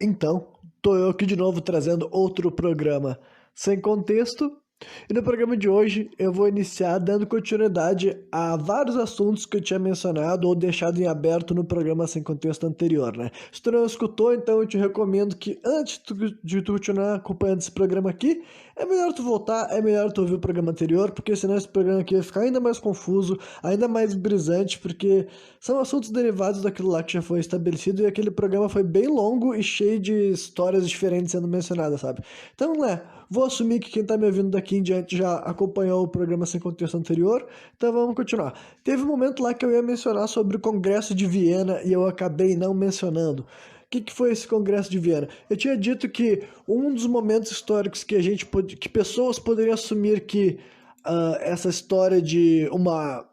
Então, tô eu aqui de novo trazendo outro programa sem contexto. E no programa de hoje eu vou iniciar dando continuidade a vários assuntos que eu tinha mencionado ou deixado em aberto no programa sem contexto anterior, né? Se tu não escutou, então eu te recomendo que antes de tu continuar acompanhando esse programa aqui, é melhor tu voltar, é melhor tu ouvir o programa anterior, porque senão esse programa aqui vai ficar ainda mais confuso, ainda mais brisante, porque são assuntos derivados daquilo lá que já foi estabelecido e aquele programa foi bem longo e cheio de histórias diferentes sendo mencionadas, sabe? Então, né, vou assumir que quem tá me ouvindo daqui em diante já acompanhou o programa sem contexto anterior, então vamos continuar. Teve um momento lá que eu ia mencionar sobre o Congresso de Viena e eu acabei não mencionando. O que foi esse Congresso de Viena? Eu tinha dito que um dos momentos históricos que que pessoas poderiam assumir que essa história de uma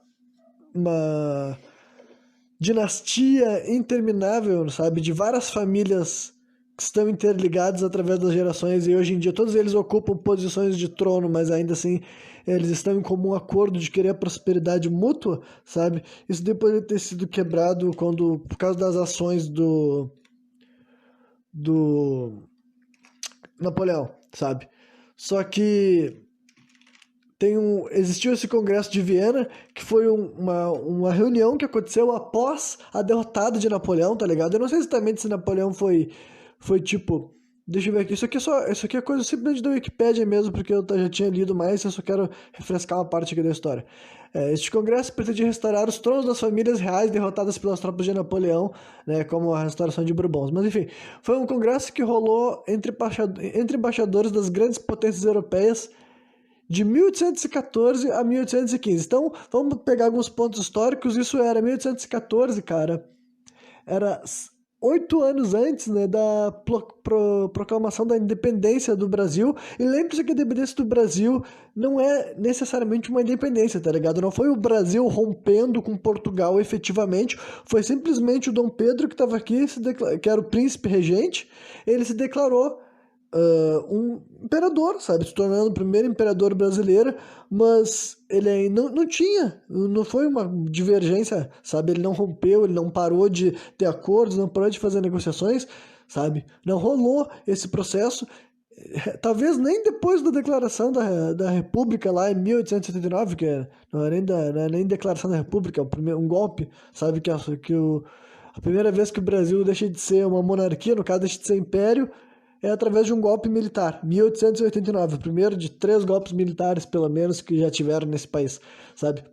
dinastia interminável, sabe, de várias famílias que estão interligadas através das gerações e hoje em dia todos eles ocupam posições de trono, mas ainda assim eles estão em comum acordo de querer a prosperidade mútua, sabe? Isso depois de ter sido quebrado por causa das ações do Napoleão, sabe? Só que existiu esse Congresso de Viena, que foi uma reunião que aconteceu após a derrotada de Napoleão, tá ligado? Eu não sei exatamente se Napoleão foi tipo... Deixa eu ver aqui, isso aqui é coisa simplesmente da Wikipédia mesmo, porque eu já tinha lido mais, eu só quero refrescar uma parte aqui da história. Este congresso pretendia restaurar os tronos das famílias reais derrotadas pelas tropas de Napoleão, né, como a restauração de Bourbons. Mas enfim, foi um congresso que rolou entre embaixadores das grandes potências europeias, de 1814 a 1815. Então, vamos pegar alguns pontos históricos. Isso era 1814, cara. Era 8 anos antes, né, da proclamação da independência do Brasil. E lembre-se que a independência do Brasil não é necessariamente uma independência, tá ligado? Não foi o Brasil rompendo com Portugal efetivamente. Foi simplesmente o Dom Pedro que estava aqui, que era o príncipe regente. Ele se declarou um imperador, sabe? Se tornando o primeiro imperador brasileiro, mas ele não tinha, não foi uma divergência, sabe? Ele não rompeu, ele não parou de ter acordos, não parou de fazer negociações, sabe? Não rolou esse processo. Talvez nem depois da declaração da República lá em 1879, não é nem declaração da República, é um golpe, sabe? A primeira vez que o Brasil deixa de ser uma monarquia, no caso deixa de ser império, é através de um golpe militar, 1889, o primeiro de 3 golpes militares, pelo menos, que já tiveram nesse país, sabe?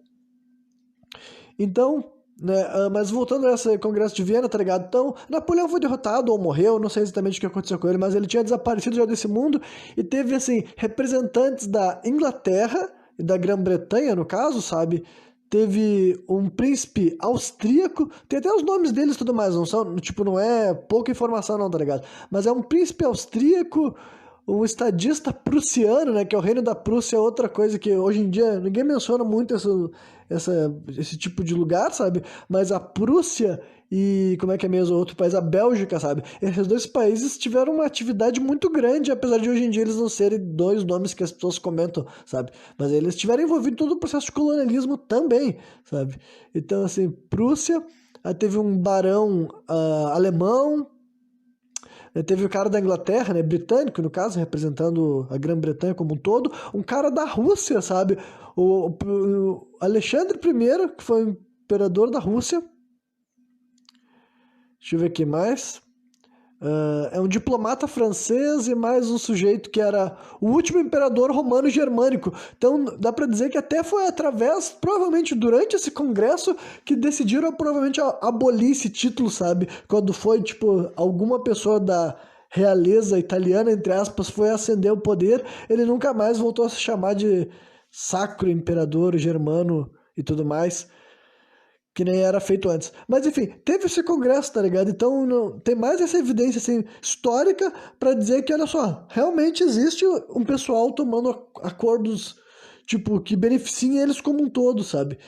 Então, né, mas voltando a esse Congresso de Viena, tá ligado? Então, Napoleão foi derrotado ou morreu, não sei exatamente o que aconteceu com ele, mas ele tinha desaparecido já desse mundo e teve, assim, representantes da Inglaterra e da Grã-Bretanha, no caso, sabe? Teve um príncipe austríaco, tem até os nomes deles e tudo mais, não são, tipo, não é pouca informação não, tá ligado? Mas é um príncipe austríaco, um estadista prussiano, né, que é o reino da Prússia, outra coisa que hoje em dia ninguém menciona muito esse tipo de lugar, sabe? Mas a Prússia e, como é que é mesmo, outro país, a Bélgica, sabe? Esses dois países tiveram uma atividade muito grande, apesar de hoje em dia eles não serem 2 nomes que as pessoas comentam, sabe? Mas eles estiveram envolvidos em todo o processo de colonialismo também, sabe? Então, assim, Prússia, aí teve um barão alemão, teve o cara da Inglaterra, né, britânico, no caso, representando a Grã-Bretanha como um todo, um cara da Rússia, sabe? O Alexandre I, que foi o imperador da Rússia. Deixa eu ver aqui mais. É um diplomata francês e mais um sujeito que era o último imperador romano germânico. Então dá pra dizer que até foi através, provavelmente durante esse congresso, que decidiram provavelmente abolir esse título, sabe? Quando foi, tipo, alguma pessoa da realeza italiana, entre aspas, foi ascender o poder, ele nunca mais voltou a se chamar de Sacro Imperador Germano e tudo mais, que nem era feito antes. Mas enfim, teve esse congresso, tá ligado? Então tem mais essa evidência assim, histórica para dizer que, olha só, realmente existe um pessoal tomando acordos, tipo, que beneficiem eles como um todo, sabe?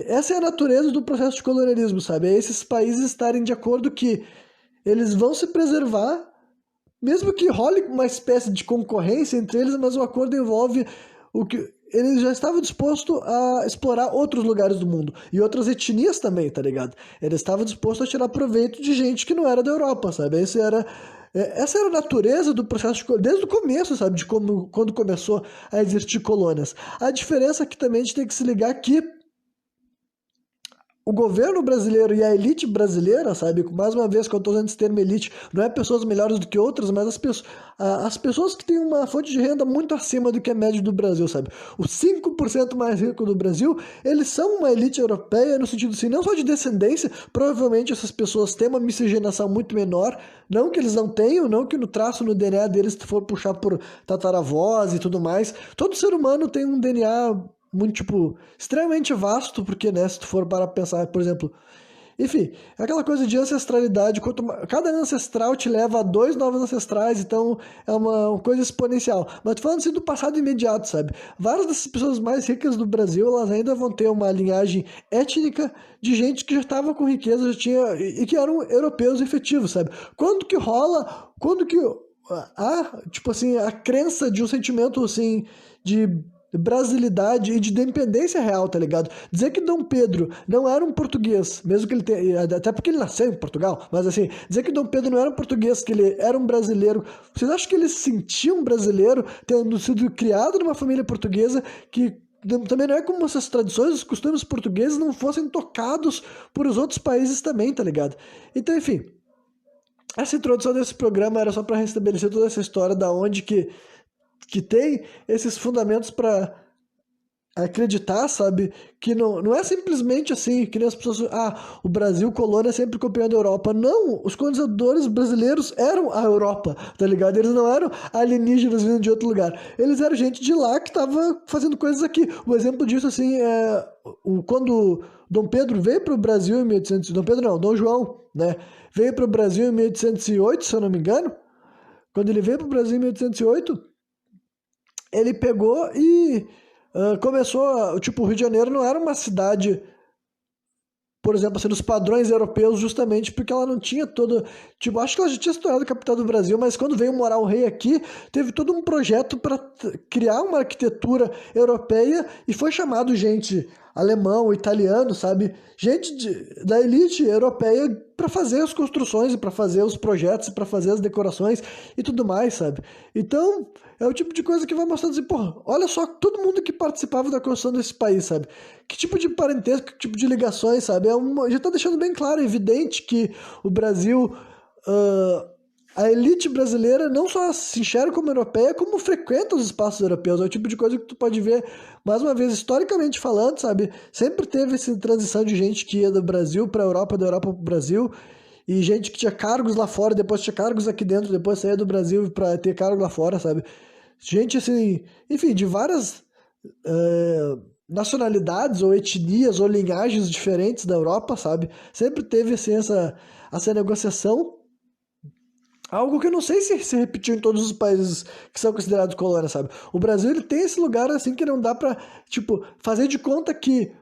Essa é a natureza do processo de colonialismo, sabe? É esses países estarem de acordo que eles vão se preservar, mesmo que role uma espécie de concorrência entre eles, mas o acordo envolve ele já estava disposto a explorar outros lugares do mundo e outras etnias também, tá ligado? Ele estava disposto a tirar proveito de gente que não era da Europa, sabe? Essa era a natureza do processo desde o começo, sabe? De como, quando começou a existir colônias. A diferença é que também a gente tem que se ligar que o governo brasileiro e a elite brasileira, sabe? Mais uma vez, quando eu estou usando esse termo elite, não é pessoas melhores do que outras, mas as pessoas que têm uma fonte de renda muito acima do que a média do Brasil, sabe? Os 5% mais ricos do Brasil, eles são uma elite europeia no sentido assim, não só de descendência, provavelmente essas pessoas têm uma miscigenação muito menor, não que eles não tenham, não que no traço, no DNA deles, se for puxar por tataravós e tudo mais, todo ser humano tem um DNA muito, tipo, extremamente vasto, porque, né, se tu for para pensar, por exemplo, enfim, é aquela coisa de ancestralidade, cada ancestral te leva a dois novos ancestrais, então é uma coisa exponencial. Mas tô falando assim do passado imediato, sabe? Várias dessas pessoas mais ricas do Brasil, elas ainda vão ter uma linhagem étnica de gente que já estava com riqueza, já tinha, e que eram europeus efetivos, sabe? Quando que há, tipo assim, a crença de um sentimento, assim, de brasilidade e de dependência real, tá ligado? Dizer que Dom Pedro não era um português, mesmo que ele tenha, até porque ele nasceu em Portugal, mas assim, dizer que Dom Pedro não era um português, que ele era um brasileiro, vocês acham que ele se sentia um brasileiro tendo sido criado numa família portuguesa que também não é como se as tradições, os costumes portugueses não fossem tocados por os outros países também, tá ligado? Então, enfim, essa introdução desse programa era só para restabelecer toda essa história da onde que tem esses fundamentos para acreditar, sabe? Que não é simplesmente assim, que nem as pessoas. Ah, o Brasil, colônia, sempre copiando a Europa. Não, os colonizadores brasileiros eram a Europa, tá ligado? Eles não eram alienígenas vindo de outro lugar. Eles eram gente de lá que tava fazendo coisas aqui. O exemplo disso, assim, é quando Dom Pedro veio para o Brasil em 1800. Dom Pedro não, Dom João, né? Veio para o Brasil em 1808, se eu não me engano. Quando ele veio para o Brasil em 1808, ele pegou e começou, tipo, o Rio de Janeiro não era uma cidade, por exemplo, assim, nos padrões europeus, justamente porque ela não tinha todo, tipo, acho que ela já tinha se tornado a capital do Brasil, mas quando veio morar o rei aqui, teve todo um projeto para criar uma arquitetura europeia e foi chamado gente alemão, italiano, sabe? Gente da elite europeia para fazer as construções e para fazer os projetos, para fazer as decorações e tudo mais, sabe? Então, é o tipo de coisa que vai mostrando assim, porra, olha só todo mundo que participava da construção desse país, sabe? Que tipo de parentesco, que tipo de ligações, sabe? Já tá deixando bem claro, evidente que o Brasil, a elite brasileira não só se enxerga como europeia, como frequenta os espaços europeus. É o tipo de coisa que tu pode ver, mais uma vez, historicamente falando, sabe? Sempre teve essa transição de gente que ia do Brasil para a Europa, da Europa para o Brasil, e gente que tinha cargos lá fora, depois tinha cargos aqui dentro, depois saía do Brasil para ter cargo lá fora, sabe? Gente assim, enfim, de várias nacionalidades ou etnias ou linhagens diferentes da Europa, sabe? Sempre teve assim essa negociação. Algo que eu não sei se repetiu em todos os países que são considerados colônia, sabe? O Brasil, ele tem esse lugar assim que não dá pra, tipo, fazer de conta que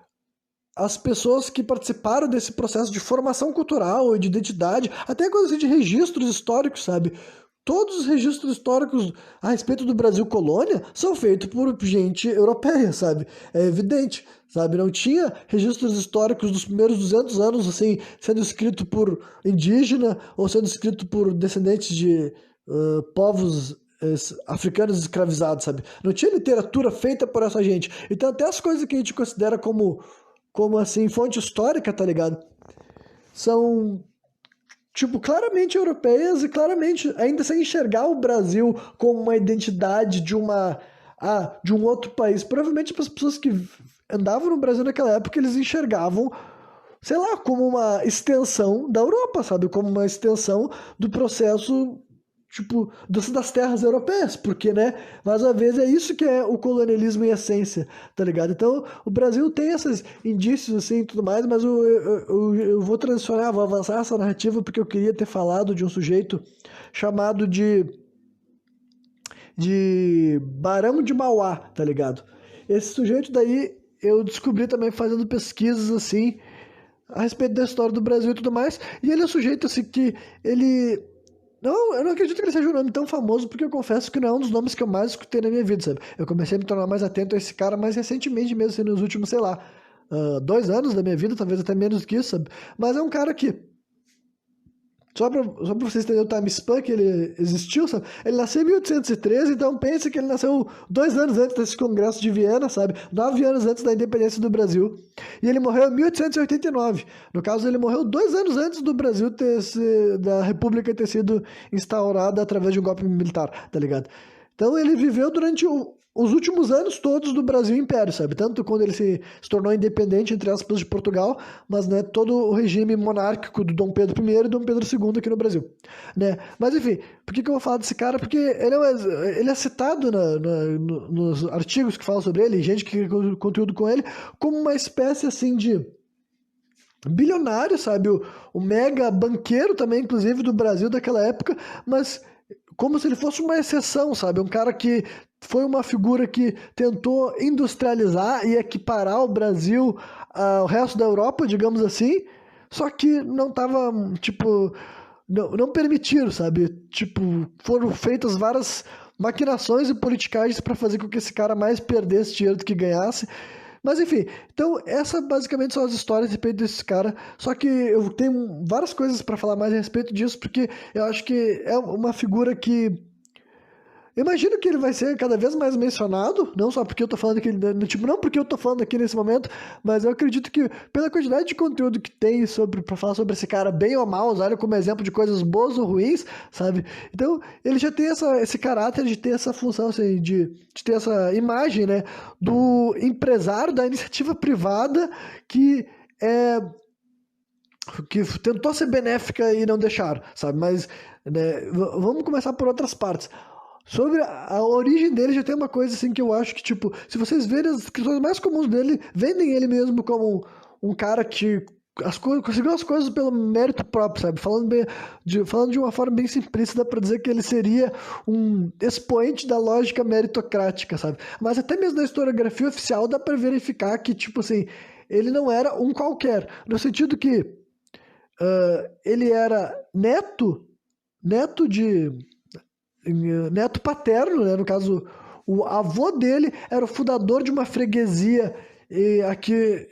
as pessoas que participaram desse processo de formação cultural e de identidade, até coisa assim de registros históricos, sabe? Todos os registros históricos a respeito do Brasil colônia são feitos por gente europeia, sabe? É evidente, sabe? Não tinha registros históricos dos primeiros 200 anos, assim, sendo escrito por indígena ou sendo escrito por descendentes de povos africanos escravizados, sabe? Não tinha literatura feita por essa gente. Então até as coisas que a gente considera como assim, fonte histórica, tá ligado? São, tipo, claramente europeias e claramente ainda sem enxergar o Brasil como uma identidade de um outro país. Provavelmente para as pessoas que andavam no Brasil naquela época, eles enxergavam, sei lá, como uma extensão da Europa, sabe? Como uma extensão do processo, tipo, das terras europeias, porque, né, mais uma vez é isso que é o colonialismo em essência, tá ligado? Então, o Brasil tem esses indícios, assim, e tudo mais, mas eu vou transicionar, vou avançar essa narrativa porque eu queria ter falado de um sujeito chamado de Barão de Mauá, tá ligado? Esse sujeito daí eu descobri também fazendo pesquisas, assim, a respeito da história do Brasil e tudo mais, e ele é um sujeito, assim, que ele Não, eu não acredito que ele seja um nome tão famoso, porque eu confesso que não é um dos nomes que eu mais escutei na minha vida, sabe? Eu comecei a me tornar mais atento a esse cara mais recentemente mesmo, assim, nos últimos, sei lá, 2 anos da minha vida, talvez até menos que isso, sabe? Mas é um cara que, só pra vocês entenderem o time span que ele existiu, sabe? Ele nasceu em 1813, então pense que ele nasceu 2 anos antes desse Congresso de Viena, sabe? 9 anos antes da independência do Brasil. E ele morreu em 1889. No caso, ele morreu 2 anos antes do Brasil da República ter sido instaurada através de um golpe militar, tá ligado? Então ele viveu durante os últimos anos todos do Brasil Império, sabe? Tanto quando ele se tornou independente, entre aspas, de Portugal, mas né, todo o regime monárquico do Dom Pedro I e Dom Pedro II aqui no Brasil, né? Mas enfim, por que eu vou falar desse cara? Porque ele é citado nos artigos que falam sobre ele, gente que cria conteúdo com ele, como uma espécie assim de bilionário, sabe? O mega banqueiro também, inclusive, do Brasil daquela época, mas como se ele fosse uma exceção, sabe? Um cara que foi uma figura que tentou industrializar e equiparar o Brasil ao resto da Europa, digamos assim, só que não tava, tipo, não permitiram, sabe? Tipo, foram feitas várias maquinações e politicagens para fazer com que esse cara mais perdesse dinheiro do que ganhasse. Mas enfim, então essa basicamente são as histórias a respeito desse cara. Só que eu tenho várias coisas para falar mais a respeito disso, porque eu acho que é uma figura que eu imagino que ele vai ser cada vez mais mencionado, não só porque eu tô falando aqui, tipo, não porque eu tô falando aqui nesse momento, mas eu acredito que pela quantidade de conteúdo que tem para falar sobre esse cara, bem ou mal, usar ele como exemplo de coisas boas ou ruins, sabe? Então, ele já tem esse caráter de ter essa função, assim, de ter essa imagem, né, do empresário da iniciativa privada que é que tentou ser benéfica e não deixaram, sabe? Mas né, vamos começar por outras partes. Sobre a origem dele, já tem uma coisa assim que eu acho que, tipo, se vocês verem as descrições mais comuns dele, vendem ele mesmo como um cara que conseguiu as coisas pelo mérito próprio, sabe? Falando de uma forma bem simplista, dá pra dizer que ele seria um expoente da lógica meritocrática, sabe? Mas até mesmo na historiografia oficial dá pra verificar que, tipo assim, ele não era um qualquer, no sentido que ele era neto paterno, né? No caso, o avô dele era o fundador de uma freguesia aqui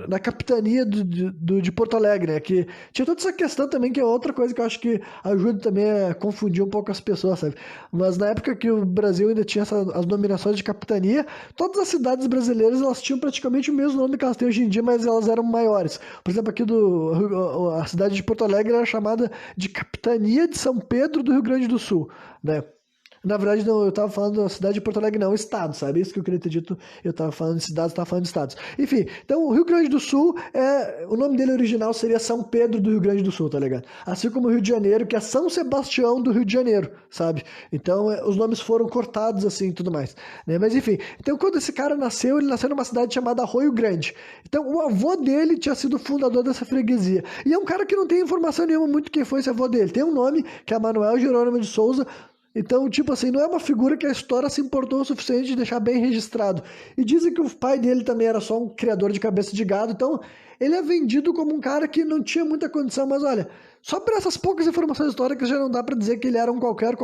na capitania de Porto Alegre, né? Que tinha toda essa questão também, que é outra coisa que eu acho que ajuda também a confundir um pouco as pessoas, sabe? Mas na época que o Brasil ainda tinha as nominações de capitania, todas as cidades brasileiras elas tinham praticamente o mesmo nome que elas têm hoje em dia, mas elas eram maiores. Por exemplo, aqui a cidade de Porto Alegre era chamada de Capitania de São Pedro do Rio Grande do Sul, né? Na verdade, não, eu tava falando da cidade de Porto Alegre, não, estado, sabe? Isso que eu queria ter dito, eu tava falando de cidades, tava falando de estados. Enfim, então o Rio Grande do Sul, o nome dele original seria São Pedro do Rio Grande do Sul, tá ligado? Assim como o Rio de Janeiro, que é São Sebastião do Rio de Janeiro, sabe? Então os nomes foram cortados assim e tudo mais, né? Mas enfim, então quando esse cara nasceu, ele nasceu numa cidade chamada Arroio Grande. Então o avô dele tinha sido o fundador dessa freguesia. E é um cara que não tem informação nenhuma muito quem foi esse avô dele. Tem um nome, que é Manuel Jerônimo de Souza. Então, tipo assim, não é uma figura que a história se importou o suficiente de deixar bem registrado. E dizem que o pai dele também era só um criador de cabeça de gado, então ele é vendido como um cara que não tinha muita condição, mas olha, só por essas poucas informações históricas já não dá pra dizer que ele era um qualquer,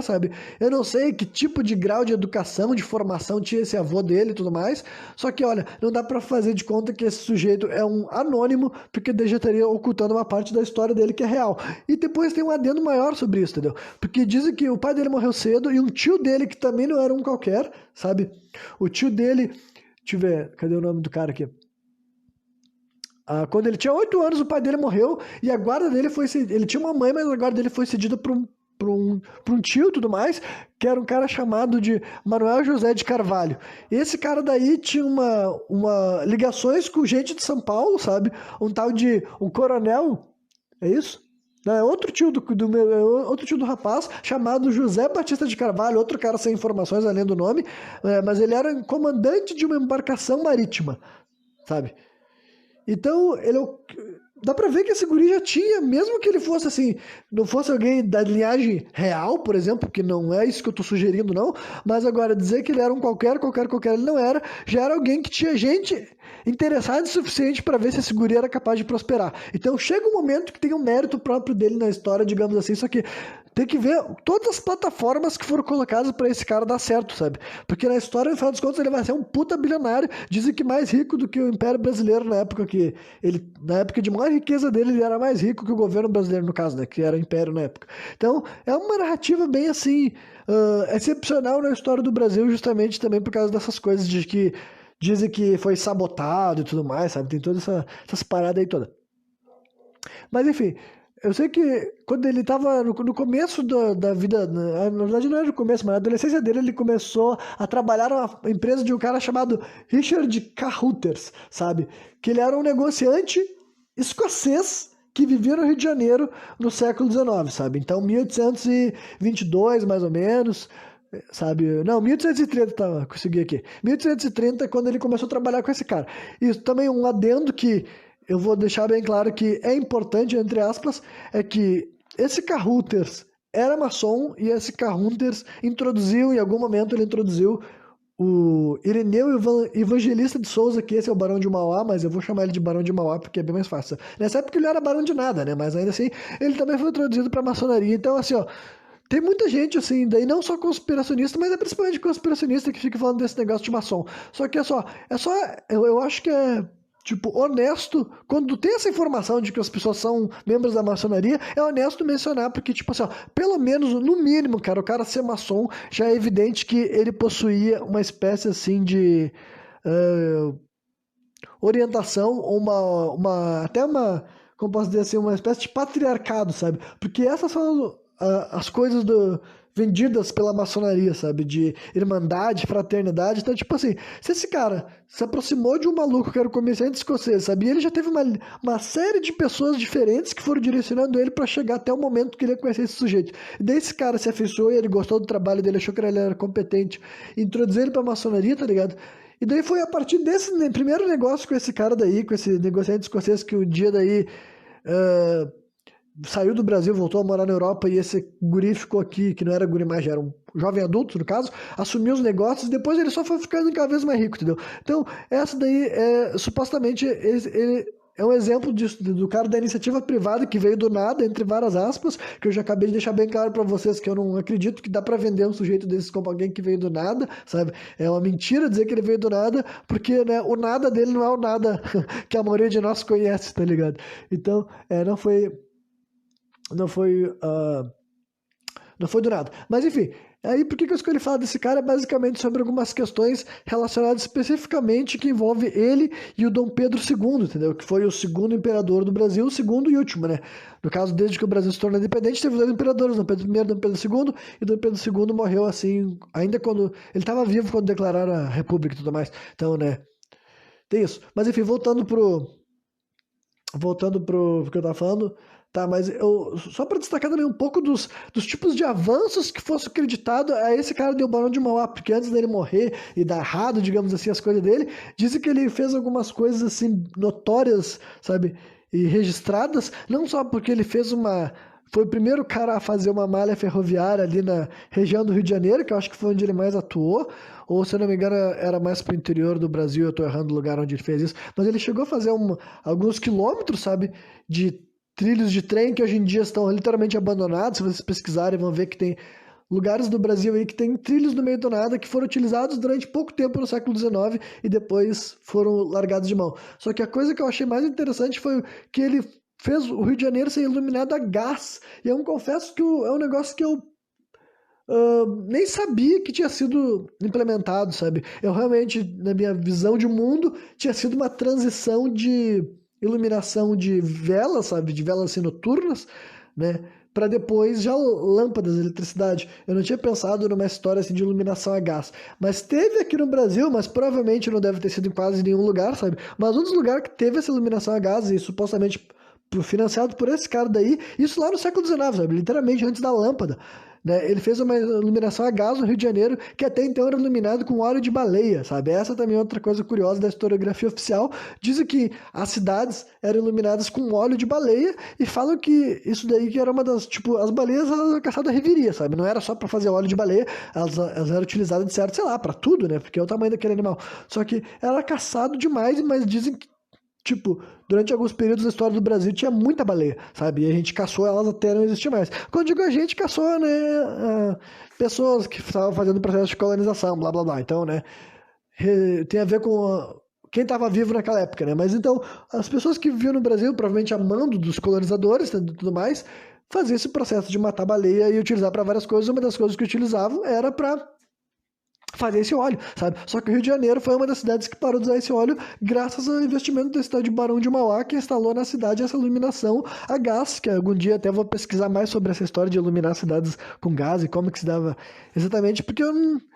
sabe? Eu não sei que tipo de grau de educação, de formação tinha esse avô dele e tudo mais, só que olha, não dá pra fazer de conta que esse sujeito é um anônimo, porque daí já estaria ocultando uma parte da história dele que é real. E depois tem um adendo maior sobre isso, entendeu? Porque dizem que o pai dele morreu cedo e um tio dele que também não era um qualquer, sabe? O tio dele, deixa eu ver, cadê o nome do cara aqui? Quando ele tinha 8 anos, o pai dele morreu e a guarda dele foi. Ele tinha uma mãe, mas a guarda dele foi cedida por um tio e tudo mais, que era um cara chamado de Manuel José de Carvalho. Esse cara daí tinha uma ligações com gente de São Paulo, sabe? Um tal de um coronel, é isso? Não, é outro tio outro tio do rapaz, chamado José Batista de Carvalho, outro cara sem informações além do nome, mas ele era comandante de uma embarcação marítima, sabe? Então, dá pra ver que esse guri já tinha, mesmo que ele fosse assim, não fosse alguém da linhagem real, por exemplo, que não é isso que eu tô sugerindo, não, mas agora dizer que ele era um qualquer, ele não era, já era alguém que tinha gente interessada o suficiente para ver se esse guri era capaz de prosperar. Então, chega um momento que tem um mérito próprio dele na história, digamos assim, só que tem que ver todas as plataformas que foram colocadas pra esse cara dar certo, sabe? Porque na história, no final dos contos, ele vai ser um puta bilionário, dizem que mais rico do que o Império Brasileiro na época que ele, na época de maior riqueza dele, ele era mais rico que o governo brasileiro, no caso, né? Que era o Império na época. Então, é uma narrativa bem assim, excepcional na história do Brasil, justamente também por causa dessas coisas de que dizem que foi sabotado e tudo mais, sabe? Tem todas essas paradas aí todas. Mas enfim, eu sei que quando ele estava no começo da vida, na verdade não era no começo, mas na adolescência dele, ele começou a trabalhar numa empresa de um cara chamado Richard Carruthers, sabe? Que ele era um negociante escocês que vivia no Rio de Janeiro no século XIX, sabe? Então, 1822, mais ou menos, sabe? Não, 1830, tá, consegui aqui. 1830 é quando ele começou a trabalhar com esse cara. E também um adendo que eu vou deixar bem claro que é importante, entre aspas, é que esse Carruthers era maçom e esse Carruthers introduziu, em algum momento ele introduziu o Irineu Evangelista de Souza, que esse é o Barão de Mauá, mas eu vou chamar ele de Barão de Mauá porque é bem mais fácil. Nessa época ele era Barão de nada, né? Mas ainda assim, ele também foi introduzido para maçonaria. Então, assim, ó, tem muita gente, assim, daí não só conspiracionista, mas é principalmente conspiracionista que fica falando desse negócio de maçom. Só que eu acho que é, tipo, honesto, quando tem essa informação de que as pessoas são membros da maçonaria, é honesto mencionar, porque, tipo assim, ó, pelo menos, no mínimo, cara, o cara ser maçom, já é evidente que ele possuía uma espécie, assim, de orientação, ou até uma, como posso dizer assim, uma espécie de patriarcado, sabe? Porque essas são as coisas vendidas pela maçonaria, sabe? De irmandade, fraternidade. Então, tipo assim, se esse cara se aproximou de um maluco que era o comerciante escocês, sabe? E ele já teve uma série de pessoas diferentes que foram direcionando ele pra chegar até o momento que ele ia conhecer esse sujeito. E daí esse cara se afeiçoou e ele gostou do trabalho dele, achou que ele era competente, introduziu ele pra maçonaria, tá ligado? E daí foi a partir desse primeiro negócio com esse cara daí, com esse negociante escocês, que um dia daí saiu do Brasil, voltou a morar na Europa, e esse guri ficou aqui, que não era guri mais, já era um jovem adulto, no caso, assumiu os negócios, e depois ele só foi ficando cada vez mais rico, entendeu? Então, essa daí, supostamente, ele é um exemplo disso, do cara da iniciativa privada que veio do nada, entre várias aspas, que eu já acabei de deixar bem claro pra vocês que eu não acredito que dá pra vender um sujeito desses como alguém que veio do nada, sabe? É uma mentira dizer que ele veio do nada, porque, né, o nada dele não é o nada que a maioria de nós conhece, tá ligado? Então, não foi do nada. Mas enfim, aí por que eu escolhi falar desse cara? É basicamente sobre algumas questões relacionadas especificamente que envolve ele e o Dom Pedro II, entendeu? Que foi o segundo imperador do Brasil, o segundo e último, né? No caso, desde que o Brasil se tornou independente, teve dois imperadores, Dom Pedro I e Dom Pedro II, e Dom Pedro II morreu assim, ainda quando... Ele estava vivo quando declararam a República e tudo mais. Então, né, tem isso. Mas enfim, voltando pro que eu tava falando, tá, mas só para destacar também um pouco dos tipos de avanços que fosse acreditado a esse cara de Barão de Mauá, porque antes dele morrer e dar errado, digamos assim, as coisas dele, dizem que ele fez algumas coisas assim notórias, sabe, e registradas, não só porque ele foi o primeiro cara a fazer uma malha ferroviária ali na região do Rio de Janeiro, que eu acho que foi onde ele mais atuou, ou se eu não me engano era mais pro interior do Brasil, eu tô errando o lugar onde ele fez isso, mas ele chegou a fazer alguns quilômetros, sabe, de trilhos de trem que hoje em dia estão literalmente abandonados. Se vocês pesquisarem, vão ver que tem lugares do Brasil aí que tem trilhos no meio do nada que foram utilizados durante pouco tempo no século XIX e depois foram largados de mão. Só que a coisa que eu achei mais interessante foi que ele fez o Rio de Janeiro ser iluminado a gás. E eu confesso que é um negócio que eu nem sabia que tinha sido implementado, sabe? Eu realmente, na minha visão de mundo, tinha sido uma transição de iluminação de velas, sabe? De velas assim, noturnas, né? Para depois já lâmpadas, eletricidade. Eu não tinha pensado numa história assim de iluminação a gás. Mas teve aqui no Brasil, mas provavelmente não deve ter sido em quase nenhum lugar, sabe? Mas um dos lugares que teve essa iluminação a gás e supostamente financiado por esse cara daí, isso lá no século XIX, sabe? Literalmente antes da lâmpada. Né? Ele fez uma iluminação a gás no Rio de Janeiro, que até então era iluminado com óleo de baleia, sabe? Essa também é outra coisa curiosa da historiografia oficial. Dizem que as cidades eram iluminadas com óleo de baleia e falam que isso daí que era uma das, tipo, as baleias eram caçadas à reviria, sabe? Não era só para fazer óleo de baleia, elas eram utilizadas de certo, sei lá, para tudo, né? Porque é o tamanho daquele animal. Só que era caçado demais, mas dizem que tipo, durante alguns períodos da história do Brasil tinha muita baleia, sabe? E a gente caçou elas até não existir mais. Quando digo a gente, caçou, né? Pessoas que estavam fazendo o processo de colonização, blá blá blá. Então, né? Tem a ver com quem estava vivo naquela época, né? Mas então, as pessoas que viviam no Brasil, provavelmente a mando dos colonizadores e tudo mais, faziam esse processo de matar baleia e utilizar para várias coisas. Uma das coisas que utilizavam era para fazer esse óleo, sabe? Só que o Rio de Janeiro foi uma das cidades que parou de usar esse óleo graças ao investimento da cidade de Barão de Mauá, que instalou na cidade essa iluminação a gás, que algum dia até vou pesquisar mais sobre essa história de iluminar cidades com gás e como que se dava exatamente, porque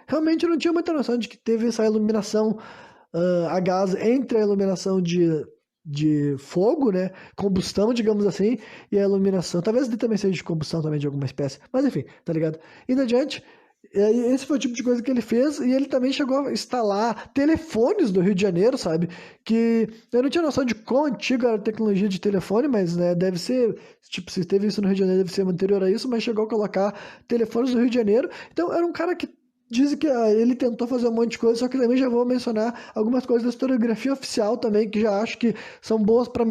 realmente eu não tinha muita noção de que teve essa iluminação a gás entre a iluminação de fogo, né, combustão, digamos assim, e a iluminação, talvez também seja de combustão também de alguma espécie, mas enfim, tá ligado? Indo adiante, e aí, esse foi o tipo de coisa que ele fez, e ele também chegou a instalar telefones do Rio de Janeiro, sabe? Que eu não tinha noção de quão antiga era a tecnologia de telefone, mas né, deve ser, tipo, se teve isso no Rio de Janeiro, deve ser anterior a isso, mas chegou a colocar telefones do Rio de Janeiro. Então, era um cara que dizem que ele tentou fazer um monte de coisa, só que também já vou mencionar algumas coisas da historiografia oficial também, que já acho que são boas para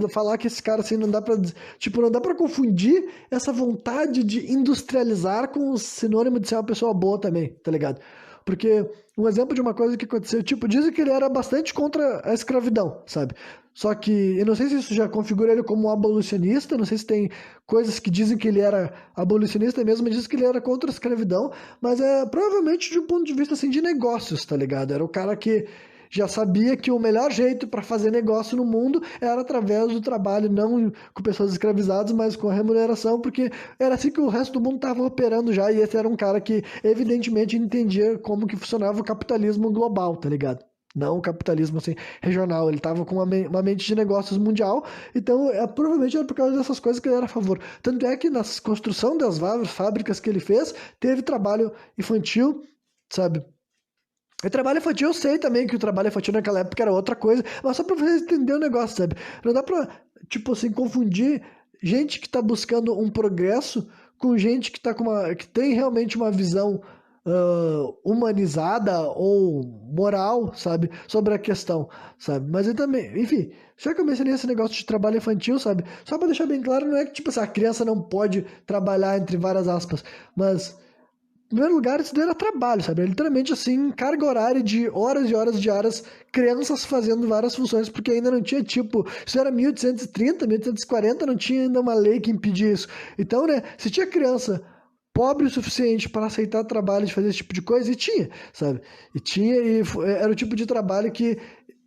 falar que esse cara assim não dá para, tipo, não dá para confundir essa vontade de industrializar com o sinônimo de ser uma pessoa boa também, tá ligado? Porque um exemplo de uma coisa que aconteceu, tipo, dizem que ele era bastante contra a escravidão, sabe? Só que eu não sei se isso já configura ele como um abolicionista, não sei se tem coisas que dizem que ele era abolicionista mesmo, mas dizem que ele era contra a escravidão, mas é provavelmente de um ponto de vista assim de negócios, tá ligado? Era o cara que já sabia que o melhor jeito para fazer negócio no mundo era através do trabalho, não com pessoas escravizadas, mas com a remuneração, porque era assim que o resto do mundo estava operando já, e esse era um cara que evidentemente entendia como que funcionava o capitalismo global, tá ligado? Não o capitalismo assim, regional, ele estava com uma mente de negócios mundial, então provavelmente era por causa dessas coisas que ele era a favor. Tanto é que na construção das fábricas que ele fez, teve trabalho infantil, sabe? E trabalho infantil, eu sei também que o trabalho infantil naquela época era outra coisa, mas só pra vocês entenderem o negócio, sabe? Não dá pra, tipo assim, confundir gente que tá buscando um progresso com gente que tá que tem realmente uma visão humanizada ou moral, sabe? Sobre a questão, sabe? Mas eu também, enfim, já que eu mencionei esse negócio de trabalho infantil, sabe? Só pra deixar bem claro, não é que, tipo assim, a criança não pode trabalhar entre várias aspas, mas em primeiro lugar, isso daí era trabalho, sabe? Era literalmente assim, carga horária de horas e horas diárias, crianças fazendo várias funções, porque ainda não tinha, tipo, isso era 1830, 1840, não tinha ainda uma lei que impedia isso. Então, né, se tinha criança pobre o suficiente para aceitar trabalho de fazer esse tipo de coisa, e tinha, sabe? E tinha, era o tipo de trabalho que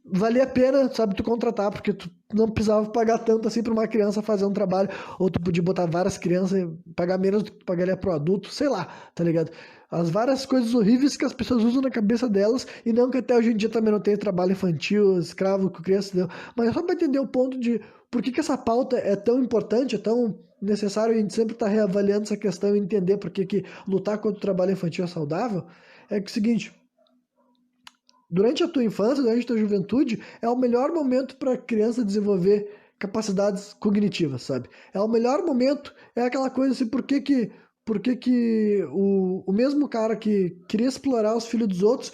valia a pena, sabe, tu contratar, porque tu não precisava pagar tanto assim para uma criança fazer um trabalho, ou tu podia botar várias crianças e pagar menos do que tu pagaria pro adulto, sei lá, tá ligado? As várias coisas horríveis que as pessoas usam na cabeça delas, e não que até hoje em dia também não tem trabalho infantil, escravo com criança, entendeu? Mas é só para entender o ponto de por que que essa pauta é tão importante, é tão necessário, a gente sempre tá reavaliando essa questão e entender por que que lutar contra o trabalho infantil é saudável, é que é o seguinte, durante a tua infância, durante a tua juventude, é o melhor momento para a criança desenvolver capacidades cognitivas, sabe? É o melhor momento, é aquela coisa assim, por que que o mesmo cara que queria explorar os filhos dos outros,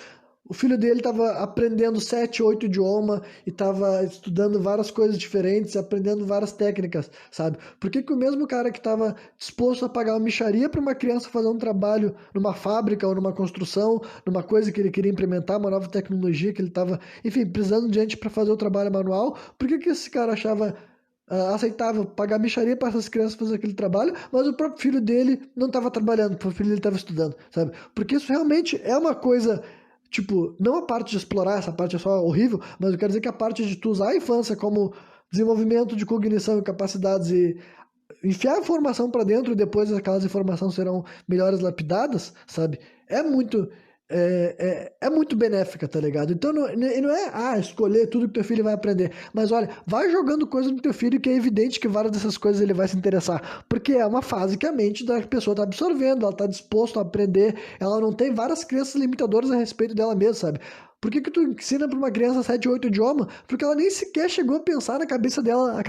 o filho dele estava aprendendo 7, 8 idiomas e estava estudando várias coisas diferentes, aprendendo várias técnicas, sabe? Por que que o mesmo cara que estava disposto a pagar uma mixaria para uma criança fazer um trabalho numa fábrica ou numa construção, numa coisa que ele queria implementar, uma nova tecnologia que ele estava, enfim, precisando de gente para fazer o trabalho manual, por que que esse cara achava aceitava pagar mixaria para essas crianças fazer aquele trabalho, mas o próprio filho dele não estava trabalhando, o filho dele estava estudando, sabe? Porque isso realmente é uma coisa, tipo, não a parte de explorar, essa parte é só horrível, mas eu quero dizer que a parte de tu usar a infância como desenvolvimento de cognição e capacidades e enfiar a informação para dentro e depois aquelas informações serão melhores lapidadas, sabe? É muito é muito benéfica, tá ligado? Então não é escolher tudo que teu filho vai aprender, mas olha, vai jogando coisa no teu filho que é evidente que várias dessas coisas ele vai se interessar, porque é uma fase que a mente da pessoa tá absorvendo, ela tá disposta a aprender, ela não tem várias crenças limitadoras a respeito dela mesma, sabe? Por que que tu ensina pra uma criança 7, 8 idiomas? Porque ela nem sequer chegou a pensar na cabeça dela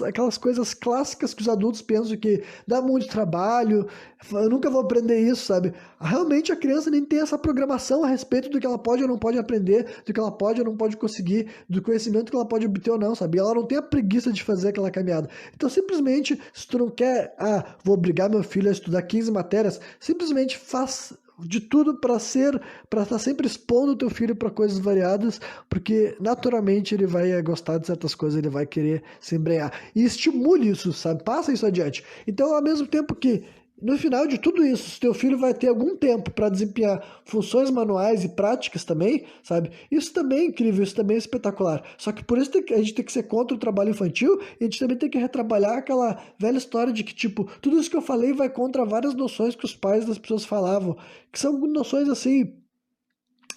aquelas coisas clássicas que os adultos pensam que dá muito trabalho, eu nunca vou aprender isso, sabe? Realmente a criança nem tem essa programação a respeito do que ela pode ou não pode aprender, do que ela pode ou não pode conseguir, do conhecimento que ela pode obter ou não, sabe? Ela não tem a preguiça de fazer aquela caminhada. Então, simplesmente, se tu não quer, vou obrigar meu filho a estudar 15 matérias, simplesmente faz de tudo para estar sempre expondo o teu filho para coisas variadas, porque naturalmente ele vai gostar de certas coisas, ele vai querer se embrenhar. E estimule isso, sabe? Passa isso adiante. Então, ao mesmo tempo que no final de tudo isso, se teu filho vai ter algum tempo para desempenhar funções manuais e práticas também, sabe? Isso também é incrível, isso também é espetacular. Só que por isso a gente tem que ser contra o trabalho infantil e a gente também tem que retrabalhar aquela velha história de que, tipo, tudo isso que eu falei vai contra várias noções que os pais das pessoas falavam, que são noções assim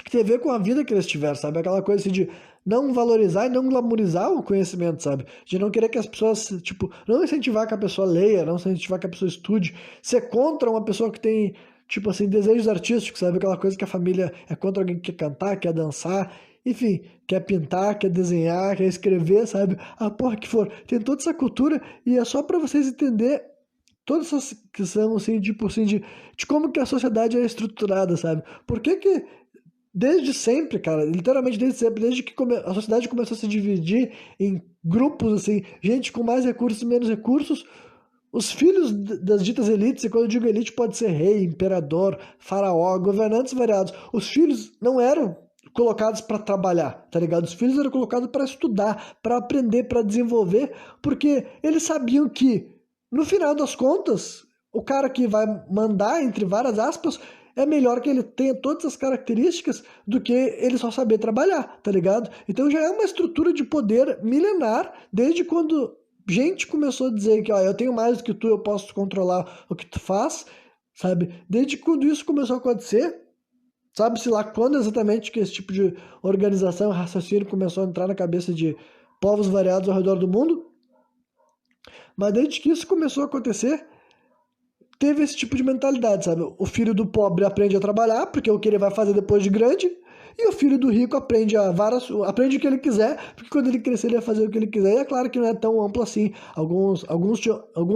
que tem a ver com a vida que eles tiveram, sabe? Aquela coisa assim de não valorizar e não glamorizar o conhecimento, sabe? De não querer que as pessoas, tipo, não incentivar que a pessoa leia, não incentivar que a pessoa estude, ser contra uma pessoa que tem, tipo assim, desejos artísticos, sabe? Aquela coisa que a família é contra alguém que quer cantar, quer dançar, enfim, quer pintar, quer desenhar, quer escrever, sabe? A porra que for. Tem toda essa cultura e é só para vocês entenderem todas essas questões, assim, tipo assim, de como que a sociedade é estruturada, sabe? Por que que desde sempre, cara, literalmente desde sempre, desde que a sociedade começou a se dividir em grupos, assim, gente com mais recursos e menos recursos, os filhos das ditas elites, e quando eu digo elite pode ser rei, imperador, faraó, governantes variados, os filhos não eram colocados para trabalhar, tá ligado? Os filhos eram colocados para estudar, para aprender, para desenvolver, porque eles sabiam que, no final das contas, o cara que vai mandar, entre várias aspas, é melhor que ele tenha todas as características do que ele só saber trabalhar, tá ligado? Então já é uma estrutura de poder milenar, desde quando gente começou a dizer que, ó, eu tenho mais do que tu, eu posso controlar o que tu faz, sabe? Desde quando isso começou a acontecer, sabe-se lá quando exatamente que esse tipo de organização, raciocínio começou a entrar na cabeça de povos variados ao redor do mundo, mas desde que isso começou a acontecer, teve esse tipo de mentalidade, sabe? O filho do pobre aprende a trabalhar, porque é o que ele vai fazer depois de grande, e o filho do rico aprende o que ele quiser, porque quando ele crescer ele vai fazer o que ele quiser. E é claro que não é tão amplo assim. Alguns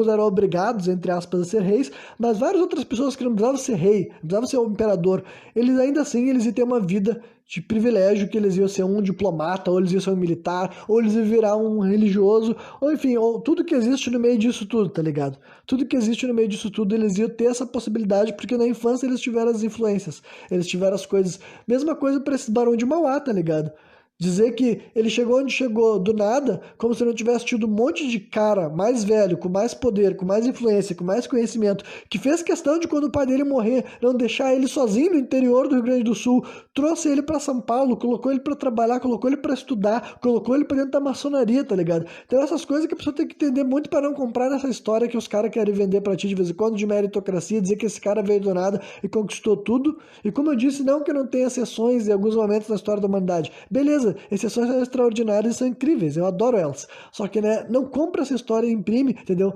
eram obrigados, entre aspas, a ser reis, mas várias outras pessoas que não precisavam ser rei, não precisavam ser o imperador, eles ainda assim eles iam ter uma vida de privilégio, que eles iam ser um diplomata, ou eles iam ser um militar, ou eles iam virar um religioso, ou enfim, ou tudo que existe no meio disso tudo, tá ligado? Tudo que existe no meio disso tudo, eles iam ter essa possibilidade, porque na infância eles tiveram as influências, eles tiveram as coisas. Mesma coisa pra esses Barão de Mauá, tá ligado? Dizer que ele chegou onde chegou do nada, como se não tivesse tido um monte de cara mais velho, com mais poder, com mais influência, com mais conhecimento, que fez questão de quando o pai dele morrer, não deixar ele sozinho no interior do Rio Grande do Sul, trouxe ele pra São Paulo, colocou ele pra trabalhar, colocou ele pra estudar, colocou ele pra dentro da maçonaria, tá ligado? Então essas coisas que a pessoa tem que entender muito para não comprar essa história que os caras querem vender pra ti de vez em quando de meritocracia, dizer que esse cara veio do nada e conquistou tudo. E como eu disse, não que não tenha exceções em alguns momentos na história da humanidade. Beleza, exceções são extraordinárias e são incríveis, eu adoro elas. Só que, né, não compra essa história e imprime, entendeu?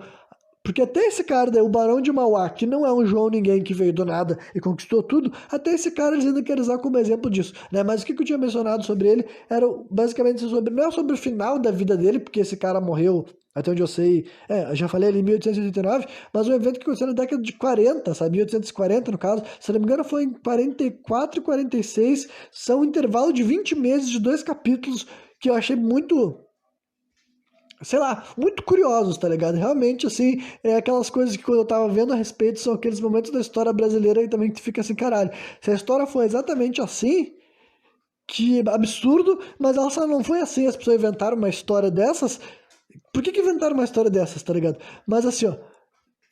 Porque até esse cara, daí, o Barão de Mauá, que não é um João ninguém que veio do nada e conquistou tudo, até esse cara eles ainda querem usar como exemplo disso, né? Mas o que eu tinha mencionado sobre ele era basicamente sobre, não é sobre o final da vida dele, porque esse cara morreu, até onde eu sei, eu já falei ali em 1889, mas um evento que aconteceu na década de 40, sabe? 1840 no caso, se não me engano foi em 44 e 46, são um intervalo de 20 meses de 2 capítulos que eu achei muito, sei lá, muito curiosos, tá ligado? Realmente, assim, é aquelas coisas que quando eu tava vendo a respeito, são aqueles momentos da história brasileira e também que tu fica assim, caralho, se a história foi exatamente assim, que absurdo, mas ela só não foi assim, as pessoas inventaram uma história dessas, por que que inventaram uma história dessas, tá ligado? Mas assim, ó,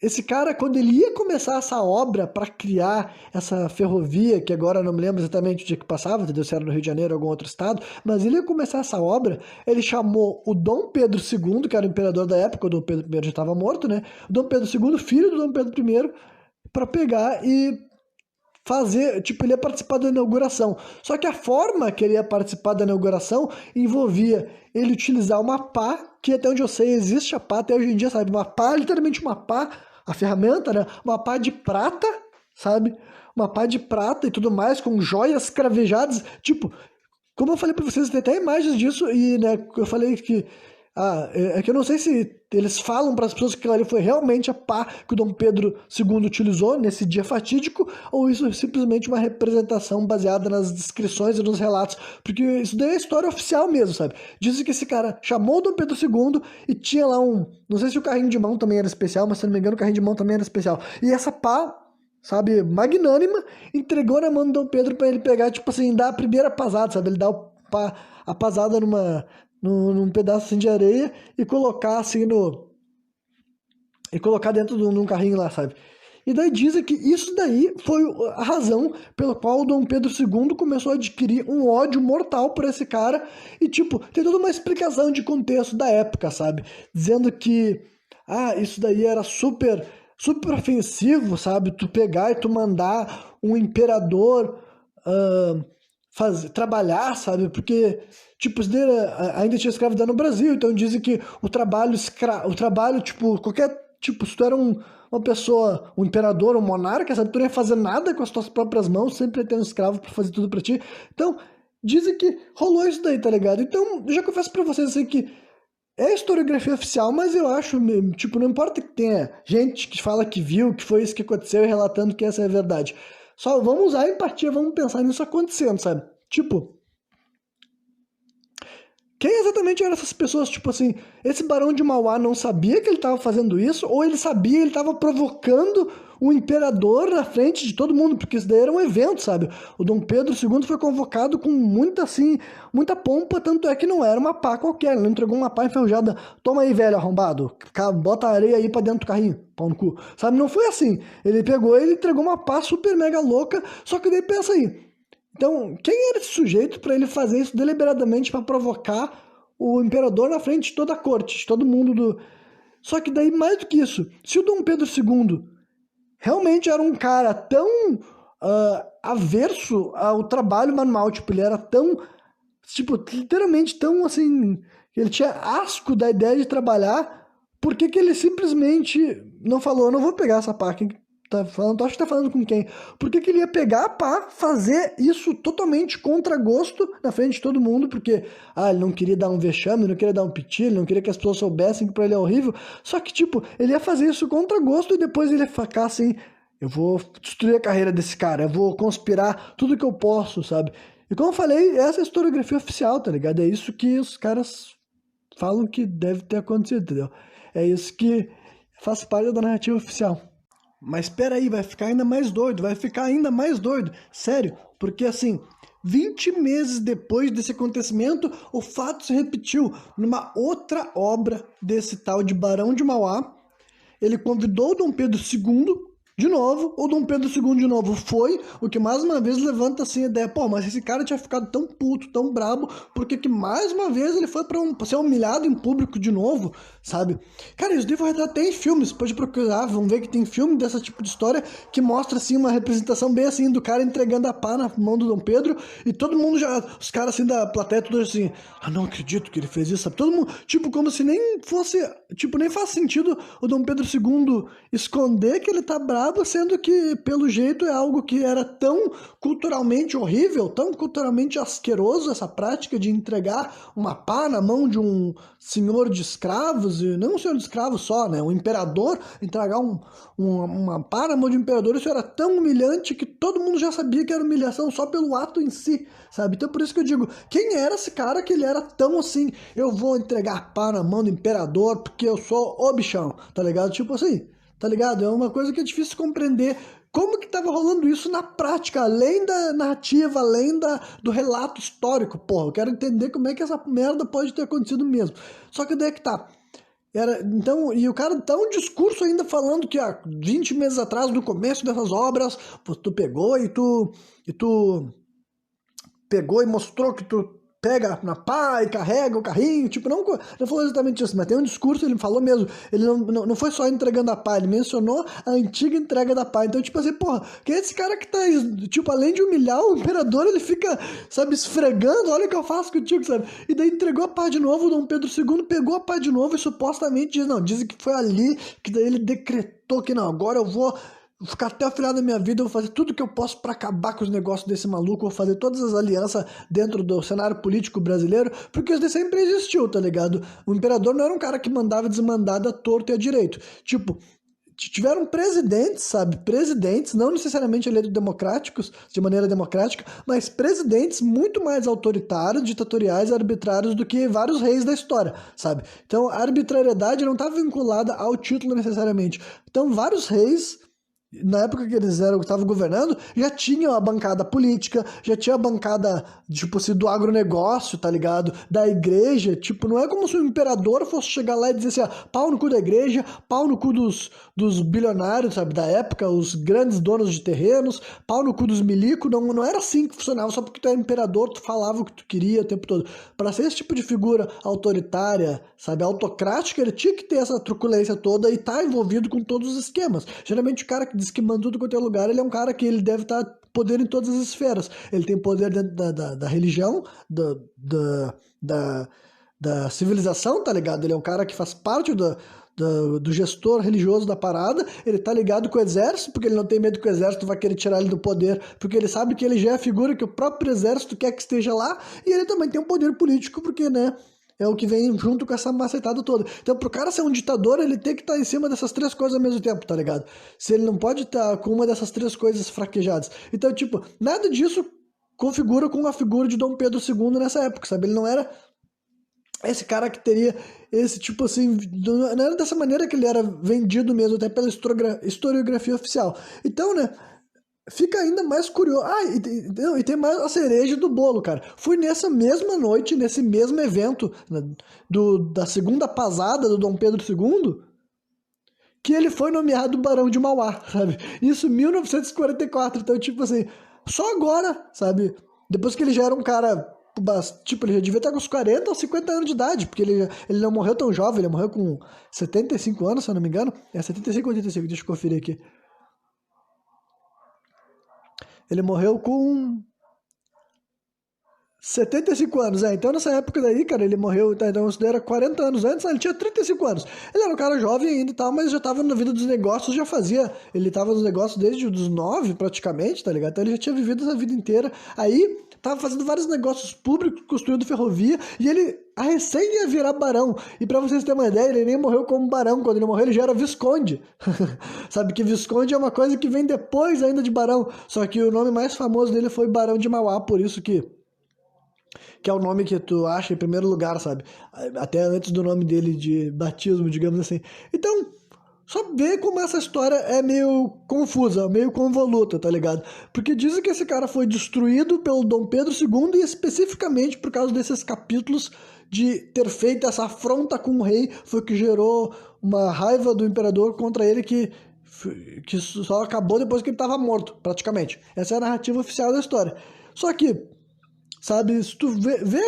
esse cara, quando ele ia começar essa obra para criar essa ferrovia, que agora eu não me lembro exatamente o dia que passava, entendeu? Se era no Rio de Janeiro ou algum outro estado, mas ele ia começar essa obra, ele chamou o Dom Pedro II, que era o imperador da época, o Dom Pedro I já estava morto, né? O Dom Pedro II, filho do Dom Pedro I, para pegar e fazer, tipo, ele ia participar da inauguração. Só que a forma que ele ia participar da inauguração envolvia ele utilizar uma pá, que até onde eu sei existe a pá até hoje em dia, sabe? Uma pá, literalmente uma pá, a ferramenta, né? Uma pá de prata, sabe? Uma pá de prata e tudo mais, com joias cravejadas, tipo, como eu falei pra vocês, tem até imagens disso, e né, eu falei que. É que eu não sei se eles falam para as pessoas que aquilo ali foi realmente a pá que o Dom Pedro II utilizou nesse dia fatídico, ou isso é simplesmente uma representação baseada nas descrições e nos relatos, porque isso daí é história oficial mesmo, sabe? Dizem que esse cara chamou o Dom Pedro II e tinha lá um. Não sei se o carrinho de mão também era especial, mas se não me engano o carrinho de mão também era especial. E essa pá, sabe, magnânima, entregou na mão do Dom Pedro para ele pegar, tipo assim, dar a primeira pasada, sabe? Ele dá a pasada num pedaço assim de areia e colocar assim no. E colocar dentro de um carrinho lá, sabe? E daí dizem que isso daí foi a razão pela qual o Dom Pedro II começou a adquirir um ódio mortal por esse cara. E, tipo, tem toda uma explicação de contexto da época, sabe? Dizendo que, isso daí era super ofensivo, sabe? Tu pegar e tu mandar um imperador trabalhar, sabe? Porque, tipo, isso daí ainda tinha escravidão no Brasil, então dizem que o trabalho, tipo, qualquer. Tipo, se tu era uma pessoa, um imperador, um monarca, sabe? Tu não ia fazer nada com as tuas próprias mãos, sempre ia ter um escravo pra fazer tudo pra ti. Então, dizem que rolou isso daí, tá ligado? Então, eu já confesso pra vocês assim que é historiografia oficial, mas eu acho, tipo, não importa que tenha gente que fala que viu, que foi isso que aconteceu e relatando que essa é a verdade. Só vamos usar a empatia, vamos pensar nisso acontecendo, sabe? Tipo, quem exatamente eram essas pessoas? Tipo assim, esse Barão de Mauá não sabia que ele estava fazendo isso, ou ele sabia e ele estava provocando o imperador na frente de todo mundo, porque isso daí era um evento, sabe? O Dom Pedro II foi convocado com muita, assim, muita pompa, tanto é que não era uma pá qualquer, ele não entregou uma pá enferrujada, toma aí, velho arrombado, bota a areia aí pra dentro do carrinho, pau no cu, sabe? Não foi assim, ele pegou e ele entregou uma pá super mega louca, só que daí pensa aí, então, quem era esse sujeito para ele fazer isso deliberadamente para provocar o imperador na frente de toda a corte, de todo mundo do. Só que daí, mais do que isso, se o Dom Pedro II realmente era um cara tão averso ao trabalho manual, tipo, ele era tão, tipo, literalmente tão assim, ele tinha asco da ideia de trabalhar, por que que ele simplesmente não falou, eu não vou pegar essa pá, quem tá falando, tu acha que tá falando com quem? Por que que ele ia pegar pá, fazer isso totalmente contra gosto na frente de todo mundo, porque, ele não queria dar um vexame, ele não queria dar um piti, ele não queria que as pessoas soubessem que pra ele é horrível, só que, tipo, ele ia fazer isso contra gosto e depois ele ia ficar assim, eu vou destruir a carreira desse cara, eu vou conspirar tudo que eu posso, sabe? E como eu falei, essa é a historiografia oficial, tá ligado? É isso que os caras falam que deve ter acontecido, entendeu? É isso que faz parte da narrativa oficial. Mas espera aí, vai ficar ainda mais doido, vai ficar ainda mais doido. Sério, porque assim, 20 meses depois desse acontecimento, o fato se repetiu numa outra obra desse tal de Barão de Mauá. Ele convidou o Dom Pedro II de novo, o Dom Pedro II de novo foi, o que mais uma vez levanta assim a ideia, pô, mas esse cara tinha ficado tão puto, tão brabo, porque que mais uma vez ele foi pra ser humilhado em público de novo, sabe? Cara, isso daí foi retratado até em filmes, pode procurar, vão ver que tem filme dessa tipo de história que mostra assim uma representação bem assim do cara entregando a pá na mão do Dom Pedro e todo mundo já, os caras assim da plateia todos assim, não acredito que ele fez isso, sabe? Todo mundo, tipo, como se nem fosse, tipo, nem faz sentido o Dom Pedro II esconder que ele tá bravo, sendo que, pelo jeito, é algo que era tão culturalmente horrível, tão culturalmente asqueroso, essa prática de entregar uma pá na mão de um senhor de escravos, e não um senhor de escravos só, né? Um imperador, entregar uma pá na mão de um imperador, isso era tão humilhante que todo mundo já sabia que era humilhação só pelo ato em si, sabe? Então por isso que eu digo, quem era esse cara que ele era tão assim, eu vou entregar pá na mão do imperador porque eu sou o bichão, tá ligado? Tipo assim, tá ligado? É uma coisa que é difícil compreender como que tava rolando isso na prática, além da narrativa, além do relato histórico, porra. Eu quero entender como é que essa merda pode ter acontecido mesmo. Só que daí é que tá. Então, e o cara tá um discurso ainda falando que há 20 meses atrás, no começo dessas obras, tu pegou e tu pegou e mostrou que tu pega na pá e carrega o carrinho, tipo, não falou exatamente isso, mas tem um discurso, ele falou mesmo, ele não foi só entregando a pá, ele mencionou a antiga entrega da pá, então, tipo assim, porra, quem é esse cara que tá, tipo, além de humilhar o imperador, ele fica, sabe, esfregando, olha o que eu faço contigo, sabe, e daí entregou a pá de novo, o Dom Pedro II pegou a pá de novo e supostamente, dizem que foi ali, que daí ele decretou que não, agora eu vou ficar até o final da minha vida, eu vou fazer tudo que eu posso para acabar com os negócios desse maluco, vou fazer todas as alianças dentro do cenário político brasileiro, porque isso daí sempre existiu, tá ligado? O imperador não era um cara que mandava desmandada torto e a direito. Tipo, tiveram presidentes, sabe? Presidentes, não necessariamente eleitos democráticos, de maneira democrática, mas presidentes muito mais autoritários, ditatoriais, arbitrários do que vários reis da história, sabe? Então, a arbitrariedade não está vinculada ao título necessariamente. Então, vários reis na época que eles estavam governando, já tinha a bancada política, já tinha a bancada, tipo assim, do agronegócio, tá ligado? Da igreja, tipo, não é como se o imperador fosse chegar lá e dizer assim, ó, pau no cu da igreja, pau no cu dos bilionários, sabe, da época, os grandes donos de terrenos, pau no cu dos milicos, não era assim que funcionava, só porque tu era imperador, tu falava o que tu queria o tempo todo. Para ser esse tipo de figura autoritária, sabe, autocrática, ele tinha que ter essa truculência toda e tá envolvido com todos os esquemas. Geralmente o cara que diz que manda tudo quanto é lugar, ele é um cara que ele deve estar poder em todas as esferas. Ele tem poder dentro da religião, da, da civilização, tá ligado? Ele é um cara que faz parte do gestor religioso da parada, ele tá ligado com o exército, porque ele não tem medo que o exército vai querer tirar ele do poder, porque ele sabe que ele já é a figura que o próprio exército quer que esteja lá, e ele também tem um poder político, porque, né, é o que vem junto com essa macetada toda. Então, pro cara ser um ditador, ele tem que estar em cima dessas três coisas ao mesmo tempo, tá ligado? Se ele não pode estar com uma dessas três coisas fraquejadas. Então, tipo, nada disso configura com a figura de Dom Pedro II nessa época, sabe? Ele não era esse cara que teria esse tipo assim, não era dessa maneira que ele era vendido mesmo, até pela historiografia oficial. Então, né, fica ainda mais curioso. Ah, e tem mais a cereja do bolo, cara. Foi nessa mesma noite, nesse mesmo evento, né, da segunda pasada do Dom Pedro II, que ele foi nomeado Barão de Mauá, sabe? Isso em 1944. Então, tipo assim, só agora, sabe? Depois que ele já era um cara. Tipo, ele já devia estar com uns 40 ou 50 anos de idade, porque ele não morreu tão jovem, ele morreu com 75 anos, se eu não me engano. É 75 ou 85, deixa eu conferir aqui. Ele morreu com 75 anos, então nessa época daí, cara, ele morreu, então isso daí era 40 anos antes, ele tinha 35 anos. Ele era um cara jovem ainda e tal, mas já tava na vida dos negócios, já fazia, ele tava nos negócios desde os 9 praticamente, tá ligado? Então ele já tinha vivido essa vida inteira. Aí, tava fazendo vários negócios públicos, construindo ferrovia, e ele a recém ia virar barão. E pra vocês terem uma ideia, ele nem morreu como barão, quando ele morreu ele já era visconde. Sabe que visconde é uma coisa que vem depois ainda de barão, só que o nome mais famoso dele foi Barão de Mauá, por isso que é o nome que tu acha em primeiro lugar, sabe? Até antes do nome dele de batismo, digamos assim. Então, só vê como essa história é meio confusa, meio convoluta, tá ligado? Porque dizem que esse cara foi destruído pelo Dom Pedro II e especificamente por causa desses capítulos de ter feito essa afronta com o rei, foi o que gerou uma raiva do imperador contra ele que só acabou depois que ele estava morto, praticamente. Essa é a narrativa oficial da história. Só que sabe, se tu vê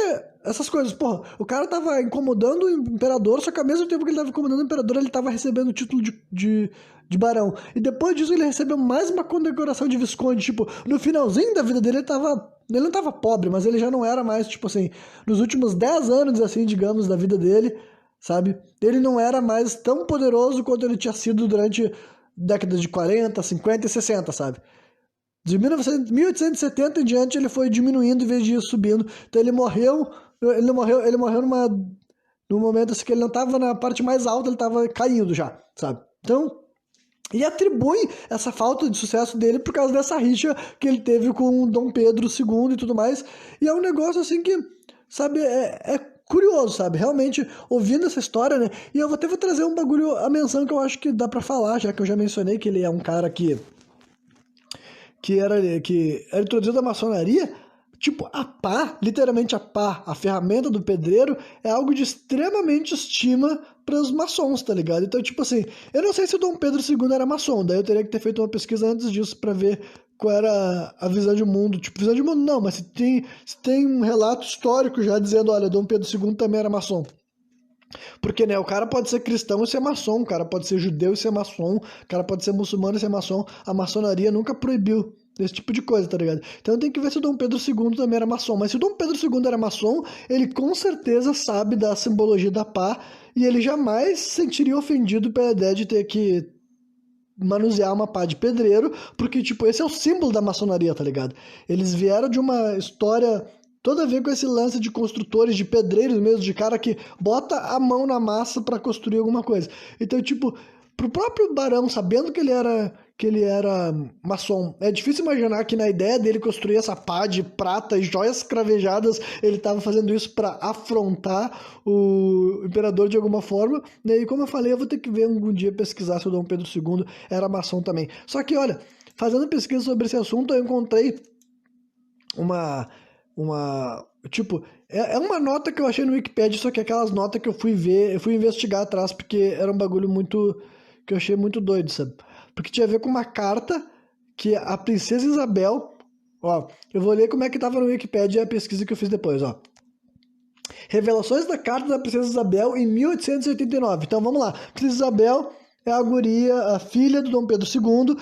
essas coisas, porra, o cara tava incomodando o imperador, só que ao mesmo tempo que ele tava incomodando o imperador, ele tava recebendo o título de barão. E depois disso ele recebeu mais uma condecoração de visconde, tipo, no finalzinho da vida dele ele não tava pobre, mas ele já não era mais, tipo assim, nos últimos 10 anos, assim, digamos, da vida dele, sabe, ele não era mais tão poderoso quanto ele tinha sido durante décadas de 40, 50 e 60, sabe? De 1870 em diante ele foi diminuindo em vez de ir subindo. Então ele morreu num momento assim que ele não estava na parte mais alta, ele estava caindo já, sabe? Então, e atribui essa falta de sucesso dele por causa dessa rixa que ele teve com o Dom Pedro II e tudo mais. E é um negócio assim que, sabe, é curioso, sabe? Realmente, ouvindo essa história, né? E eu até vou trazer um bagulho, a menção que eu acho que dá pra falar, já que eu já mencionei que ele é um cara que era introduzido da maçonaria, tipo, a pá, literalmente a pá, a ferramenta do pedreiro, é algo de extremamente estima para os maçons, tá ligado? Então, tipo assim, eu não sei se o Dom Pedro II era maçom, daí eu teria que ter feito uma pesquisa antes disso para ver qual era a visão de mundo. Tipo, visão de mundo não, mas se tem um relato histórico já dizendo, olha, Dom Pedro II também era maçom. Porque, né, o cara pode ser cristão e ser maçom, o cara pode ser judeu e ser maçom, o cara pode ser muçulmano e ser maçom. A maçonaria nunca proibiu esse tipo de coisa, tá ligado? Então tem que ver se o Dom Pedro II também era maçom. Mas se o Dom Pedro II era maçom, ele com certeza sabe da simbologia da pá e ele jamais se sentiria ofendido pela ideia de ter que manusear uma pá de pedreiro, porque, tipo, esse é o símbolo da maçonaria, tá ligado? Eles vieram de uma história toda a ver com esse lance de construtores, de pedreiros mesmo, de cara que bota a mão na massa pra construir alguma coisa. Então, tipo, pro próprio Barão, sabendo que ele era maçom, é difícil imaginar que na ideia dele construir essa pá de prata e joias cravejadas, ele estava fazendo isso para afrontar o imperador de alguma forma, né? E como eu falei, eu vou ter que ver algum dia pesquisar se o Dom Pedro II era maçom também. Só que, olha, fazendo pesquisa sobre esse assunto, eu encontrei uma, tipo, é uma nota que eu achei no Wikipedia, só que é aquelas notas que eu fui ver, eu fui investigar atrás, porque era um bagulho muito, que eu achei muito doido, sabe? Porque tinha a ver com uma carta que a princesa Isabel, ó, eu vou ler como é que tava no Wikipedia a pesquisa que eu fiz depois, ó. Revelações da carta da princesa Isabel em 1889. Então vamos lá. Princesa Isabel é a guria, a filha do Dom Pedro II,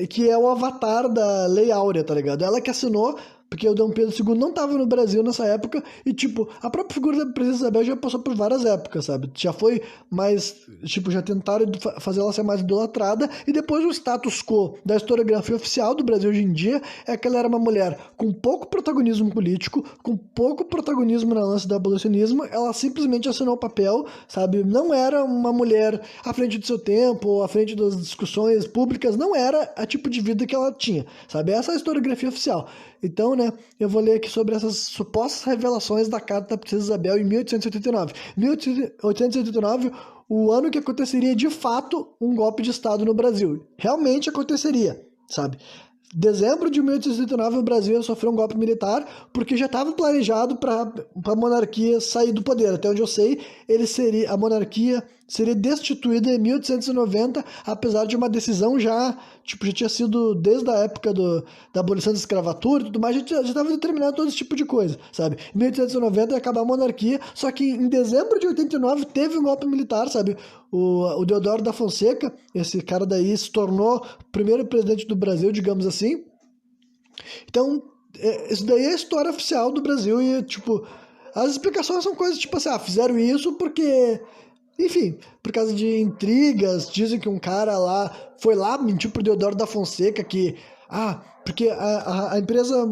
que é o avatar da Lei Áurea, tá ligado? Ela que assinou, porque o Dom Pedro II não tava no Brasil nessa época, e, tipo, a própria figura da Princesa Isabel já passou por várias épocas, sabe? Já foi mais, tipo, já tentaram fazer ela ser mais idolatrada, e depois o status quo da historiografia oficial do Brasil hoje em dia é que ela era uma mulher com pouco protagonismo político, com pouco protagonismo na lance do abolicionismo, ela simplesmente assinou o papel, sabe? Não era uma mulher à frente do seu tempo, ou à frente das discussões públicas, não era a tipo de vida que ela tinha, sabe? Essa é a historiografia oficial. Então, né, eu vou ler aqui sobre essas supostas revelações da carta da Princesa Isabel em 1889. 1889, o ano que aconteceria de fato um golpe de Estado no Brasil. Realmente aconteceria, sabe? Dezembro de 1889, o Brasil ia sofrer um golpe militar, porque já estava planejado para a monarquia sair do poder. Até onde eu sei, a monarquia seria destituída em 1890, apesar de uma decisão já tinha sido desde a época da abolição da escravatura e tudo mais, já estava determinado todo esse tipo de coisa, sabe? Em 1890 ia acabar a monarquia, só que em dezembro de 89 teve um golpe militar, sabe? O Deodoro da Fonseca, esse cara daí, se tornou o primeiro presidente do Brasil, digamos assim. Então, isso daí é a história oficial do Brasil e, tipo, as explicações são coisas tipo assim, fizeram isso porque, enfim, por causa de intrigas, dizem que um cara lá foi lá, mentiu pro Deodoro da Fonseca que, porque a empresa,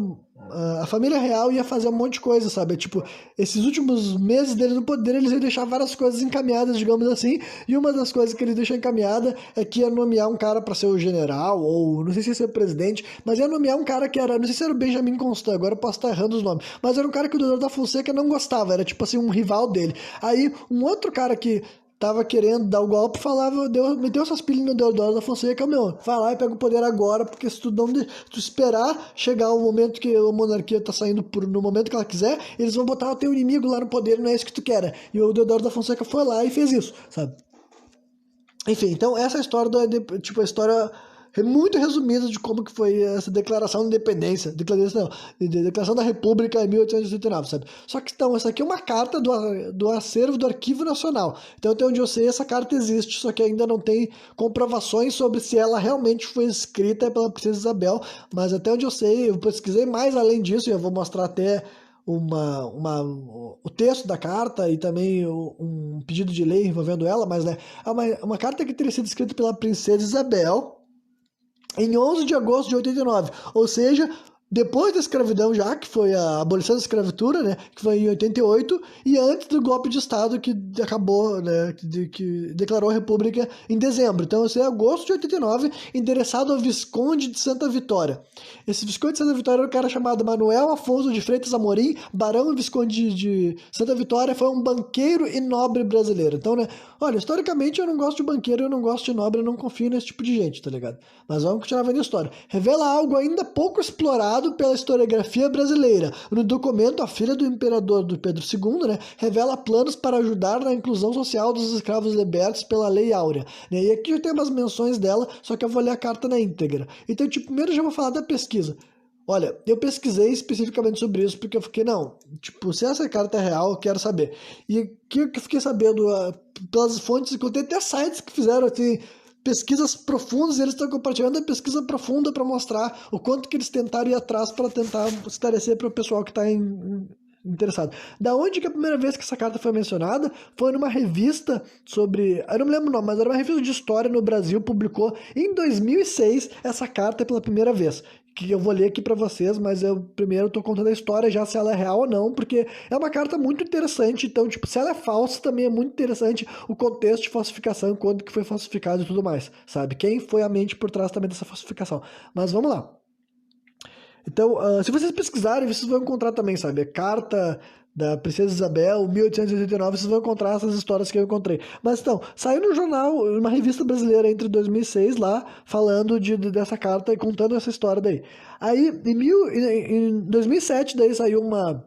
a família real ia fazer um monte de coisa, sabe? Tipo, esses últimos meses dele no poder, eles iam deixar várias coisas encaminhadas, digamos assim, e uma das coisas que eles deixam encaminhada é que ia nomear um cara pra ser o general, ou não sei se ia ser o presidente, mas ia nomear um cara que era, não sei se era o Benjamin Constant, agora eu posso estar errando os nomes, mas era um cara que o Deodoro da Fonseca não gostava, era tipo assim, um rival dele. Aí, um outro cara que tava querendo dar o golpe, falava, meteu essas pilhas no Deodoro da Fonseca, vai lá e pega o poder agora, porque se tu esperar chegar o momento que a monarquia tá saindo no momento que ela quiser, eles vão botar o teu inimigo lá no poder, não é isso que tu quer, né? E o Deodoro da Fonseca foi lá e fez isso, sabe? Enfim, então essa é a história, a história muito resumida de como que foi essa declaração de independência, declaração da República em 1889, sabe? Só que, então, essa aqui é uma carta do acervo do Arquivo Nacional. Então, até onde eu sei, essa carta existe, só que ainda não tem comprovações sobre se ela realmente foi escrita pela Princesa Isabel, mas até onde eu sei, eu pesquisei mais além disso, e eu vou mostrar até o texto da carta e também um pedido de lei envolvendo ela, mas né, é uma carta que teria sido escrita pela Princesa Isabel em 11 de agosto de 89, ou seja, depois da escravidão já, que foi a abolição da escravatura, né, que foi em 88, e antes do golpe de Estado que acabou, né, que declarou a República em dezembro. Então, esse é agosto de 89, endereçado ao Visconde de Santa Vitória. Esse Visconde de Santa Vitória era um cara chamado Manuel Afonso de Freitas Amorim, barão e Visconde de Santa Vitória, foi um banqueiro e nobre brasileiro. Então, né, olha, historicamente eu não gosto de banqueiro, eu não gosto de nobre, eu não confio nesse tipo de gente, tá ligado? Mas vamos continuar vendo a história. Revela algo ainda pouco explorado pela historiografia brasileira. No documento, a filha do imperador do Pedro II, né, revela planos para ajudar na inclusão social dos escravos libertos pela Lei Áurea. Né? E aqui eu tenho umas menções dela, só que eu vou ler a carta na íntegra. Então, primeiro eu já vou falar da pesquisa. Olha, eu pesquisei especificamente sobre isso porque eu fiquei, não, se essa carta é real, eu quero saber. E o que eu fiquei sabendo pelas fontes, encontrei até sites que fizeram assim, pesquisas profundas, e eles estão compartilhando a pesquisa profunda para mostrar o quanto que eles tentaram ir atrás para tentar esclarecer para o pessoal que está interessado. Da onde que a primeira vez que essa carta foi mencionada foi numa revista sobre... Eu não me lembro o nome, mas era uma revista de história no Brasil, publicou em 2006 essa carta pela primeira vez. Que eu vou ler aqui pra vocês, mas eu primeiro tô contando a história já, se ela é real ou não, porque é uma carta muito interessante, então, tipo, se ela é falsa, também é muito interessante o contexto de falsificação, quando que foi falsificado e tudo mais, sabe? Quem foi a mente por trás também dessa falsificação. Mas vamos lá. Então, se vocês pesquisarem, vocês vão encontrar também, sabe? A carta da Princesa Isabel, 1889, vocês vão encontrar essas histórias que eu encontrei. Mas então, saiu no jornal, uma revista brasileira entre 2006 lá, falando dessa carta e contando essa história daí. Aí, em 2007, daí saiu uma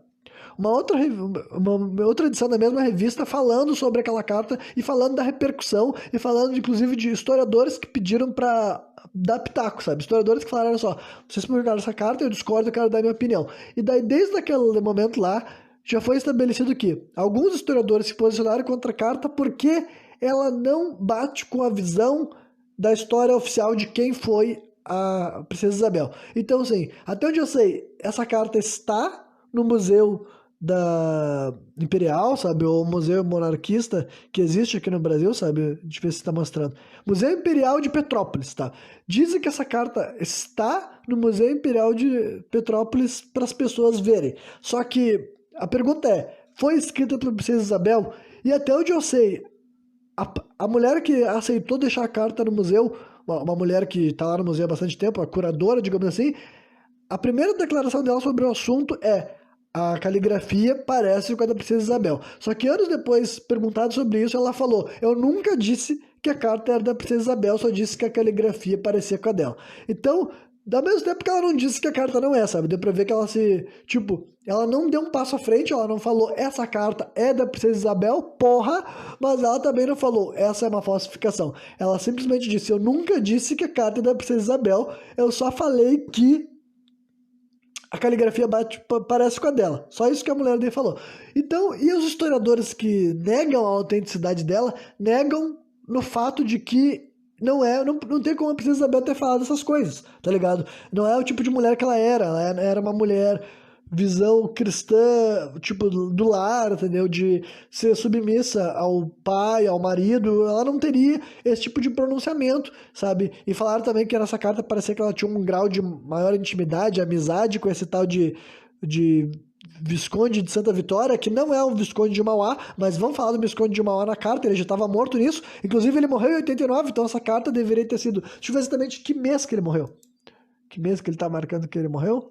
outra edição da mesma revista falando sobre aquela carta e falando da repercussão e falando, inclusive, de historiadores que pediram para dar pitaco, sabe? Historiadores que falaram, olha só, vocês publicaram essa carta, eu discordo, eu quero dar minha opinião. E daí, desde aquele momento lá, já foi estabelecido que alguns historiadores se posicionaram contra a carta porque ela não bate com a visão da história oficial de quem foi a Princesa Isabel. Então, assim, até onde eu sei, essa carta está no Museu da Imperial, sabe? O Museu Monarquista que existe aqui no Brasil, sabe? Deixa eu ver se está mostrando. Museu Imperial de Petrópolis, tá? Dizem que essa carta está no Museu Imperial de Petrópolis para as pessoas verem. Só que a pergunta é, foi escrita pela Princesa Isabel? E até onde eu sei, a mulher que aceitou deixar a carta no museu, uma mulher que está lá no museu há bastante tempo, a curadora, digamos assim, a primeira declaração dela sobre o assunto é: a caligrafia parece com a da Princesa Isabel. Só que anos depois, perguntado sobre isso, ela falou: eu nunca disse que a carta era da Princesa Isabel, só disse que a caligrafia parecia com a dela. Então, ao mesmo tempo que ela não disse que a carta não é, sabe? Deu pra ver que ela tipo, ela não deu um passo à frente, ela não falou, essa carta é da Princesa Isabel, porra, mas ela também não falou, essa é uma falsificação. Ela simplesmente disse, eu nunca disse que a carta é da Princesa Isabel, eu só falei que a caligrafia parece com a dela. Só isso que a mulher dele falou. Então, e os historiadores que negam a autenticidade dela, negam no fato de que não tem como a Princesa Isabel ter falado essas coisas, tá ligado? Não é o tipo de mulher que ela era uma mulher visão cristã, tipo, do lar, entendeu? De ser submissa ao pai, ao marido, ela não teria esse tipo de pronunciamento, sabe? E falaram também que nessa carta parecia que ela tinha um grau de maior intimidade, amizade com esse tal de Visconde de Santa Vitória, que não é um Visconde de Mauá, mas vamos falar do Visconde de Mauá na carta, ele já estava morto nisso, inclusive ele morreu em 89, então essa carta deveria ter sido... Deixa eu ver exatamente que mês que ele morreu. Que mês que ele tá marcando que ele morreu?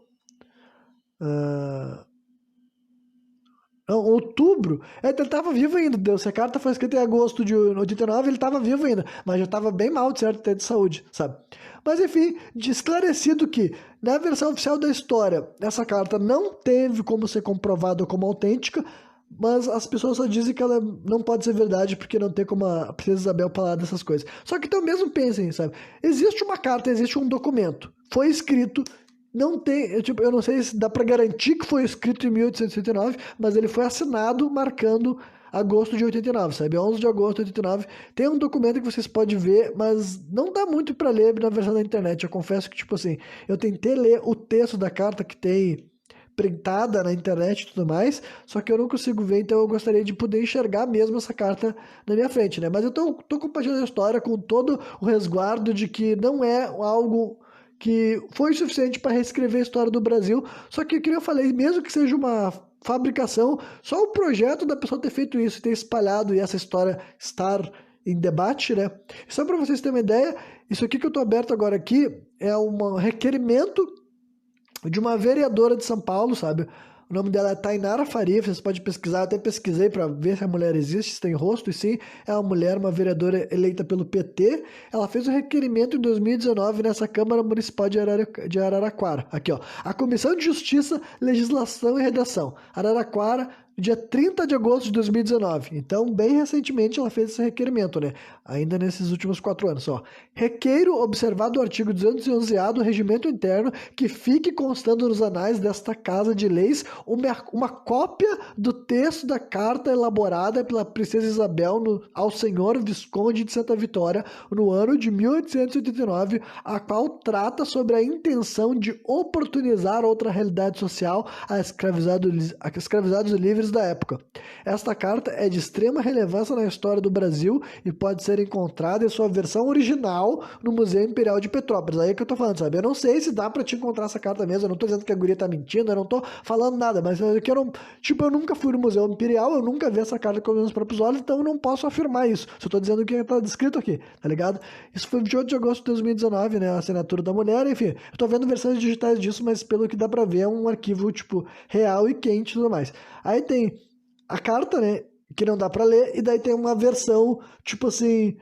Não, outubro. Ele estava vivo ainda, Deus. Se a carta foi escrita em agosto de 89, ele estava vivo ainda, mas já estava bem mal, de certo, até de saúde, sabe? Mas enfim, esclarecido que na versão oficial da história, essa carta não teve como ser comprovada como autêntica, mas as pessoas só dizem que ela não pode ser verdade porque não tem como a Princesa Isabel falar dessas coisas. Só que então mesmo pensem, sabe? Existe uma carta, existe um documento, foi escrito. Não tem, eu não sei se dá para garantir que foi escrito em 1889, mas ele foi assinado marcando agosto de 89, sabe? 11 de agosto de 89. Tem um documento que vocês podem ver, mas não dá muito para ler na versão da internet. Eu confesso que, tipo assim, eu tentei ler o texto da carta que tem printada na internet e tudo mais, só que eu não consigo ver, então eu gostaria de poder enxergar mesmo essa carta na minha frente, né? Mas eu tô compartilhando a história com todo o resguardo de que não é algo que foi suficiente para reescrever a história do Brasil, só que, como eu falei, mesmo que seja uma fabricação, só o projeto da pessoa ter feito isso, ter espalhado e essa história estar em debate, né? Só para vocês terem uma ideia, isso aqui que eu estou aberto agora aqui é um requerimento de uma vereadora de São Paulo, sabe? O nome dela é Tainara Faria, vocês podem pesquisar, eu até pesquisei para ver se a mulher existe, se tem rosto, e sim, é uma mulher, uma vereadora eleita pelo PT. Ela fez um requerimento em 2019 nessa Câmara Municipal de Araraquara. Aqui, ó. A Comissão de Justiça, Legislação e Redação. Araraquara, dia 30 de agosto de 2019. Então, bem recentemente ela fez esse requerimento, né? Ainda nesses últimos 4 anos, ó. Requeiro, observado o artigo 211-A do Regimento Interno, que fique constando nos anais desta Casa de Leis uma cópia do texto da carta elaborada pela Princesa Isabel ao Senhor Visconde de Santa Vitória no ano de 1889, a qual trata sobre a intenção de oportunizar outra realidade social a escravizados livres da época. Esta carta é de extrema relevância na história do Brasil e pode ser encontrada em sua versão original no Museu Imperial de Petrópolis. Aí é que eu tô falando, sabe? Eu não sei se dá pra te encontrar essa carta mesmo, eu não tô dizendo que a guria tá mentindo, eu não tô falando nada, mas eu nunca fui no Museu Imperial, eu nunca vi essa carta com os meus próprios olhos, então eu não posso afirmar isso. Só tô dizendo o que tá descrito aqui, tá ligado? Isso foi 28 de agosto de 2019, né? A assinatura da mulher, enfim. Eu tô vendo versões digitais disso, mas pelo que dá pra ver é um arquivo, tipo, real e quente e tudo mais. Aí tem a carta, né, que não dá pra ler, e daí tem uma versão, tipo assim,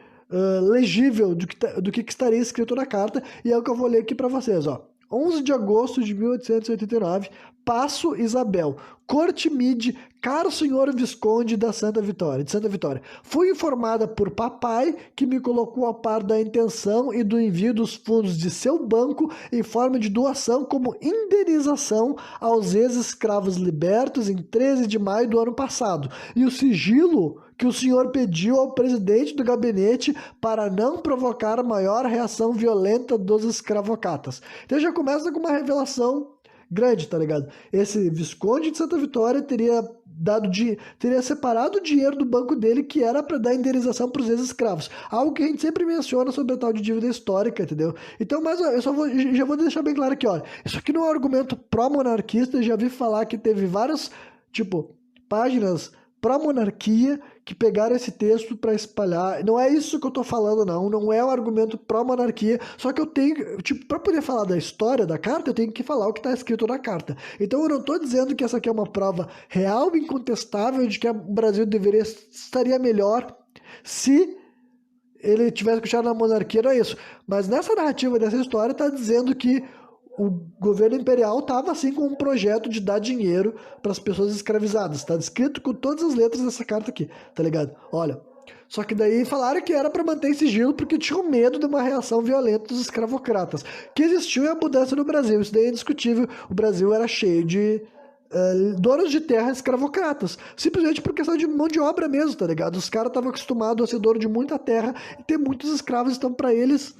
legível do que estaria escrito na carta, e é o que eu vou ler aqui pra vocês, ó. 11 de agosto de 1889, Paço Isabel, Corte Mide, caro senhor Visconde de Santa Vitória. Fui informada por papai que me colocou a par da intenção e do envio dos fundos de seu banco em forma de doação como indenização aos ex-escravos libertos em 13 de maio do ano passado. E o sigilo que o senhor pediu ao presidente do gabinete para não provocar maior reação violenta dos escravocatas. Então já começa com uma revelação grande, tá ligado? Esse Visconde de Santa Vitória teria separado o dinheiro do banco dele que era para dar indenização para os ex-escravos. Algo que a gente sempre menciona sobre a tal de dívida histórica, entendeu? Então, mas eu já vou deixar bem claro aqui, olha. Isso aqui não é um argumento pró-monarquista, eu já vi falar que teve várias, tipo, páginas pró-monarquia que pegaram esse texto para espalhar. Não é isso que eu tô falando, não é um argumento pró-monarquia, só que eu tenho, tipo, para poder falar da história da carta, eu tenho que falar o que está escrito na carta. Então eu não tô dizendo que essa aqui é uma prova real e incontestável de que o Brasil estaria melhor se ele tivesse deixado na monarquia, não é isso. Mas nessa narrativa dessa história tá dizendo que o governo imperial estava assim com um projeto de dar dinheiro para as pessoas escravizadas. Está descrito com todas as letras dessa carta aqui, tá ligado? Olha, só que daí falaram que era para manter sigilo porque tinham medo de uma reação violenta dos escravocratas, que existiu em abundância no Brasil. Isso daí é indiscutível. O Brasil era cheio de donos de terra escravocratas, simplesmente por questão de mão de obra mesmo, tá ligado? Os caras estavam acostumados a ser dono de muita terra e ter muitos escravos, então para eles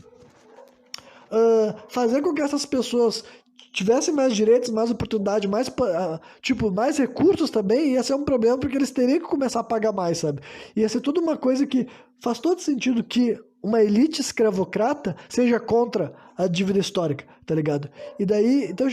fazer com que essas pessoas tivessem mais direitos, mais oportunidade, mais recursos também, ia ser um problema porque eles teriam que começar a pagar mais, sabe? Ia ser tudo uma coisa que faz todo sentido que uma elite escravocrata seja contra a dívida histórica, tá ligado? E daí, então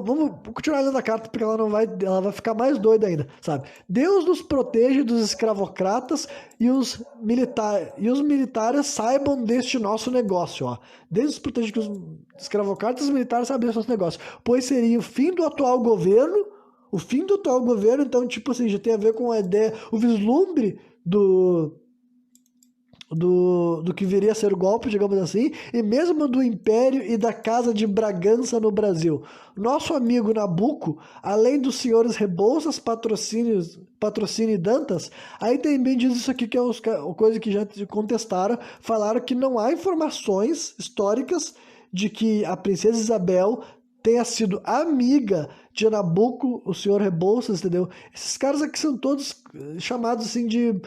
vamos continuar lendo a carta porque ela vai ficar mais doida ainda, sabe? Deus nos protege dos escravocratas e os militares saibam deste nosso negócio, ó. Deus nos protege que os escravocratas e os militares saibam deste nosso negócio, pois seria o fim do atual governo, então, tipo assim, já tem a ver com a ideia, o vislumbre do que viria a ser o golpe, digamos assim, e mesmo do Império e da Casa de Bragança no Brasil. Nosso amigo Nabucco, além dos senhores Rebouças, Patrocínio e Dantas, aí também diz isso aqui que é uma coisa que já contestaram, falaram que não há informações históricas de que a princesa Isabel tenha sido amiga de Nabucco, o senhor Rebouças, entendeu? Esses caras aqui são todos chamados assim de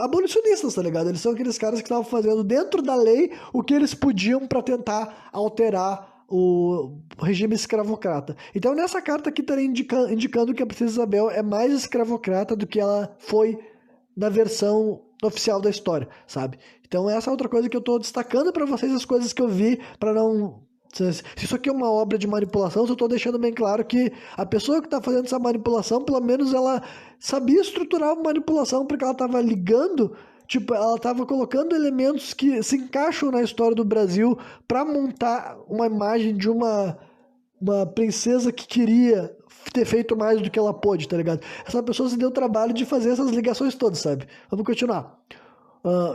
abolicionistas, tá ligado? Eles são aqueles caras que estavam fazendo dentro da lei o que eles podiam para tentar alterar o regime escravocrata. Então nessa carta aqui estaria indicando que a princesa Isabel é mais escravocrata do que ela foi na versão oficial da história, sabe? Então essa é outra coisa que eu tô destacando para vocês, as coisas que eu vi, para não... Se isso aqui é uma obra de manipulação, eu estou deixando bem claro que a pessoa que está fazendo essa manipulação, pelo menos ela sabia estruturar uma manipulação, porque ela estava ligando, tipo, ela estava colocando elementos que se encaixam na história do Brasil para montar uma imagem de uma princesa que queria ter feito mais do que ela pôde, tá ligado? Essa pessoa se deu o trabalho de fazer essas ligações todas, sabe? Vamos continuar.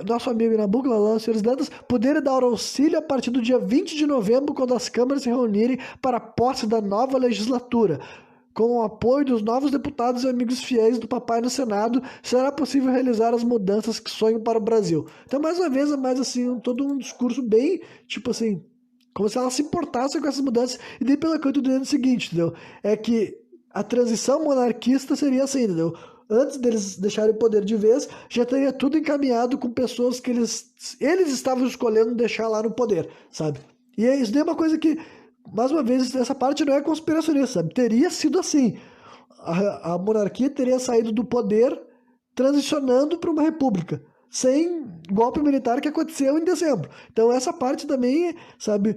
Nosso amigo Nabucco, senhores Dantas, poderem dar auxílio a partir do dia 20 de novembro, quando as câmaras se reunirem para a posse da nova legislatura. com o apoio dos novos deputados e amigos fiéis do papai no Senado, será possível realizar as mudanças que sonham para o Brasil. Então, mais uma vez, é mais assim, todo um discurso bem, tipo assim, como se ela se importasse com essas mudanças. E daí, pelo que eu tô dizendo, é o seguinte, entendeu? É que a transição monarquista seria assim, entendeu? Antes deles deixarem o poder de vez, já teria tudo encaminhado com pessoas que eles estavam escolhendo deixar lá no poder, sabe? E isso daí é uma coisa que, mais uma vez, essa parte não é conspiracionista, sabe? Teria sido assim. A monarquia teria saído do poder transicionando para uma república, sem golpe militar que aconteceu em dezembro. Então essa parte também, sabe,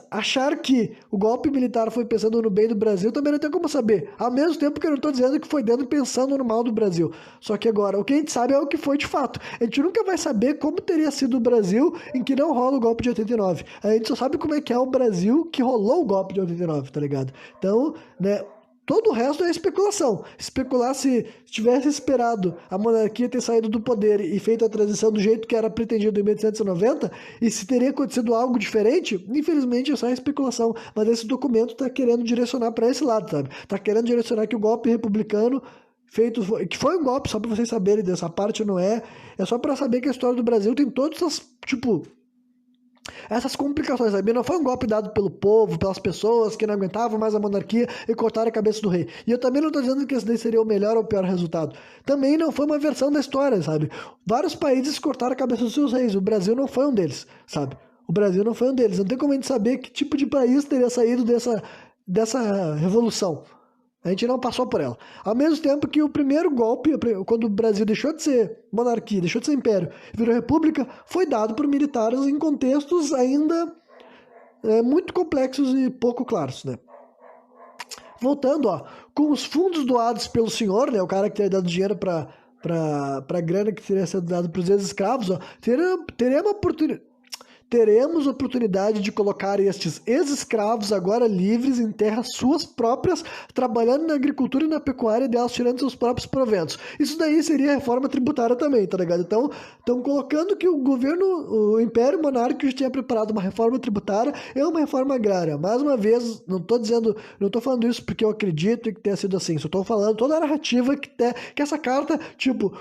achar que o golpe militar foi pensando no bem do Brasil também não tem como saber. Ao mesmo tempo que eu não estou dizendo que foi dentro pensando no mal do Brasil. Só que agora, o que a gente sabe é o que foi de fato. A gente nunca vai saber como teria sido o Brasil em que não rola o golpe de 89. A gente só sabe como é que é o Brasil que rolou o golpe de 89, tá ligado? Então, né, todo o resto é especulação. Especular se tivesse esperado a monarquia ter saído do poder e feito a transição do jeito que era pretendido em 1890, e se teria acontecido algo diferente, infelizmente é só especulação. Mas esse documento está querendo direcionar para esse lado, sabe? Está querendo direcionar que o golpe republicano feito, que foi um golpe, só para vocês saberem dessa parte, não é. É só para saber que a história do Brasil tem todas essas, tipo, essas complicações, sabe? Não foi um golpe dado pelo povo, pelas pessoas que não aguentavam mais a monarquia e cortaram a cabeça do rei. E eu também não estou dizendo que esse daí seria o melhor ou o pior resultado. Também não foi uma versão da história, sabe? Vários países cortaram a cabeça dos seus reis. O Brasil não foi um deles, sabe? O Brasil não foi um deles. Não tem como a gente saber que tipo de país teria saído dessa revolução. A gente não passou por ela. Ao mesmo tempo que o primeiro golpe, quando o Brasil deixou de ser monarquia, deixou de ser império, virou república, foi dado por militares em contextos ainda muito complexos e pouco claros, né? Voltando, ó, com os fundos doados pelo senhor, né, o cara que teria dado dinheiro para grana que teria sido dado para os ex-escravos, ó, teremos oportunidade de colocar estes ex-escravos agora livres em terras suas próprias, trabalhando na agricultura e na pecuária delas, tirando seus próprios proventos. Isso daí seria reforma tributária também, tá ligado? Então, estão colocando que o governo, o Império Monárquico tinha preparado uma reforma tributária e uma reforma agrária. Mais uma vez, não tô falando isso porque eu acredito que tenha sido assim, só tô falando toda a narrativa que essa carta, tipo,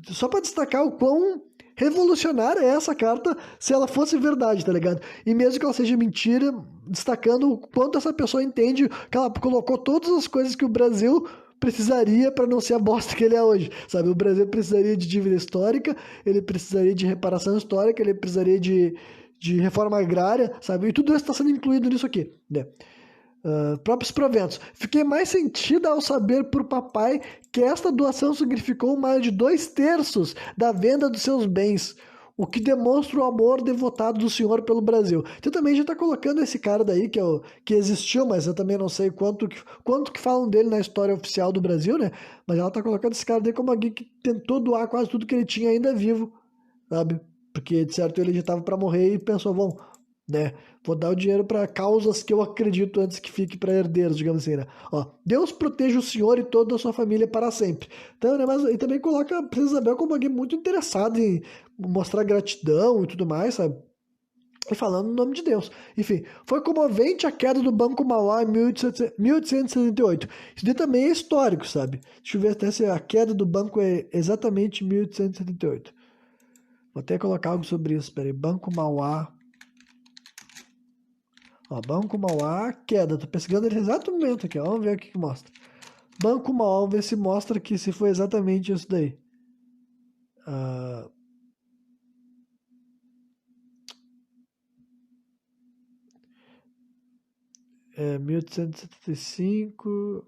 só para destacar o quão revolucionária é essa carta se ela fosse verdade, tá ligado? E mesmo que ela seja mentira, destacando o quanto essa pessoa entende que ela colocou todas as coisas que o Brasil precisaria para não ser a bosta que ele é hoje, sabe? O Brasil precisaria de dívida histórica, ele precisaria de reparação histórica, ele precisaria de reforma agrária, sabe? E tudo isso está sendo incluído nisso aqui, né? Próprios proventos. Fiquei mais sentida ao saber por papai que esta doação significou mais de 2/3 da venda dos seus bens, o que demonstra o amor devotado do senhor pelo Brasil. Então também já está colocando esse cara daí, que existiu, mas eu também não sei quanto que falam dele na história oficial do Brasil, né? Mas ela está colocando esse cara daí como alguém que tentou doar quase tudo que ele tinha ainda vivo, sabe? Porque, de certo, ele já estava para morrer e pensou, bom, né? Vou dar o dinheiro para causas que eu acredito antes que fique para herdeiros, digamos assim, né? Ó, Deus proteja o senhor e toda a sua família para sempre. Então, né, mas, e também coloca a Princesa Isabel como alguém muito interessado em mostrar gratidão e tudo mais, sabe? E falando no nome de Deus. Enfim, foi comovente a queda do Banco Mauá em 1878. Isso daí também é histórico, sabe? Deixa eu ver até se a queda do banco é exatamente 1878. Vou até colocar algo sobre isso, peraí. Banco Mauá. Ó, Banco Mauá, queda. Tô pesquisando nesse exato momento aqui, ó. Vamos ver o que mostra. Banco Mauá, vamos ver se mostra que se foi exatamente isso daí. É 1875.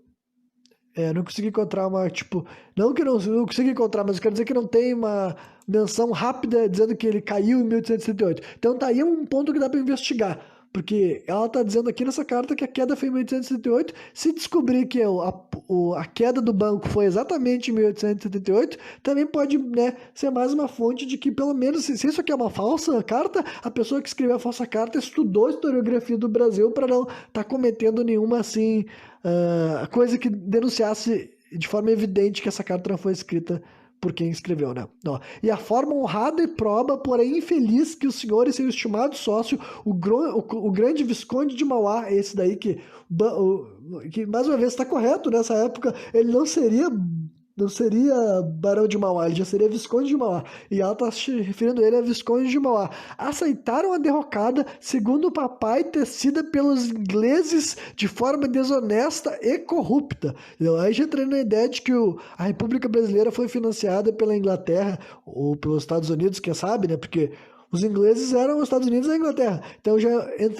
Não consegui encontrar uma, tipo... Não que eu não consegui encontrar, mas eu quero dizer que não tem uma menção rápida dizendo que ele caiu em 1868. Então tá aí um ponto que dá para investigar. Porque ela tá dizendo aqui nessa carta que a queda foi em 1878. Se descobrir que a queda do banco foi exatamente em 1878, também pode, né, ser mais uma fonte de que, pelo menos, se isso aqui é uma falsa carta, a pessoa que escreveu a falsa carta estudou a historiografia do Brasil para não estar cometendo nenhuma, assim, coisa que denunciasse de forma evidente que essa carta não foi escrita por quem escreveu, né? Ó, e a forma honrada e proba, porém infeliz, que o senhor e seu estimado sócio, o grande Visconde de Mauá, esse daí que mais uma vez está correto, nessa época ele não seria Barão de Mauá, ele já seria Visconde de Mauá. E ela está se referindo a ele a Visconde de Mauá. Aceitaram a derrocada, segundo o papai, tecida pelos ingleses de forma desonesta e corrupta. Então, aí já entrando na ideia de que a República Brasileira foi financiada pela Inglaterra, ou pelos Estados Unidos, quem sabe, né? Porque os ingleses eram os Estados Unidos e a Inglaterra. Então já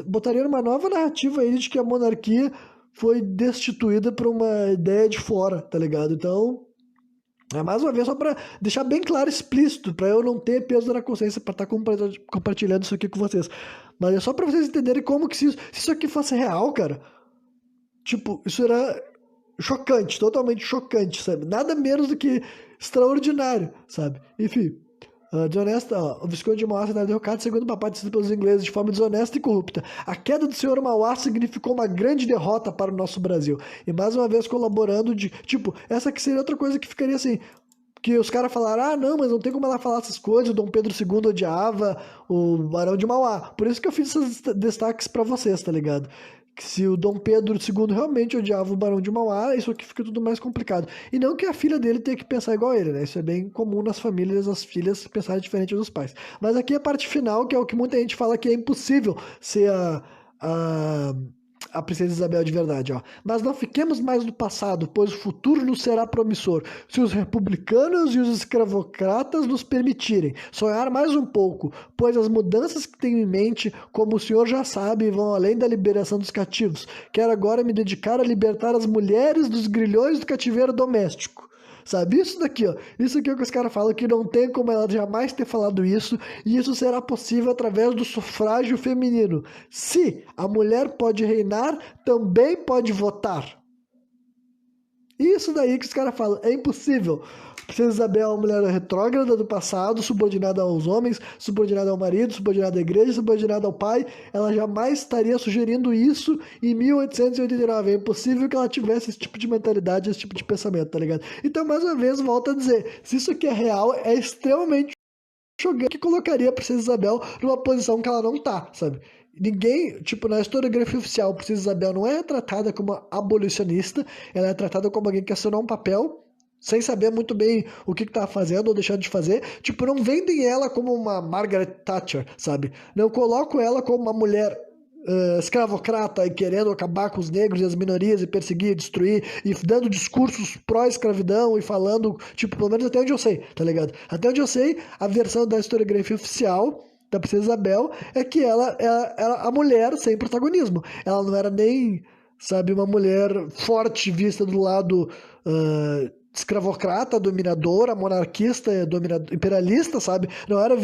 botaria uma nova narrativa aí de que a monarquia foi destituída por uma ideia de fora, tá ligado? Então, mais uma vez, só para deixar bem claro, explícito, para eu não ter peso na consciência para estar compartilhando isso aqui com vocês. Mas é só para vocês entenderem como que se isso aqui fosse real, cara, tipo, isso era chocante, totalmente chocante, sabe? Nada menos do que extraordinário, sabe? Enfim, desonesta, o Visconde de Mauá será derrocado, segundo o papai, decidido pelos ingleses de forma desonesta e corrupta. A queda do senhor Mauá significou uma grande derrota para o nosso Brasil. E mais uma vez colaborando tipo, essa que seria outra coisa que ficaria assim, que os caras falaram, ah, não, mas não tem como ela falar essas coisas, o Dom Pedro II odiava o Barão de Mauá. Por isso que eu fiz esses destaques para vocês, tá ligado? Que se o Dom Pedro II realmente odiava o Barão de Mauá, isso aqui fica tudo mais complicado. E não que a filha dele tenha que pensar igual a ele, né? Isso é bem comum nas famílias, as filhas pensarem diferente dos pais. Mas aqui a parte final, que é o que muita gente fala que é impossível ser a princesa Isabel de verdade, ó. Mas não fiquemos mais no passado, pois o futuro nos será promissor, se os republicanos e os escravocratas nos permitirem sonhar mais um pouco, pois as mudanças que tenho em mente, como o senhor já sabe, vão além da liberação dos cativos. Quero agora me dedicar a libertar as mulheres dos grilhões do cativeiro doméstico. Sabe, isso daqui, ó, isso aqui é o que os caras falam, que não tem como ela jamais ter falado isso, e isso será possível através do sufrágio feminino. Se a mulher pode reinar, também pode votar. Isso daí que os caras falam, é impossível. Princesa Isabel é uma mulher retrógrada do passado, subordinada aos homens, subordinada ao marido, subordinada à igreja, subordinada ao pai. Ela jamais estaria sugerindo isso em 1889. É impossível que ela tivesse esse tipo de mentalidade, esse tipo de pensamento, tá ligado? Então, mais uma vez, volto a dizer, se isso aqui é real, é extremamente chocante, que colocaria a Princesa Isabel numa posição que ela não tá, sabe? Ninguém, tipo, na historiografia oficial, a Princesa Isabel não é tratada como abolicionista, ela é tratada como alguém que assinou um papel sem saber muito bem o que tá fazendo ou deixando de fazer. Tipo, não vendem ela como uma Margaret Thatcher, sabe? Não colocam ela como uma mulher escravocrata e querendo acabar com os negros e as minorias e perseguir, destruir e dando discursos pró-escravidão e falando, tipo, pelo menos até onde eu sei, tá ligado? Até onde eu sei, a versão da historiografia oficial da Princesa Isabel é que ela era a mulher sem protagonismo. Ela não era nem, sabe, uma mulher forte vista do lado escravocrata, dominadora, monarquista, imperialista, sabe? Não era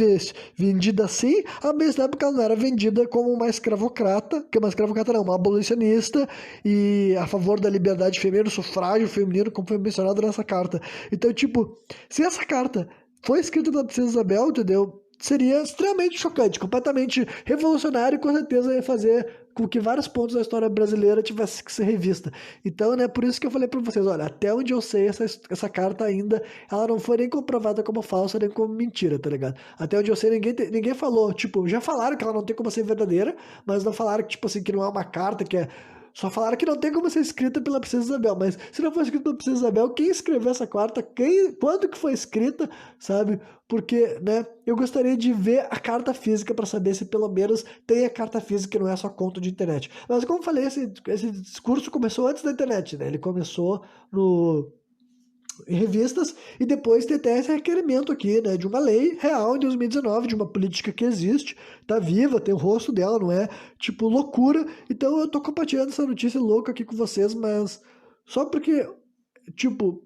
vendida assim, ao mesmo tempo que ela não era vendida como uma escravocrata, que uma escravocrata não, uma abolicionista e a favor da liberdade feminina, do sufrágio feminino, como foi mencionado nessa carta. Então, tipo, se essa carta foi escrita pela Princesa Isabel, entendeu? Seria extremamente chocante, completamente revolucionário e com certeza ia fazer com que vários pontos da história brasileira tivessem que ser revista. Então, né, por isso que eu falei para vocês, olha, até onde eu sei, essa carta ainda, ela não foi nem comprovada como falsa, nem como mentira, tá ligado? Até onde eu sei, ninguém falou, tipo, já falaram que ela não tem como ser verdadeira, mas não falaram que, tipo assim, que não é uma carta, que é... Só falaram que não tem como ser escrita pela Princesa Isabel, mas se não for escrita pela Princesa Isabel, quem escreveu essa carta, quando que foi escrita, sabe? Porque, né, eu gostaria de ver a carta física para saber se pelo menos tem a carta física e não é só conto de internet. Mas como eu falei, esse discurso começou antes da internet, né? Ele começou em revistas, e depois tem até esse requerimento aqui, né, de uma lei real em 2019, de uma política que existe, tá viva, tem o rosto dela, não é, tipo, loucura. Então eu tô compartilhando essa notícia louca aqui com vocês, mas só porque, tipo,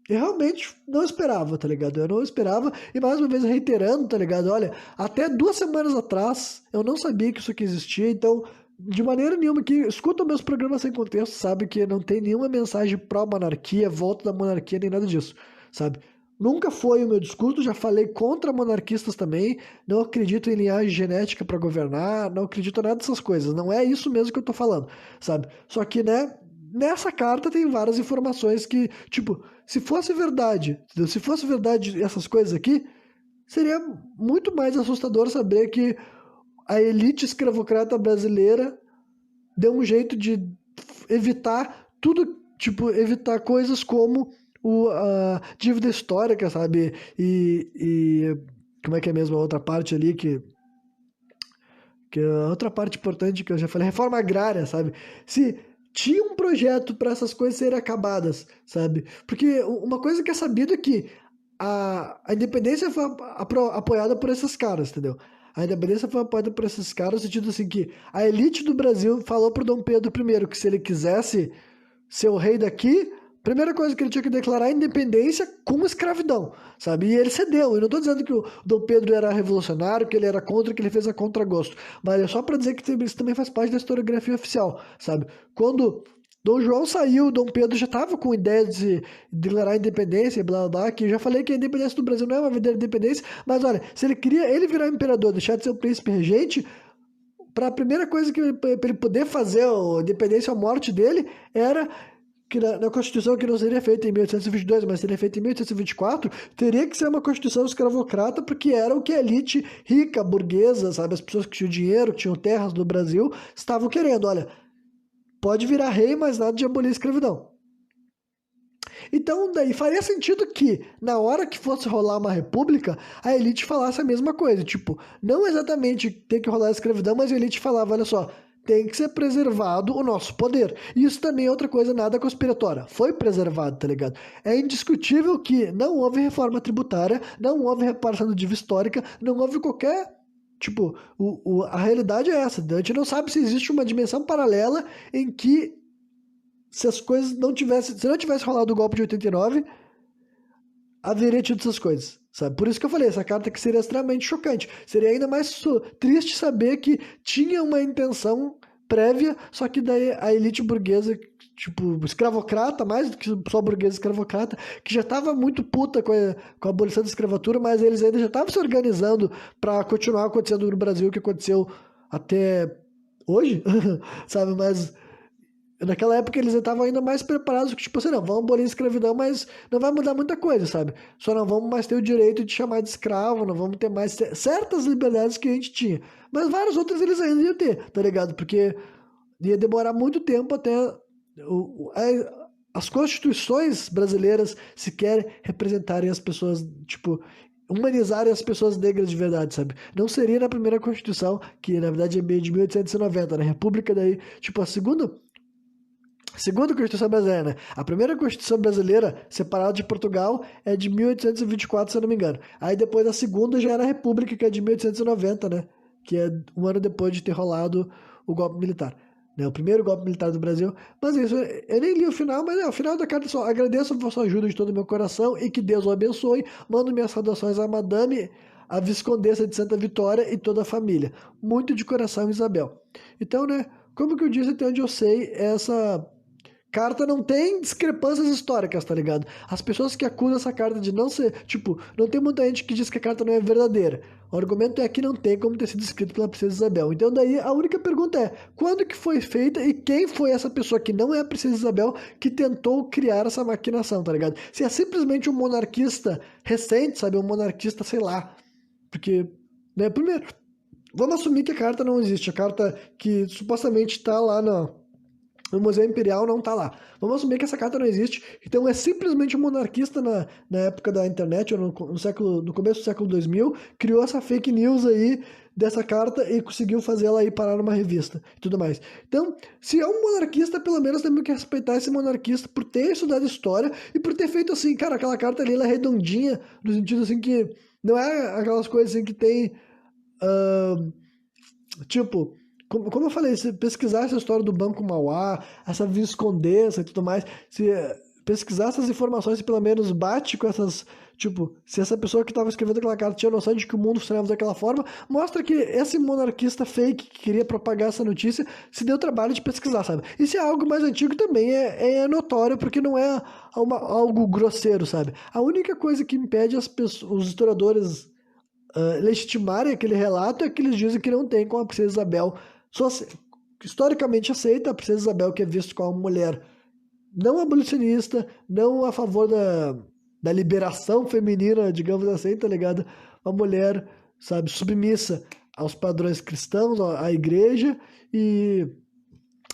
eu realmente não esperava, tá ligado? Eu não esperava, e mais uma vez reiterando, tá ligado? Olha, até 2 semanas atrás eu não sabia que isso aqui existia, então de maneira nenhuma que escuta meus programas sem contexto, sabe que não tem nenhuma mensagem pró-monarquia, volta da monarquia, nem nada disso, sabe? Nunca foi o meu discurso, já falei contra monarquistas também, não acredito em linhagem genética para governar, não acredito em nada dessas coisas, não é isso mesmo que eu tô falando, sabe? Só que, né, nessa carta tem várias informações que, tipo, se fosse verdade, entendeu? Se fosse verdade essas coisas aqui, seria muito mais assustador saber que a elite escravocrata brasileira deu um jeito de evitar tudo, tipo, evitar coisas como a dívida histórica, sabe? E como é que é mesmo a outra parte ali que é a outra parte importante que eu já falei, reforma agrária, sabe? Se tinha um projeto para essas coisas serem acabadas, sabe? Porque uma coisa que é sabido é que a independência foi apoiada por esses caras, entendeu? A independência foi apoiada por esses caras, no sentido assim que a elite do Brasil falou pro Dom Pedro I que se ele quisesse ser o rei daqui, a primeira coisa que ele tinha que declarar é a independência com escravidão, sabe? E ele cedeu. Eu não estou dizendo que o Dom Pedro era revolucionário, que ele era contra, que ele fez a contragosto, mas é só para dizer que isso também faz parte da historiografia oficial, sabe? Quando Dom João saiu, Dom Pedro já estava com ideia de declarar a independência e blá blá blá, que eu já falei que a independência do Brasil não é uma verdadeira independência, mas olha, se ele queria ele virar imperador, deixar de ser o príncipe regente, para a primeira coisa que para ele poder fazer a independência ou a morte dele era que na Constituição, que não seria feita em 1822, mas seria feita em 1824, teria que ser uma Constituição escravocrata, porque era o que a elite rica, burguesa, sabe, as pessoas que tinham dinheiro, que tinham terras no Brasil, estavam querendo. Olha, pode virar rei, mas nada de abolir a escravidão. Então, daí faria sentido que, na hora que fosse rolar uma república, a elite falasse a mesma coisa. Tipo, não exatamente tem que rolar a escravidão, mas a elite falava, olha só, tem que ser preservado o nosso poder. E isso também é outra coisa nada conspiratória. Foi preservado, tá ligado? É indiscutível que não houve reforma tributária, não houve reparação de dívida histórica, não houve qualquer... Tipo, a realidade é essa. A gente não sabe se existe uma dimensão paralela em que se as coisas não tivessem... Se não tivesse rolado o golpe de 89, haveria tido essas coisas, sabe? Por isso que eu falei, essa carta que seria extremamente chocante. Seria ainda mais triste saber que tinha uma intenção prévia, só que daí a elite burguesa, tipo, escravocrata, mais do que só burguesa escravocrata, que já estava muito puta com a abolição da escravatura, mas eles ainda já estavam se organizando para continuar acontecendo no Brasil o que aconteceu até hoje, sabe? Mas naquela época eles estavam ainda mais preparados, que tipo assim, não, vamos abolir a escravidão, mas não vai mudar muita coisa, sabe? Só não vamos mais ter o direito de chamar de escravo, não vamos ter mais certas liberdades que a gente tinha. Mas várias outras eles ainda iam ter, tá ligado? Porque ia demorar muito tempo até as constituições brasileiras sequer representarem as pessoas, tipo, humanizarem as pessoas negras de verdade, sabe? Não seria na primeira Constituição, que na verdade é de 1890, na República daí, tipo, a segunda Constituição brasileira, né? A primeira Constituição brasileira, separada de Portugal, é de 1824, se eu não me engano. Aí depois a segunda já era a República, que é de 1890, né? Que é um ano depois de ter rolado o golpe militar. Né? O primeiro golpe militar do Brasil. Mas isso, eu nem li o final, mas o final da carta só. Agradeço a sua ajuda de todo o meu coração e que Deus o abençoe. Mando minhas saudações à Madame, a Viscondessa de Santa Vitória e toda a família. Muito de coração, Isabel. Então, né? Como que eu disse, até onde eu sei, essa carta não tem discrepâncias históricas, tá ligado? As pessoas que acusam essa carta de não ser... Tipo, não tem muita gente que diz que a carta não é verdadeira. O argumento é que não tem como ter sido escrito pela princesa Isabel. Então daí a única pergunta é, quando que foi feita e quem foi essa pessoa que não é a princesa Isabel que tentou criar essa maquinação, tá ligado? Se é simplesmente um monarquista recente, sabe? Um monarquista, sei lá. Porque, né, primeiro, vamos assumir que a carta não existe. A carta que supostamente tá lá no Museu Imperial não tá lá. Vamos assumir que essa carta não existe. Então é simplesmente um monarquista na época da internet, ou no começo do século 2000, criou essa fake news aí dessa carta e conseguiu fazer ela aí parar numa revista e tudo mais. Então, se é um monarquista, pelo menos temos que respeitar esse monarquista por ter estudado história e por ter feito assim, cara, aquela carta ali ela é redondinha, no sentido assim que não é aquelas coisas assim que tem, tipo, como eu falei, se pesquisar essa história do Banco Mauá, essa Viscondessa e tudo mais, se pesquisar essas informações, se pelo menos bate com essas, tipo, se essa pessoa que estava escrevendo aquela carta tinha noção de que o mundo funcionava daquela forma, mostra que esse monarquista fake que queria propagar essa notícia se deu o trabalho de pesquisar, sabe? E se é algo mais antigo também é notório, porque não é algo grosseiro, sabe? A única coisa que impede os historiadores legitimarem aquele relato é que eles dizem que não tem com a princesa Isabel. Só historicamente aceita a princesa Isabel, que é vista como uma mulher não abolicionista, não a favor da liberação feminina, digamos assim, tá ligado? Uma mulher, sabe, submissa aos padrões cristãos, à igreja e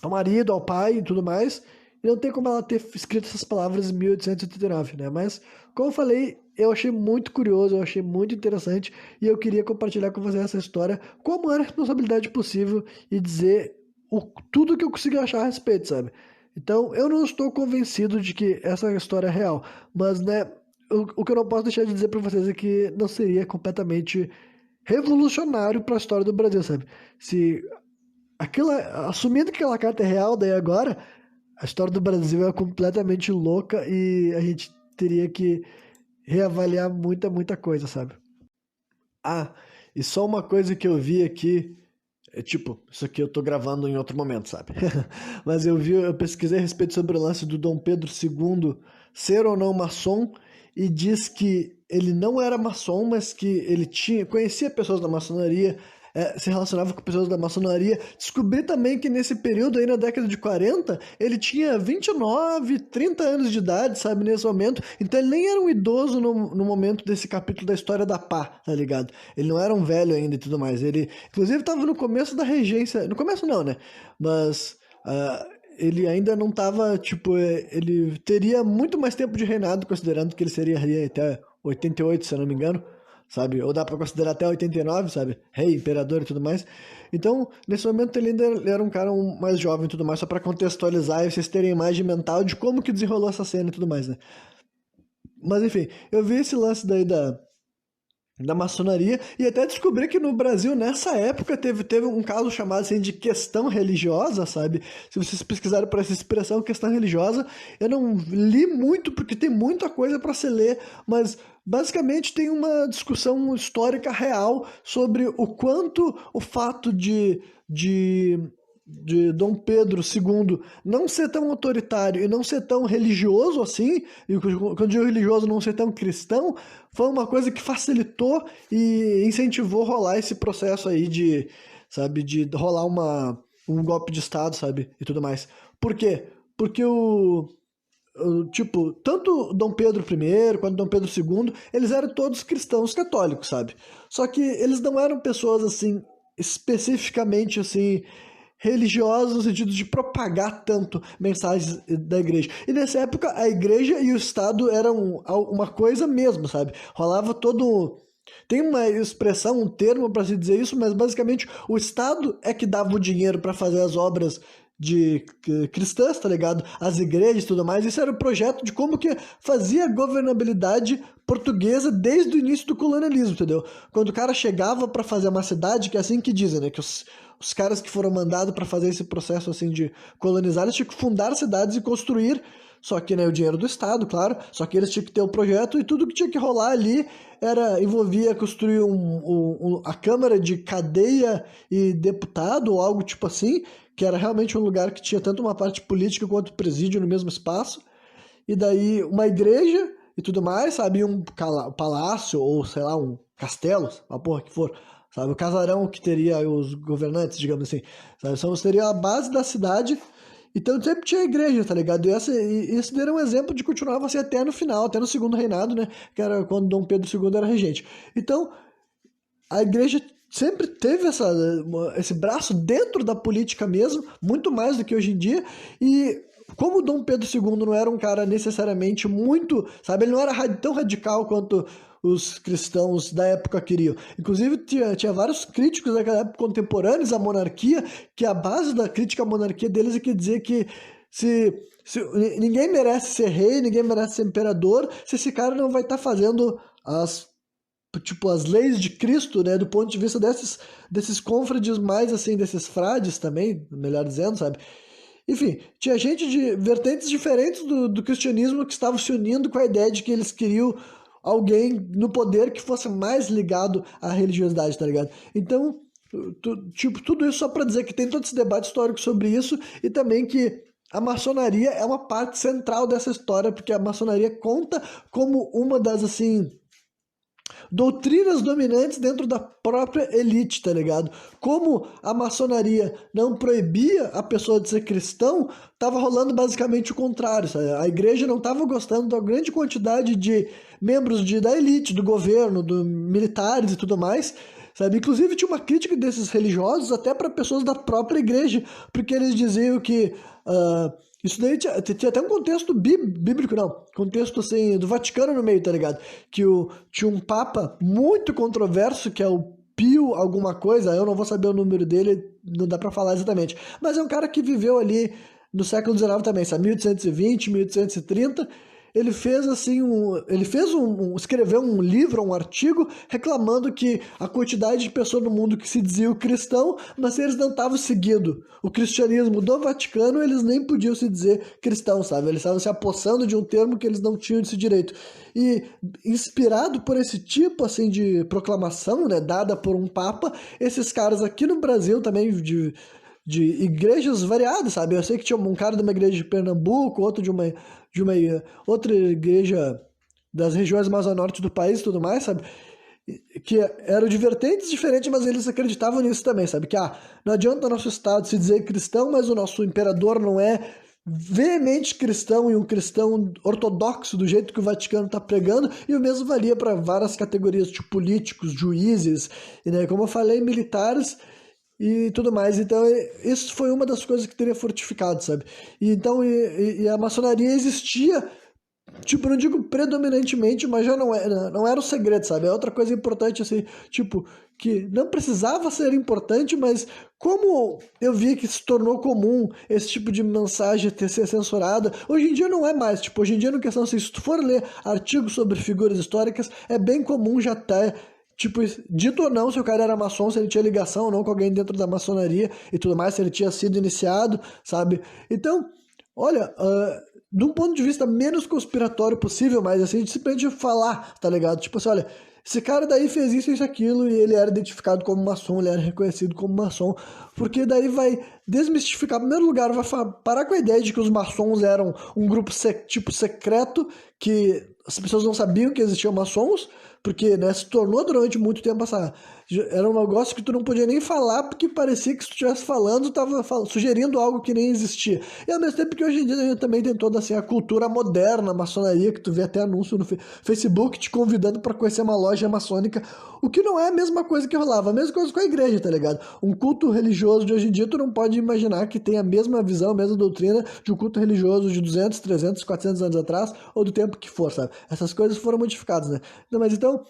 ao marido, ao pai e tudo mais. E não tem como ela ter escrito essas palavras em 1889, né? Mas, como eu falei, eu achei muito curioso, eu achei muito interessante e eu queria compartilhar com você essa história com a maior responsabilidade possível e dizer tudo que eu consigo achar a respeito, sabe? Então, eu não estou convencido de que essa história é real, mas, né, o que eu não posso deixar de dizer para vocês é que não seria completamente revolucionário para a história do Brasil, sabe? Se aquilo, assumindo que aquela carta é real, daí agora a história do Brasil é completamente louca e a gente teria que reavaliar muita coisa, sabe? Ah, e só uma coisa que eu vi aqui, é tipo, isso aqui eu tô gravando em outro momento, sabe? Mas eu pesquisei a respeito sobre o lance do Dom Pedro II ser ou não maçom e diz que ele não era maçom, mas que ele conhecia pessoas da maçonaria, se relacionava com pessoas da maçonaria. Descobri também que nesse período aí na década de 40, ele tinha 29, 30 anos de idade, sabe, nesse momento. Então ele nem era um idoso no momento desse capítulo da história da pá, tá ligado? Ele não era um velho ainda e tudo mais. Ele, inclusive, estava no começo da regência. No começo não, né? Mas ele ainda não estava, tipo, ele teria muito mais tempo de reinado, considerando que ele seria rei até 88, se eu não me engano, sabe? Ou dá pra considerar até 89, sabe? Rei, imperador e tudo mais. Então, nesse momento ele ainda era um cara mais jovem e tudo mais, só pra contextualizar e vocês terem a imagem mental de como que desenrolou essa cena e tudo mais, né? Mas enfim, eu vi esse lance daí da maçonaria e até descobri que no Brasil nessa época teve um caso chamado assim de questão religiosa, sabe? Se vocês pesquisarem por essa expressão questão religiosa, eu não li muito porque tem muita coisa para se ler, mas basicamente tem uma discussão histórica real sobre o quanto o fato de Dom Pedro II não ser tão autoritário e não ser tão religioso assim, e quando eu digo religioso não ser tão cristão, foi uma coisa que facilitou e incentivou rolar esse processo aí de, sabe, de rolar um golpe de Estado, sabe, e tudo mais. Por quê? Porque tipo, tanto Dom Pedro I quanto Dom Pedro II, eles eram todos cristãos católicos, sabe? Só que eles não eram pessoas, assim, especificamente, assim, religiosas no sentido de propagar tanto mensagens da igreja. E nessa época, a igreja e o Estado eram uma coisa mesmo, sabe? Rolava todo... Tem uma expressão, um termo para se dizer isso, mas basicamente o Estado é que dava o dinheiro para fazer as obras de cristãs, tá ligado? As igrejas e tudo mais. Isso era o projeto de como que fazia a governabilidade portuguesa desde o início do colonialismo, entendeu? Quando o cara chegava para fazer uma cidade, que é assim que dizem, né? Que os caras que foram mandados para fazer esse processo assim de colonizar, eles tinham que fundar cidades e construir, só que, né, o dinheiro do Estado, claro, só que eles tinham que ter o projeto e tudo que tinha que rolar ali envolvia construir a Câmara de Cadeia e Deputado, ou algo tipo assim, que era realmente um lugar que tinha tanto uma parte política quanto presídio no mesmo espaço, e daí uma igreja e tudo mais, sabe, um palácio, ou sei lá, um castelo, a porra que for, sabe, o casarão que teria os governantes, digamos assim, sabe, seria a base da cidade. Então sempre tinha igreja, tá ligado? E esse era um exemplo de que continuava assim até no final, até no segundo reinado, né? Que era quando Dom Pedro II era regente. Então, a igreja sempre teve esse braço dentro da política mesmo, muito mais do que hoje em dia, e como Dom Pedro II não era um cara necessariamente muito, sabe, ele não era tão radical quanto os cristãos da época queriam. Inclusive, tinha vários críticos daquela época contemporâneos à monarquia, que a base da crítica à monarquia deles é que dizer que se ninguém merece ser rei, ninguém merece ser imperador, se esse cara não vai estar fazendo as leis de Cristo, né, do ponto de vista desses cônfrades mais, assim, desses frades também, melhor dizendo, sabe? Enfim, tinha gente de vertentes diferentes do cristianismo que estavam se unindo com a ideia de que eles queriam alguém no poder que fosse mais ligado à religiosidade, tá ligado? Então, tipo, tudo isso só para dizer que tem todo esse debate histórico sobre isso e também que a maçonaria é uma parte central dessa história, porque a maçonaria conta como uma das, assim, doutrinas dominantes dentro da própria elite, tá ligado? Como a maçonaria não proibia a pessoa de ser cristão, tava rolando basicamente o contrário, sabe? A igreja não tava gostando da grande quantidade de membros da elite, do governo, dos militares e tudo mais, sabe? Inclusive tinha uma crítica desses religiosos até para pessoas da própria igreja, porque eles diziam que isso daí tinha até um contexto bíblico, não, contexto assim, do Vaticano no meio, tá ligado? Que tinha um papa muito controverso, que é o Pio alguma coisa, eu não vou saber o número dele, não dá pra falar exatamente, mas é um cara que viveu ali no século XIX também, sabe? 1820, 1830, ele fez assim escreveu um livro, um artigo reclamando que a quantidade de pessoas no mundo que se diziam cristão, mas eles não estavam seguindo o cristianismo do Vaticano, eles nem podiam se dizer cristão, sabe? Eles estavam se apossando de um termo que eles não tinham esse direito. E inspirado por esse tipo assim de proclamação, né, dada por um papa, esses caras aqui no Brasil também de igrejas variadas, sabe? Eu sei que tinha um cara de uma igreja de Pernambuco, outro de uma outra igreja das regiões mais ao norte do país e tudo mais, sabe? Que eram de vertentes diferentes, mas eles acreditavam nisso também, sabe? Que não adianta o nosso Estado se dizer cristão, mas o nosso imperador não é veemente cristão e um cristão ortodoxo do jeito que o Vaticano está pregando, e o mesmo valia para várias categorias, tipo políticos, juízes, e, né, como eu falei, militares e tudo mais. Então, isso foi uma das coisas que teria fortificado, sabe? E, então, a maçonaria existia, tipo, não digo predominantemente, mas já não era o segredo, sabe? É outra coisa importante, assim, tipo, que não precisava ser importante, mas como eu vi que se tornou comum esse tipo de mensagem ter ser censurada, hoje em dia não é mais, tipo, hoje em dia, na questão assim, se tu for ler artigos sobre figuras históricas, é bem comum já ter, tipo, dito ou não, se o cara era maçom, se ele tinha ligação ou não com alguém dentro da maçonaria e tudo mais, se ele tinha sido iniciado, sabe? Então, olha, de um ponto de vista menos conspiratório possível, mas assim, simplesmente falar, tá ligado? Tipo assim, olha, esse cara daí fez isso e isso, aquilo, e ele era identificado como maçom, ele era reconhecido como maçom, porque daí vai desmistificar, em primeiro lugar, vai parar com a ideia de que os maçons eram um grupo tipo secreto, que as pessoas não sabiam que existiam maçons, porque, né, se tornou durante muito tempo era um negócio que tu não podia nem falar, porque parecia que se tu estivesse falando, tava sugerindo algo que nem existia. E ao mesmo tempo que hoje em dia a gente também tem toda assim, a cultura moderna, a maçonaria, que tu vê até anúncio no Facebook te convidando para conhecer uma loja maçônica, o que não é a mesma coisa que rolava, a mesma coisa com a igreja, tá ligado? Um culto religioso de hoje em dia, tu não pode imaginar que tem a mesma visão, a mesma doutrina de um culto religioso de 200, 300, 400 anos atrás, ou do tempo que for, sabe? Essas coisas foram modificadas, né? Não, mas então,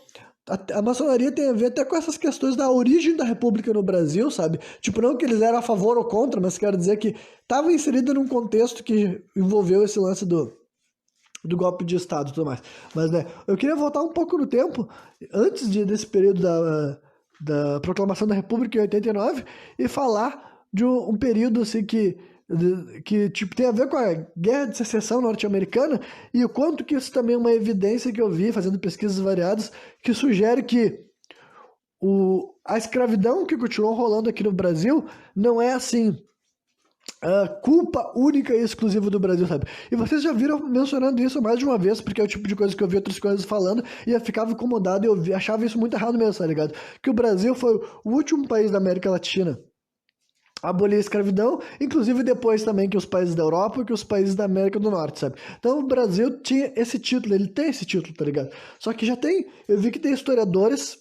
a maçonaria tem a ver até com essas questões da origem da república no Brasil, sabe? Tipo, não que eles eram a favor ou contra, mas quero dizer que estava inserido num contexto que envolveu esse lance do golpe de Estado e tudo mais. Mas, né, eu queria voltar um pouco no tempo, antes desse período da proclamação da República em 89, e falar de um período assim que tipo, tem a ver com a Guerra de Secessão norte-americana, e o quanto que isso também é uma evidência que eu vi fazendo pesquisas variadas, que sugere que a escravidão que continuou rolando aqui no Brasil não é assim culpa única e exclusiva do Brasil, sabe? E vocês já viram mencionando isso mais de uma vez, porque é o tipo de coisa que eu vi outras coisas falando e eu ficava incomodado e eu achava isso muito errado mesmo, tá ligado? Que o Brasil foi o último país da América Latina a abolir a escravidão, inclusive depois também que os países da Europa e que os países da América do Norte, sabe? Então o Brasil tinha esse título, ele tem esse título, tá ligado? Só que eu vi que tem historiadores,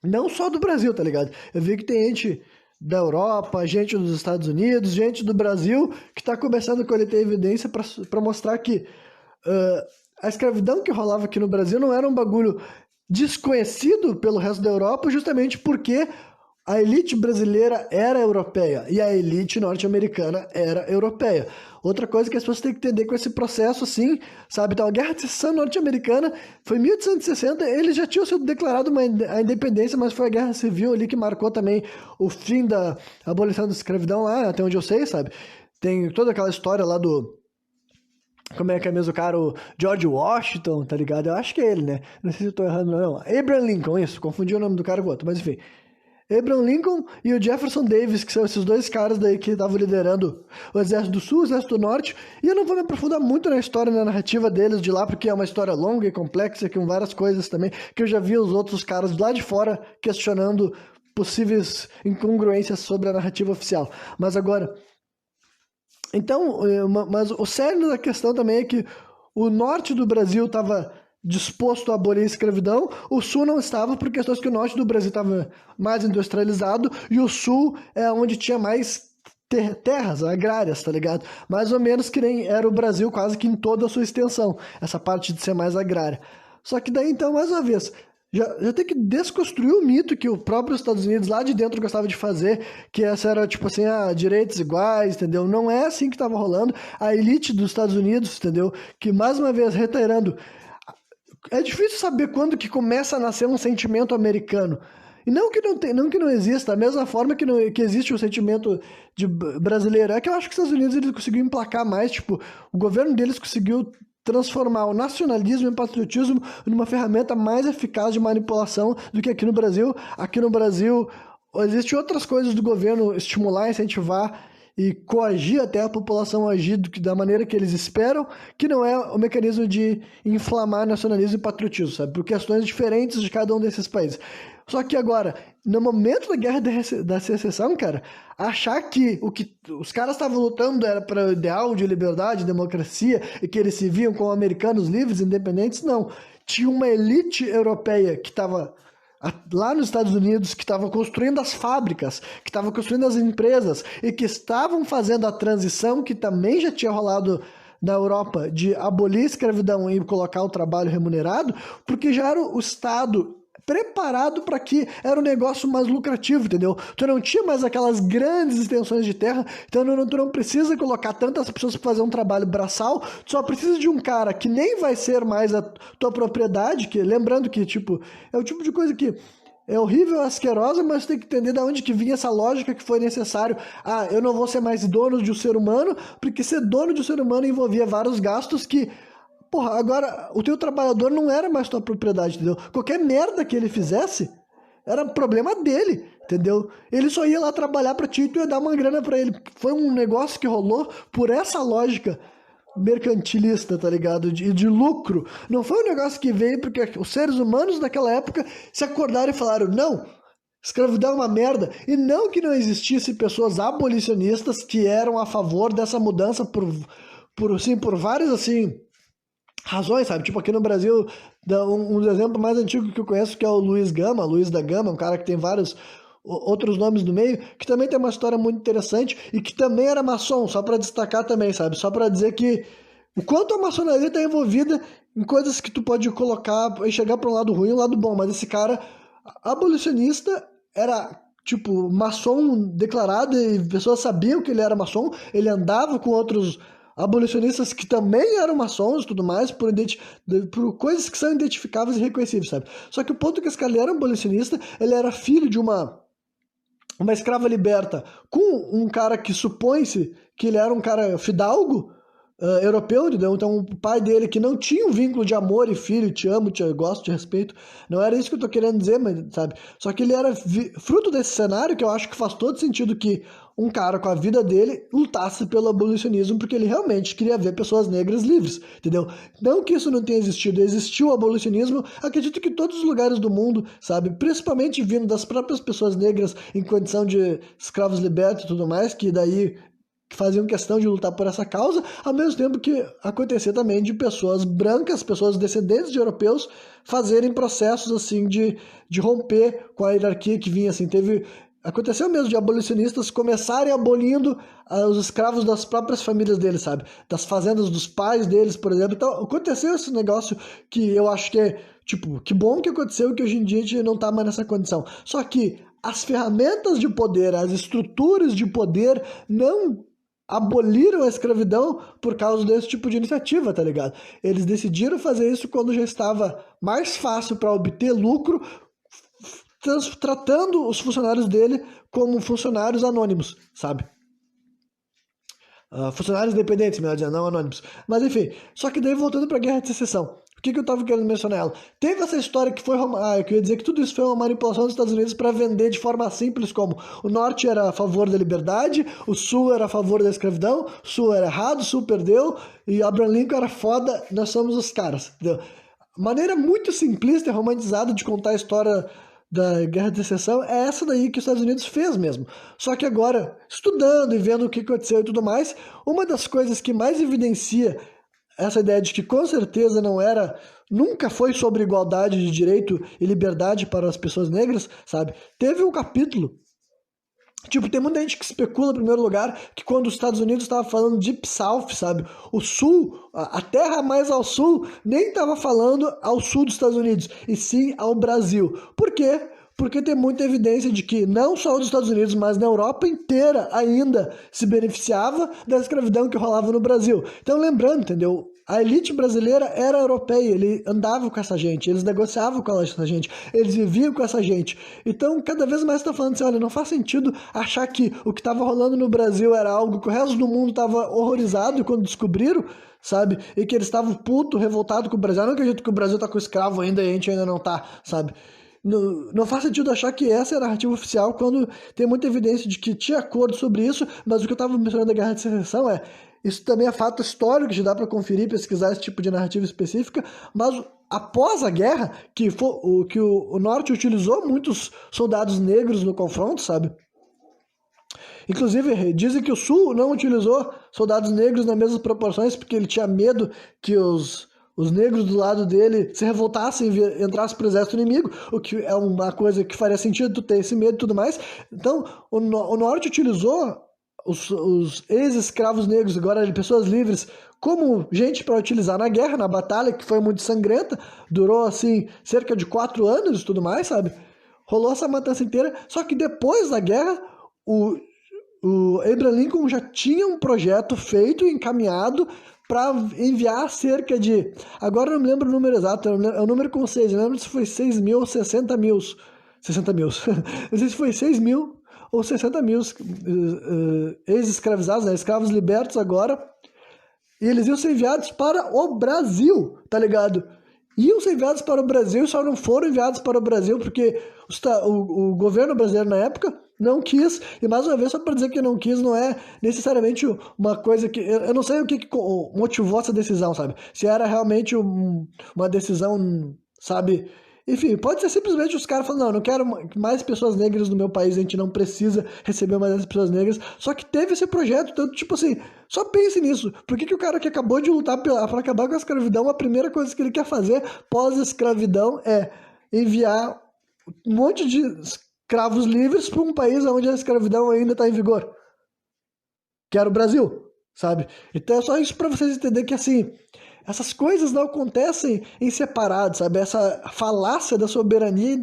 não só do Brasil, tá ligado? Eu vi que tem gente da Europa, gente dos Estados Unidos, gente do Brasil, que tá começando a coletar evidência para mostrar que a escravidão que rolava aqui no Brasil não era um bagulho desconhecido pelo resto da Europa, justamente porque a elite brasileira era europeia e a elite norte-americana era europeia. Outra coisa que as pessoas têm que entender com esse processo, assim, sabe? Então, a Guerra de Secessão norte-americana foi em 1860, eles já tinham sido declarado a independência, mas foi a Guerra Civil ali que marcou também o fim da abolição da escravidão lá, até onde eu sei, sabe? Tem toda aquela história lá como é que é mesmo o cara? O George Washington, tá ligado? Eu acho que é ele, né? Não sei se eu tô errando, não. Abraham Lincoln, isso. Confundi o nome do cara com o outro, mas enfim. Abraham Lincoln e o Jefferson Davis, que são esses dois caras daí que estavam liderando o Exército do Sul, o Exército do Norte, e eu não vou me aprofundar muito na história, na narrativa deles de lá, porque é uma história longa e complexa, com várias coisas também, que eu já vi os outros caras lá de fora questionando possíveis incongruências sobre a narrativa oficial. Mas agora... Então, mas o cerne da questão também é que o norte do Brasil estava disposto a abolir a escravidão, o sul não estava, por questões que o norte do Brasil estava mais industrializado e o sul é onde tinha mais terras agrárias, tá ligado? Mais ou menos que nem era o Brasil quase que em toda a sua extensão, essa parte de ser mais agrária. Só que daí, então, mais uma vez, já tem que desconstruir o mito que o próprio Estados Unidos lá de dentro gostava de fazer, que essa era, tipo assim, direitos iguais, entendeu? Não é assim que estava rolando. A elite dos Estados Unidos, entendeu? Que, mais uma vez, reiterando, é difícil saber quando que começa a nascer um sentimento americano. E não que não exista, da mesma forma que existe o sentimento de brasileiro. É que eu acho que os Estados Unidos eles conseguiram emplacar mais, tipo, o governo deles conseguiu transformar o nacionalismo e o patriotismo numa ferramenta mais eficaz de manipulação do que aqui no Brasil. Aqui no Brasil, existem outras coisas do governo estimular, incentivar e coagir até a população a agir da maneira que eles esperam, que não é o mecanismo de inflamar nacionalismo e patriotismo, sabe? Por questões diferentes de cada um desses países. Só que agora, no momento da guerra da secessão, cara, achar que o que os caras estavam lutando era para o ideal de liberdade, democracia, e que eles se viam como americanos livres, independentes, não. Tinha uma elite europeia que estava lá nos Estados Unidos, que estavam construindo as fábricas, que estavam construindo as empresas e que estavam fazendo a transição que também já tinha rolado na Europa de abolir a escravidão e colocar o trabalho remunerado, porque já era o Estado preparado para que era um negócio mais lucrativo, entendeu? Tu não tinha mais aquelas grandes extensões de terra, então tu não precisa colocar tantas pessoas para fazer um trabalho braçal, tu só precisa de um cara que nem vai ser mais a tua propriedade, que lembrando que, tipo, é o tipo de coisa que é horrível, asquerosa, mas tem que entender de onde que vinha essa lógica que foi necessário. Eu não vou ser mais dono de um ser humano, porque ser dono de um ser humano envolvia vários gastos que porra, agora o teu trabalhador não era mais tua propriedade, entendeu? Qualquer merda que ele fizesse era problema dele, entendeu? Ele só ia lá trabalhar pra ti e tu ia dar uma grana pra ele. Foi um negócio que rolou por essa lógica mercantilista, tá ligado? De lucro. Não foi um negócio que veio porque os seres humanos daquela época se acordaram e falaram, não, escravidão é uma merda. E não que não existisse pessoas abolicionistas que eram a favor dessa mudança por vários, assim, razões, sabe? Tipo, aqui no Brasil, um exemplo mais antigo que eu conheço, que é o Luiz da Gama, um cara que tem vários outros nomes no meio, que também tem uma história muito interessante e que também era maçom, só para destacar também, sabe? Só para dizer que o quanto a maçonaria está envolvida em coisas que tu pode colocar e chegar para um lado ruim e um lado bom, mas esse cara abolicionista era tipo maçom declarado e pessoas sabiam que ele era maçom, ele andava com outros abolicionistas que também eram maçons e tudo mais, por coisas que são identificáveis e reconhecíveis, sabe? Só que o ponto é que esse cara era abolicionista, ele era filho de uma escrava liberta com um cara que supõe-se que ele era um cara fidalgo, europeu, entendeu? Então o pai dele que não tinha um vínculo de amor e filho, te amo, te gosto, te respeito, não era isso que eu tô querendo dizer, mas, sabe? Só que ele era fruto desse cenário que eu acho que faz todo sentido que um cara com a vida dele lutasse pelo abolicionismo porque ele realmente queria ver pessoas negras livres, entendeu? Não que isso não tenha existido, existiu o abolicionismo, acredito que em todos os lugares do mundo, sabe? Principalmente vindo das próprias pessoas negras em condição de escravos libertos e tudo mais, que daí faziam questão de lutar por essa causa, ao mesmo tempo que acontecia também de pessoas brancas, pessoas descendentes de europeus, fazerem processos assim de romper com a hierarquia que vinha, assim, aconteceu mesmo de abolicionistas começarem abolindo os escravos das próprias famílias deles, sabe? Das fazendas dos pais deles, por exemplo. Então, aconteceu esse negócio que eu acho que é, tipo, que bom que aconteceu, que hoje em dia a gente não tá mais nessa condição. Só que as ferramentas de poder, as estruturas de poder não aboliram a escravidão por causa desse tipo de iniciativa, tá ligado? Eles decidiram fazer isso quando já estava mais fácil para obter lucro, tratando os funcionários dele como funcionários anônimos, sabe? Funcionários independentes, melhor dizendo, não anônimos. Mas enfim, só que daí voltando para a Guerra de Secessão. Por que eu tava querendo mencionar ela? Teve essa história que foi... eu queria dizer que tudo isso foi uma manipulação dos Estados Unidos para vender de forma simples, como o Norte era a favor da liberdade, o Sul era a favor da escravidão, o Sul era errado, o Sul perdeu, e Abraham Lincoln era foda, nós somos os caras, entendeu? Maneira muito simplista e romantizada de contar a história da Guerra de Secessão é essa daí que os Estados Unidos fez mesmo. Só que agora, estudando e vendo o que aconteceu e tudo mais, uma das coisas que mais evidencia essa ideia de que com certeza nunca foi sobre igualdade de direito e liberdade para as pessoas negras, sabe? Teve um capítulo. Tipo, tem muita gente que especula, em primeiro lugar, que quando os Estados Unidos estava falando Deep South, sabe? O sul, a terra mais ao sul, nem estava falando ao sul dos Estados Unidos, e sim ao Brasil. Por quê? Porque tem muita evidência de que não só os Estados Unidos, mas na Europa inteira ainda se beneficiava da escravidão que rolava no Brasil. Então, lembrando, entendeu? A elite brasileira era europeia, ele andava com essa gente, eles negociavam com essa gente, eles viviam com essa gente. Então, cada vez mais está falando assim, olha, não faz sentido achar que o que estava rolando no Brasil era algo que o resto do mundo estava horrorizado quando descobriram, sabe? E que eles estavam puto, revoltado com o Brasil. Eu não acredito que o Brasil tá com escravo ainda e a gente ainda não tá, sabe? Não faz sentido achar que essa é a narrativa oficial quando tem muita evidência de que tinha acordo sobre isso, mas o que eu estava mencionando da Guerra de Secessão isso também é fato histórico, que dá para conferir, pesquisar esse tipo de narrativa específica, mas após a guerra, que o Norte utilizou muitos soldados negros no confronto, sabe? Inclusive, dizem que o Sul não utilizou soldados negros nas mesmas proporções, porque ele tinha medo que os negros do lado dele se revoltassem e entrassem para o exército inimigo, o que é uma coisa que faria sentido tu ter esse medo e tudo mais. Então, o Norte utilizou os ex-escravos negros, agora pessoas livres, como gente para utilizar na guerra, na batalha, que foi muito sangrenta, durou assim cerca de 4 anos e tudo mais, sabe? Rolou essa matança inteira, só que depois da guerra, o Abraham Lincoln já tinha um projeto feito e encaminhado para enviar cerca de... Agora eu não me lembro o número exato, é o número com 6, eu não lembro se foi 6 mil ou 60 mil. 60 mil. Não sei se foi 6 mil ou 60 mil ex-escravizados, né? Escravos libertos agora, e eles iam ser enviados para o Brasil, tá ligado? Iam ser enviados para o Brasil, só não foram enviados para o Brasil porque o governo brasileiro na época não quis, e mais uma vez só para dizer que não quis não é necessariamente uma coisa que... Eu não sei o que motivou essa decisão, sabe? Se era realmente uma decisão, sabe... Enfim, pode ser simplesmente os caras falando, não, não quero mais pessoas negras no meu país, a gente não precisa receber mais essas pessoas negras. Só que teve esse projeto, tanto tipo assim, só pense nisso. Por que o cara que acabou de lutar para acabar com a escravidão, a primeira coisa que ele quer fazer pós-escravidão é enviar um monte de escravos livres para um país onde a escravidão ainda está em vigor? Que era o Brasil, sabe? Então é só isso para vocês entenderem que assim... Essas coisas não acontecem em separado, sabe? Essa falácia da soberania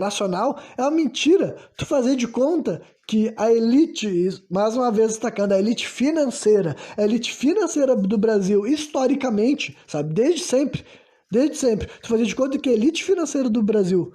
nacional é uma mentira. Tu fazer de conta que a elite, mais uma vez destacando, a elite financeira do Brasil, historicamente, sabe? Desde sempre, tu fazer de conta que a elite financeira do Brasil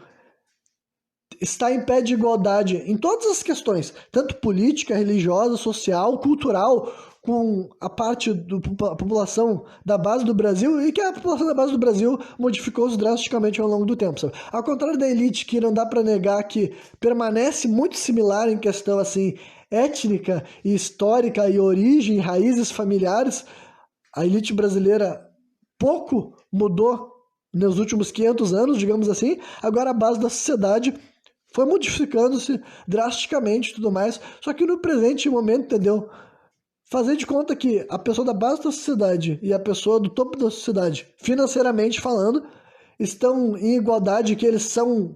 está em pé de igualdade em todas as questões, tanto política, religiosa, social, cultural, com a parte da população da base do Brasil, e que a população da base do Brasil modificou-se drasticamente ao longo do tempo, sabe? Ao contrário da elite, que não dá para negar que permanece muito similar em questão assim étnica e histórica e origem, raízes familiares, a elite brasileira pouco mudou nos últimos 500 anos, digamos assim. Agora a base da sociedade foi modificando-se drasticamente e tudo mais, só que no presente momento, entendeu? Fazer de conta que a pessoa da base da sociedade e a pessoa do topo da sociedade, financeiramente falando, estão em igualdade, que eles são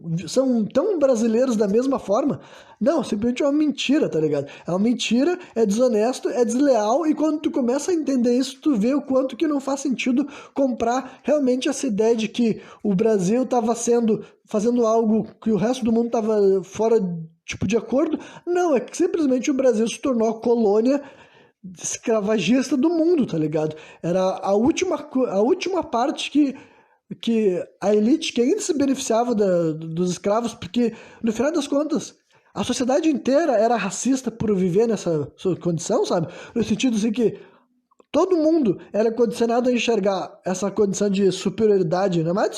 tão brasileiros da mesma forma. Não, simplesmente é uma mentira, tá ligado? É uma mentira, é desonesto, é desleal, e quando tu começa a entender isso, tu vê o quanto que não faz sentido comprar realmente essa ideia de que o Brasil estava fazendo algo que o resto do mundo estava fora, tipo, de acordo. Não, é que simplesmente o Brasil se tornou a colônia escravagista do mundo, tá ligado? Era a última parte que a elite que ainda se beneficiava dos escravos, porque no final das contas a sociedade inteira era racista por viver nessa sua condição, sabe? No sentido assim que Todo mundo era condicionado a enxergar essa condição de superioridade, não é mais de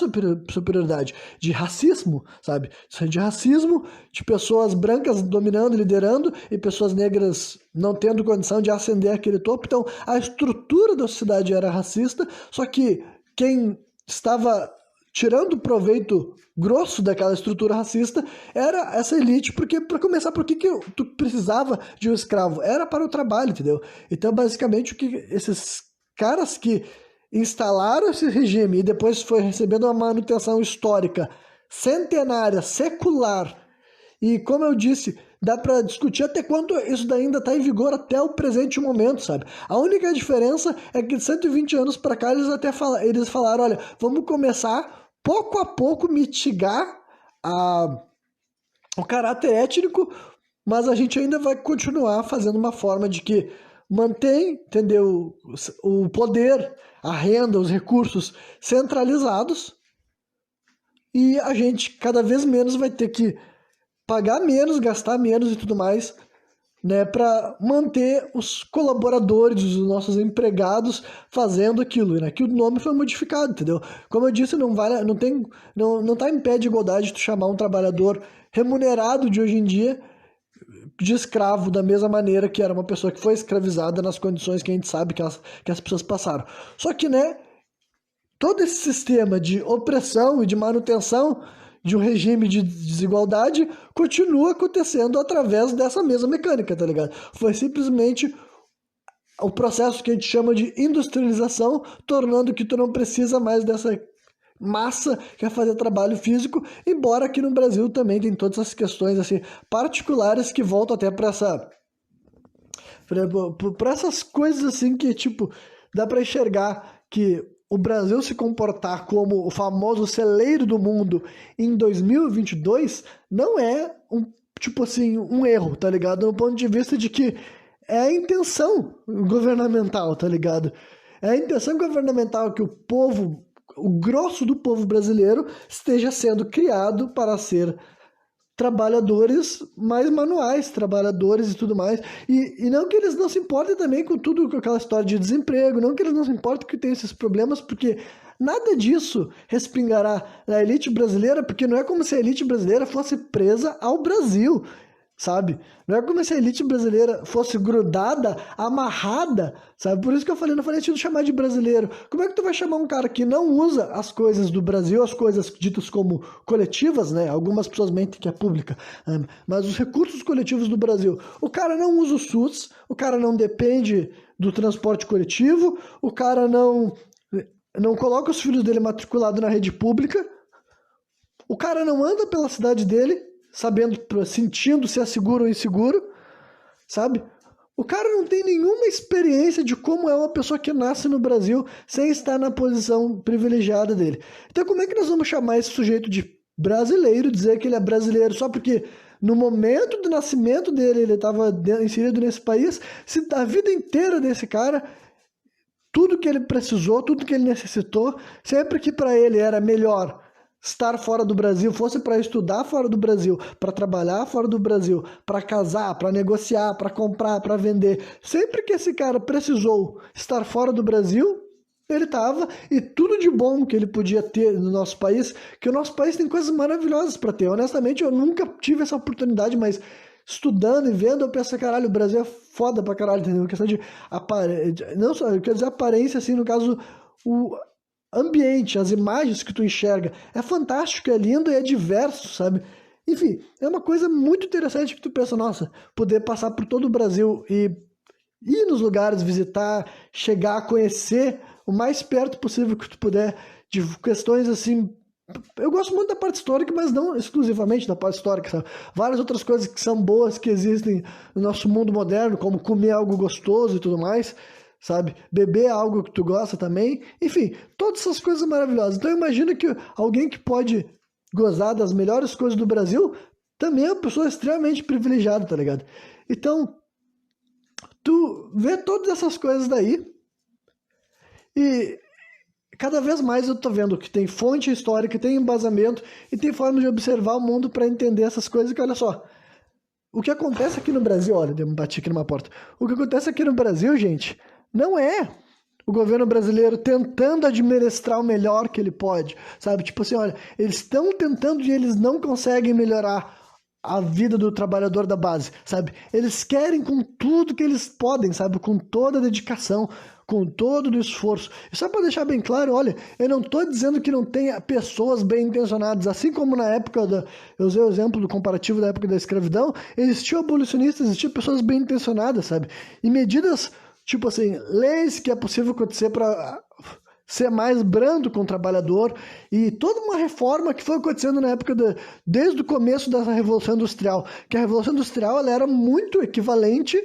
superioridade, de racismo, sabe? De racismo, de pessoas brancas dominando, liderando, e pessoas negras não tendo condição de ascender aquele topo. Então, a estrutura da sociedade era racista, só que quem estava tirando proveito grosso daquela estrutura racista era essa elite, porque, para começar, por que tu precisava de um escravo? Era para o trabalho, entendeu? Então, basicamente, o que esses caras que instalaram esse regime e depois foi recebendo uma manutenção histórica, centenária, secular, e como eu disse, dá para discutir até quanto isso ainda está em vigor até o presente momento, sabe? A única diferença é que de 120 anos para cá eles falaram, olha, vamos começar pouco a pouco mitigar o caráter étnico, mas a gente ainda vai continuar fazendo uma forma de que mantém, entendeu, o poder, a renda, os recursos centralizados, e a gente cada vez menos vai ter que pagar menos, gastar menos e tudo mais, né, para manter os colaboradores, os nossos empregados fazendo aquilo, né, que o nome foi modificado, entendeu? Como eu disse, não tá em pé de igualdade tu chamar um trabalhador remunerado de hoje em dia de escravo da mesma maneira que era uma pessoa que foi escravizada nas condições que a gente sabe que as pessoas passaram. Só que, né, todo esse sistema de opressão e de manutenção de um regime de desigualdade continua acontecendo através dessa mesma mecânica, tá ligado? Foi simplesmente o processo que a gente chama de industrialização, tornando que tu não precisa mais dessa massa que vai fazer trabalho físico, embora aqui no Brasil também tem todas essas questões assim particulares que voltam até para essas coisas assim que tipo dá para enxergar que o Brasil se comportar como o famoso celeiro do mundo em 2022 não é tipo assim, um erro, tá ligado? Do ponto de vista de que é a intenção governamental, tá ligado? É a intenção governamental que o grosso do povo brasileiro esteja sendo criado para ser trabalhadores mais manuais, trabalhadores e tudo mais. E não que eles não se importem também com tudo, com aquela história de desemprego, não que eles não se importem que tem esses problemas, porque nada disso respingará na elite brasileira, porque não é como se a elite brasileira fosse presa ao Brasil, sabe? Não é como se a elite brasileira fosse grudada, amarrada, sabe? Por isso que eu falei, não falei sentido chamar de brasileiro. Como é que tu vai chamar um cara que não usa as coisas do Brasil, as coisas ditas como coletivas, né? Algumas pessoas mentem que é pública, mas os recursos coletivos do Brasil. O cara não usa o SUS, o cara não depende do transporte coletivo, o cara não coloca os filhos dele matriculados na rede pública, o cara não anda pela cidade dele, sabendo, sentindo se é seguro ou inseguro, sabe? O cara não tem nenhuma experiência de como é uma pessoa que nasce no Brasil sem estar na posição privilegiada dele. Então como é que nós vamos chamar esse sujeito de brasileiro, dizer que ele é brasileiro só porque no momento do nascimento dele ele estava inserido nesse país, se a vida inteira desse cara, tudo que ele precisou, tudo que ele necessitou, sempre que para ele era melhor estar fora do Brasil, fosse para estudar fora do Brasil, para trabalhar fora do Brasil, para casar, para negociar, para comprar, para vender. Sempre que esse cara precisou estar fora do Brasil, ele estava, e tudo de bom que ele podia ter no nosso país, que o nosso país tem coisas maravilhosas para ter. Honestamente, eu nunca tive essa oportunidade, mas estudando e vendo, eu penso, caralho, o Brasil é foda pra caralho, entendeu? Questão de aparência, não só, quer dizer, aparência, assim, no caso, o ambiente, as imagens que tu enxerga, é fantástico, é lindo e é diverso, sabe? Enfim, é uma coisa muito interessante que tu pensa, nossa, poder passar por todo o Brasil e ir nos lugares, visitar, chegar a conhecer o mais perto possível que tu puder de questões assim. Eu gosto muito da parte histórica, mas não exclusivamente da parte histórica, sabe? Várias outras coisas que são boas que existem no nosso mundo moderno, como comer algo gostoso e tudo mais, sabe? Beber algo que tu gosta também. Enfim, todas essas coisas maravilhosas. Então eu imagino que alguém que pode gozar das melhores coisas do Brasil também é uma pessoa extremamente privilegiada, tá ligado? Então, tu vê todas essas coisas daí e cada vez mais eu tô vendo que tem fonte histórica, tem embasamento e tem forma de observar o mundo para entender essas coisas que, olha só, o que acontece aqui no Brasil, olha, eu bati aqui numa porta. O que acontece aqui no Brasil, gente, Não é o governo brasileiro tentando administrar o melhor que ele pode, sabe? Tipo assim, olha, eles estão tentando e eles não conseguem melhorar a vida do trabalhador da base, sabe? Eles querem com tudo que eles podem, sabe? Com toda a dedicação, com todo o esforço. E só para deixar bem claro, olha, eu não estou dizendo que não tenha pessoas bem intencionadas, assim como na época da, eu usei o exemplo do comparativo da época da escravidão, existiam abolicionistas, existiam pessoas bem intencionadas, sabe? E medidas, tipo assim, leis que é possível acontecer para ser mais brando com o trabalhador e toda uma reforma que foi acontecendo na época desde o começo da Revolução Industrial, que a Revolução Industrial ela era muito equivalente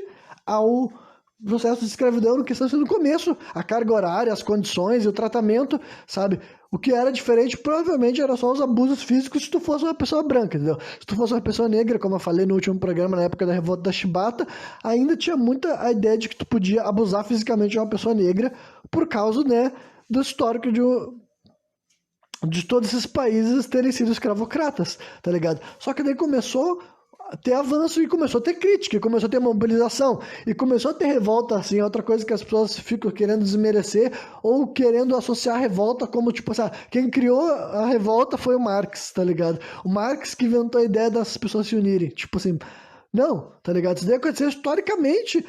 ao processo de escravidão no questão no começo, a carga horária, as condições e o tratamento, sabe? O que era diferente provavelmente era só os abusos físicos se tu fosse uma pessoa branca, entendeu? Se tu fosse uma pessoa negra, como eu falei no último programa, na época da Revolta da Chibata, ainda tinha muita a ideia de que tu podia abusar fisicamente de uma pessoa negra por causa, né, do histórico de todos esses países terem sido escravocratas, tá ligado? Só que daí começou a ter avanço e começou a ter crítica, e começou a ter mobilização, e começou a ter revolta, assim, outra coisa que as pessoas ficam querendo desmerecer ou querendo associar a revolta como, tipo assim, quem criou a revolta foi o Marx, tá ligado? O Marx que inventou a ideia das pessoas se unirem, tipo assim, não, tá ligado? Isso daí aconteceu historicamente,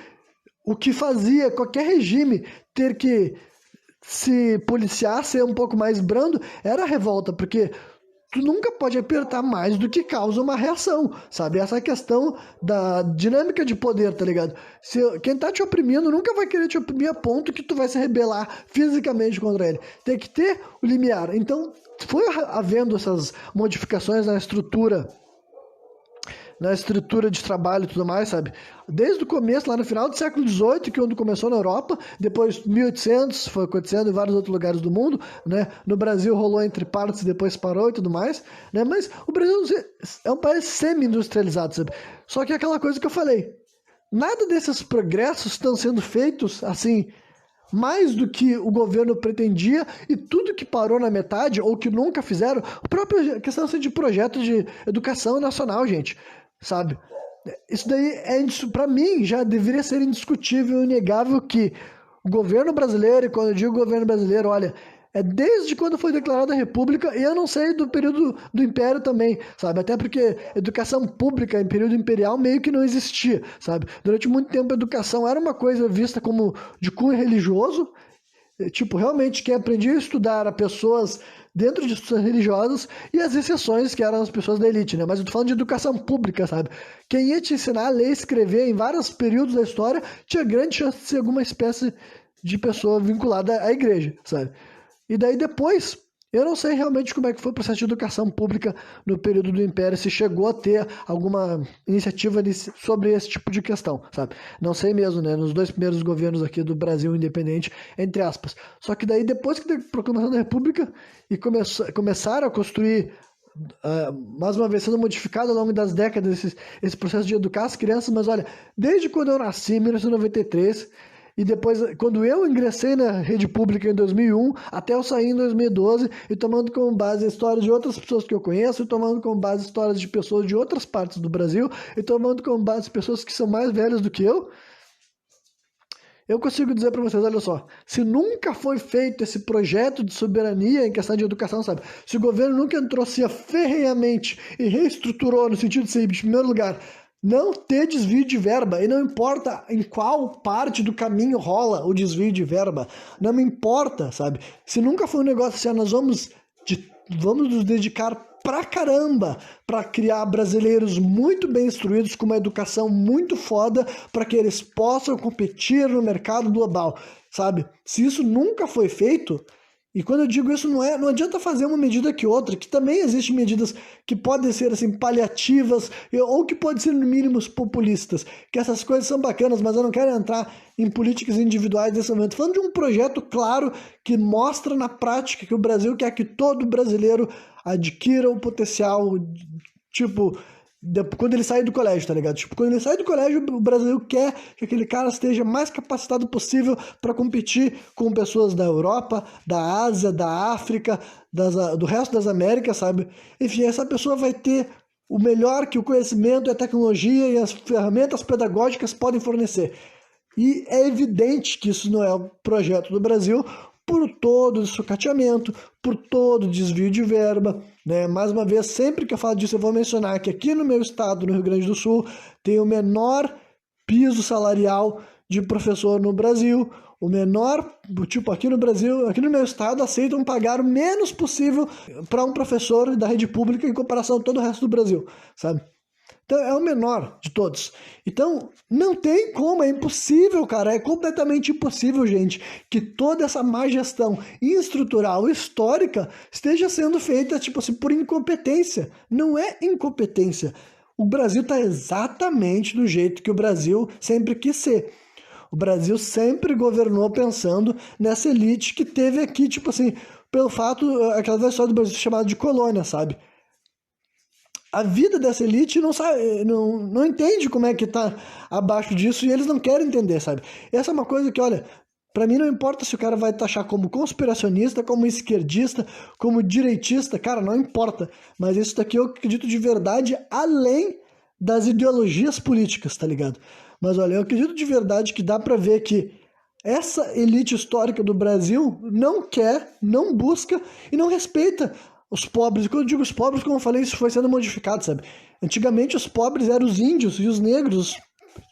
o que fazia qualquer regime ter que se policiar, ser um pouco mais brando, era a revolta, porque tu nunca pode apertar mais do que causa uma reação, sabe? Essa questão da dinâmica de poder, tá ligado? Quem tá te oprimindo nunca vai querer te oprimir a ponto que tu vai se rebelar fisicamente contra ele. Tem que ter o limiar. Então, foi havendo essas modificações na estrutura de trabalho e tudo mais, sabe? Desde o começo, lá no final do século XVIII, que é quando começou na Europa, depois 1800 foi acontecendo em vários outros lugares do mundo, né? No Brasil rolou entre partes e depois parou e tudo mais, né? Mas o Brasil é um país semi-industrializado, sabe? Só que é aquela coisa que eu falei, nada desses progressos estão sendo feitos, assim, mais do que o governo pretendia e tudo que parou na metade ou que nunca fizeram, a própria questão assim, de projeto de educação nacional, gente, sabe? Isso daí para mim já deveria ser indiscutível e inegável que o governo brasileiro, e quando eu digo governo brasileiro, olha, é desde quando foi declarada a República, e eu não sei do período do Império também, sabe? Até porque educação pública em período imperial meio que não existia, sabe? Durante muito tempo a educação era uma coisa vista como de cunho religioso, tipo, realmente quem aprendia a estudar era pessoas dentro de instituições religiosas e as exceções que eram as pessoas da elite, né? Mas eu tô falando de educação pública, sabe? Quem ia te ensinar a ler e escrever em vários períodos da história tinha grande chance de ser alguma espécie de pessoa vinculada à igreja, sabe? E daí depois, eu não sei realmente como é que foi o processo de educação pública no período do Império, se chegou a ter alguma iniciativa sobre esse tipo de questão, sabe? Não sei mesmo, né? Nos dois primeiros governos aqui do Brasil independente, entre aspas. Só que daí, depois que da proclamação da República e começaram a construir, mais uma vez sendo modificado ao longo das décadas esse processo de educar as crianças, mas olha, desde quando eu nasci, em 1993, e depois, quando eu ingressei na rede pública em 2001, até eu sair em 2012, e tomando como base a história de outras pessoas que eu conheço, e tomando como base histórias de pessoas de outras partes do Brasil, e tomando como base pessoas que são mais velhas do que eu consigo dizer para vocês, olha só, se nunca foi feito esse projeto de soberania em questão de educação, sabe? Se o governo nunca entrou se ferrenhamente e reestruturou no sentido de ser, em primeiro lugar, não ter desvio de verba, e não importa em qual parte do caminho rola o desvio de verba, não me importa, sabe? Se nunca foi um negócio assim, nós vamos nos dedicar pra caramba para criar brasileiros muito bem instruídos, com uma educação muito foda, para que eles possam competir no mercado global, sabe? Se isso nunca foi feito, e quando eu digo isso, não adianta fazer uma medida que outra, que também existem medidas que podem ser assim paliativas ou que podem ser no mínimo populistas, que essas coisas são bacanas, mas eu não quero entrar em políticas individuais nesse momento. Tô falando de um projeto claro que mostra na prática que o Brasil quer que todo brasileiro adquira o potencial, tipo, quando ele sai do colégio, tá ligado? Tipo, quando ele sai do colégio, o Brasil quer que aquele cara esteja mais capacitado possível para competir com pessoas da Europa, da Ásia, da África, do resto das Américas, sabe? Enfim, essa pessoa vai ter o melhor que o conhecimento, a tecnologia e as ferramentas pedagógicas podem fornecer. E é evidente que isso não é o projeto do Brasil por todo o sucateamento, por todo o desvio de verba, né? Mais uma vez, sempre que eu falo disso, eu vou mencionar que aqui no meu estado, no Rio Grande do Sul, tem o menor piso salarial de professor no Brasil. O menor, tipo, aqui no Brasil, aqui no meu estado, aceitam pagar o menos possível para um professor da rede pública em comparação a todo o resto do Brasil, sabe? Então é o menor de todos. Então não tem como, é impossível, cara, é completamente impossível, gente, que toda essa má gestão estrutural, histórica, esteja sendo feita, tipo assim, por incompetência. Não é incompetência. O Brasil está exatamente do jeito que o Brasil sempre quis ser. O Brasil sempre governou pensando nessa elite que teve aqui, tipo assim, pelo fato, aquela história do Brasil chamada de colônia, sabe? A vida dessa elite não sabe, não entende como é que tá abaixo disso e eles não querem entender, sabe? Essa é uma coisa que, olha, pra mim não importa se o cara vai taxar como conspiracionista, como esquerdista, como direitista, cara, não importa. Mas isso daqui eu acredito de verdade além das ideologias políticas, tá ligado? Mas olha, eu acredito de verdade que dá pra ver que essa elite histórica do Brasil não quer, não busca e não respeita os pobres. E quando eu digo os pobres, como eu falei, isso foi sendo modificado, sabe? Antigamente os pobres eram os índios e os negros,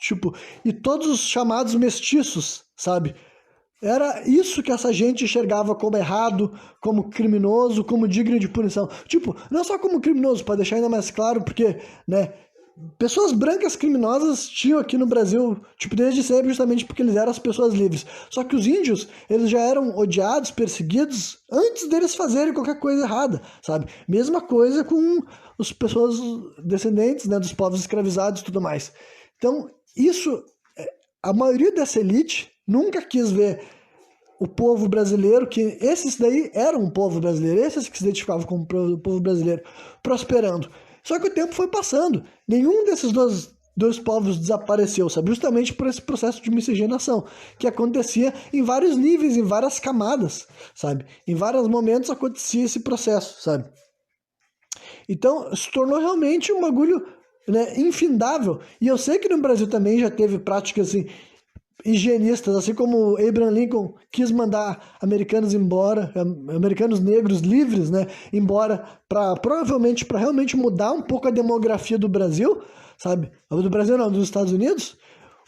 tipo, e todos os chamados mestiços, sabe? Era isso que essa gente enxergava como errado, como criminoso, como digno de punição. Tipo, não só como criminoso, para deixar ainda mais claro, porque, né, pessoas brancas criminosas tinham aqui no Brasil, tipo, desde sempre, justamente porque eles eram as pessoas livres. Só que os índios, eles já eram odiados, perseguidos, antes deles fazerem qualquer coisa errada, sabe? Mesma coisa com as pessoas descendentes, né, dos povos escravizados e tudo mais. Então, isso, a maioria dessa elite nunca quis ver o povo brasileiro, que esses daí eram um povo brasileiro, esses que se identificavam como o povo brasileiro, prosperando. Só que o tempo foi passando. Nenhum desses dois povos desapareceu, sabe? Justamente por esse processo de miscigenação, que acontecia em vários níveis, em várias camadas, sabe? Em vários momentos acontecia esse processo, sabe? Então, se tornou realmente um bagulho, né, infindável. E eu sei que no Brasil também já teve práticas assim, higienistas, assim como Abraham Lincoln quis mandar americanos embora, americanos negros livres, né, embora provavelmente para realmente mudar um pouco a demografia do Brasil, sabe? Do Brasil não, dos Estados Unidos.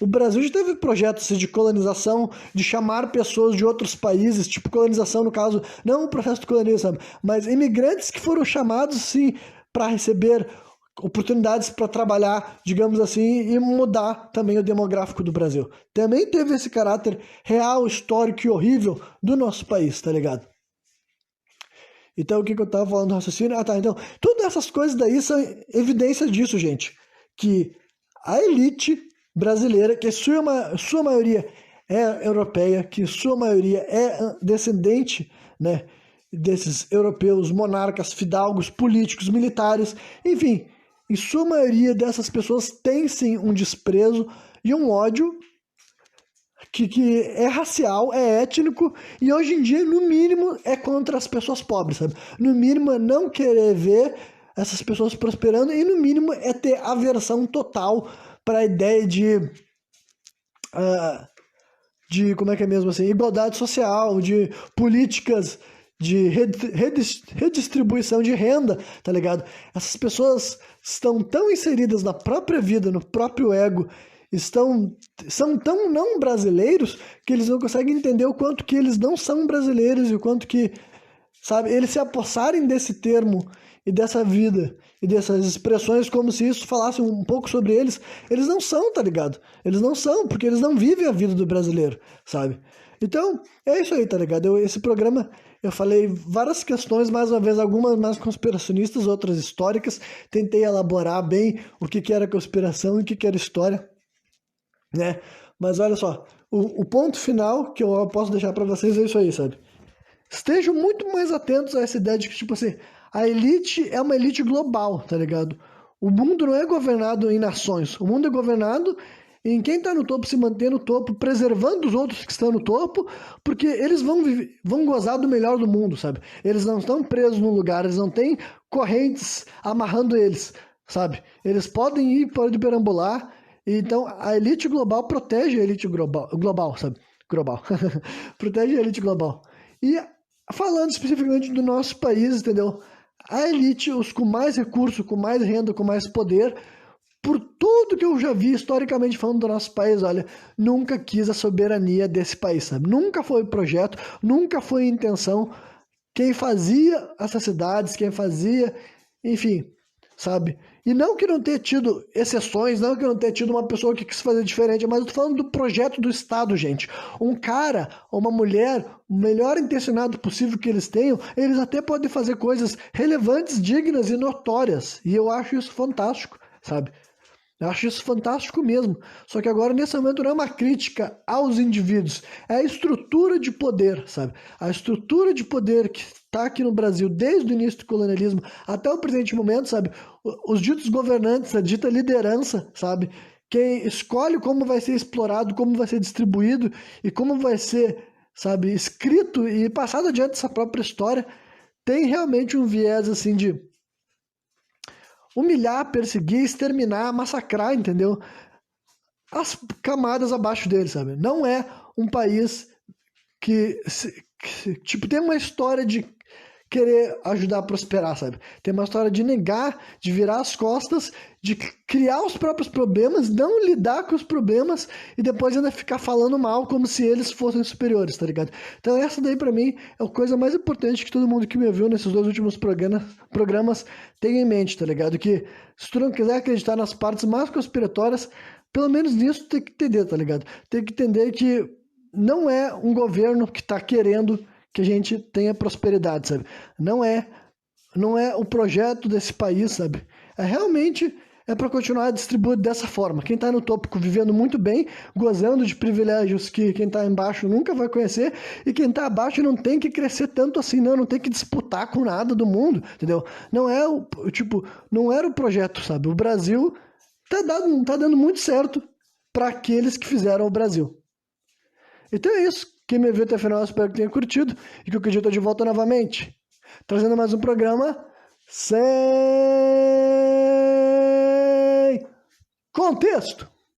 O Brasil já teve projetos assim, de colonização, de chamar pessoas de outros países, tipo colonização no caso, não o processo de colonização, sabe? Mas imigrantes que foram chamados sim para receber oportunidades para trabalhar, digamos assim, e mudar também o demográfico do Brasil. Também teve esse caráter real, histórico e horrível do nosso país, tá ligado? Então, o que eu tava falando do raciocínio? Ah, tá. Então, todas essas coisas daí são evidências disso, gente. Que a elite brasileira, que sua maioria é europeia, que sua maioria é descendente, né, desses europeus, monarcas, fidalgos, políticos, militares, enfim, em sua maioria dessas pessoas tem sim um desprezo e um ódio que é racial, é étnico e hoje em dia, no mínimo, é contra as pessoas pobres, sabe? No mínimo é não querer ver essas pessoas prosperando e no mínimo é ter aversão total para a ideia de como é que é mesmo assim, igualdade social, de políticas de redistribuição de renda, tá ligado? Essas pessoas estão tão inseridas na própria vida, no próprio ego, são tão não brasileiros que eles não conseguem entender o quanto que eles não são brasileiros e o quanto que, sabe, eles se apossarem desse termo e dessa vida e dessas expressões como se isso falasse um pouco sobre eles, eles não são, tá ligado? Eles não são, porque eles não vivem a vida do brasileiro, sabe? Então, é isso aí, tá ligado? Esse programa, eu falei várias questões, mais uma vez, algumas mais conspiracionistas, outras históricas, tentei elaborar bem o que era conspiração e o que era história, né? Mas olha só, o ponto final que eu posso deixar para vocês é isso aí, sabe? Estejam muito mais atentos a essa ideia de que, tipo assim, a elite é uma elite global, tá ligado? O mundo não é governado em nações, o mundo é governado em quem tá no topo se manter no topo, preservando os outros que estão no topo, porque eles vão gozar do melhor do mundo, sabe? Eles não estão presos num lugar, eles não têm correntes amarrando eles, sabe? Eles podem ir, podem perambular, Então, a elite global protege a elite global, sabe? Global. Protege a elite global. E falando especificamente do nosso país, entendeu? A elite, os com mais recursos, com mais renda, com mais poder, por tudo que eu já vi historicamente falando do nosso país, olha, nunca quis a soberania desse país, sabe? Nunca foi projeto, nunca foi intenção. Quem fazia essas cidades, quem fazia, enfim, sabe? E não que não tenha tido exceções, não que não tenha tido uma pessoa que quis fazer diferente, mas eu tô falando do projeto do Estado, gente. Um cara ou uma mulher, o melhor intencionado possível que eles tenham, eles até podem fazer coisas relevantes, dignas e notórias. E eu acho isso fantástico, sabe? Eu acho isso fantástico mesmo. Só que agora, nesse momento, não é uma crítica aos indivíduos, é a estrutura de poder, sabe? A estrutura de poder que está aqui no Brasil desde o início do colonialismo até o presente momento, sabe? Os ditos governantes, a dita liderança, sabe? Quem escolhe como vai ser explorado, como vai ser distribuído e como vai ser, sabe, escrito e passado adiante essa própria história, tem realmente um viés assim de humilhar, perseguir, exterminar, massacrar, entendeu? As camadas abaixo dele, sabe? Não é um país que tipo, tem uma história de querer ajudar a prosperar, sabe? Tem uma história de negar, de virar as costas, de criar os próprios problemas, não lidar com os problemas e depois ainda ficar falando mal como se eles fossem superiores, tá ligado? Então essa daí pra mim é a coisa mais importante que todo mundo que me ouviu nesses dois últimos programas tem em mente, tá ligado? Que se tu não quiser acreditar nas partes mais conspiratórias, pelo menos nisso tem que entender, tá ligado? Tem que entender que não é um governo que tá querendo que a gente tenha prosperidade, sabe? Não é o projeto desse país, sabe? Realmente para continuar distribuído dessa forma. Quem está no topo vivendo muito bem, gozando de privilégios que quem está embaixo nunca vai conhecer, e quem está abaixo não tem que crescer tanto assim, não tem que disputar com nada do mundo, entendeu? Não é o tipo, não era o projeto, sabe? O Brasil tá dando muito certo para aqueles que fizeram o Brasil. Então é isso. Quem me viu até o final, espero que tenha curtido e que o dia eu tô de volta novamente, trazendo mais um programa sem contexto.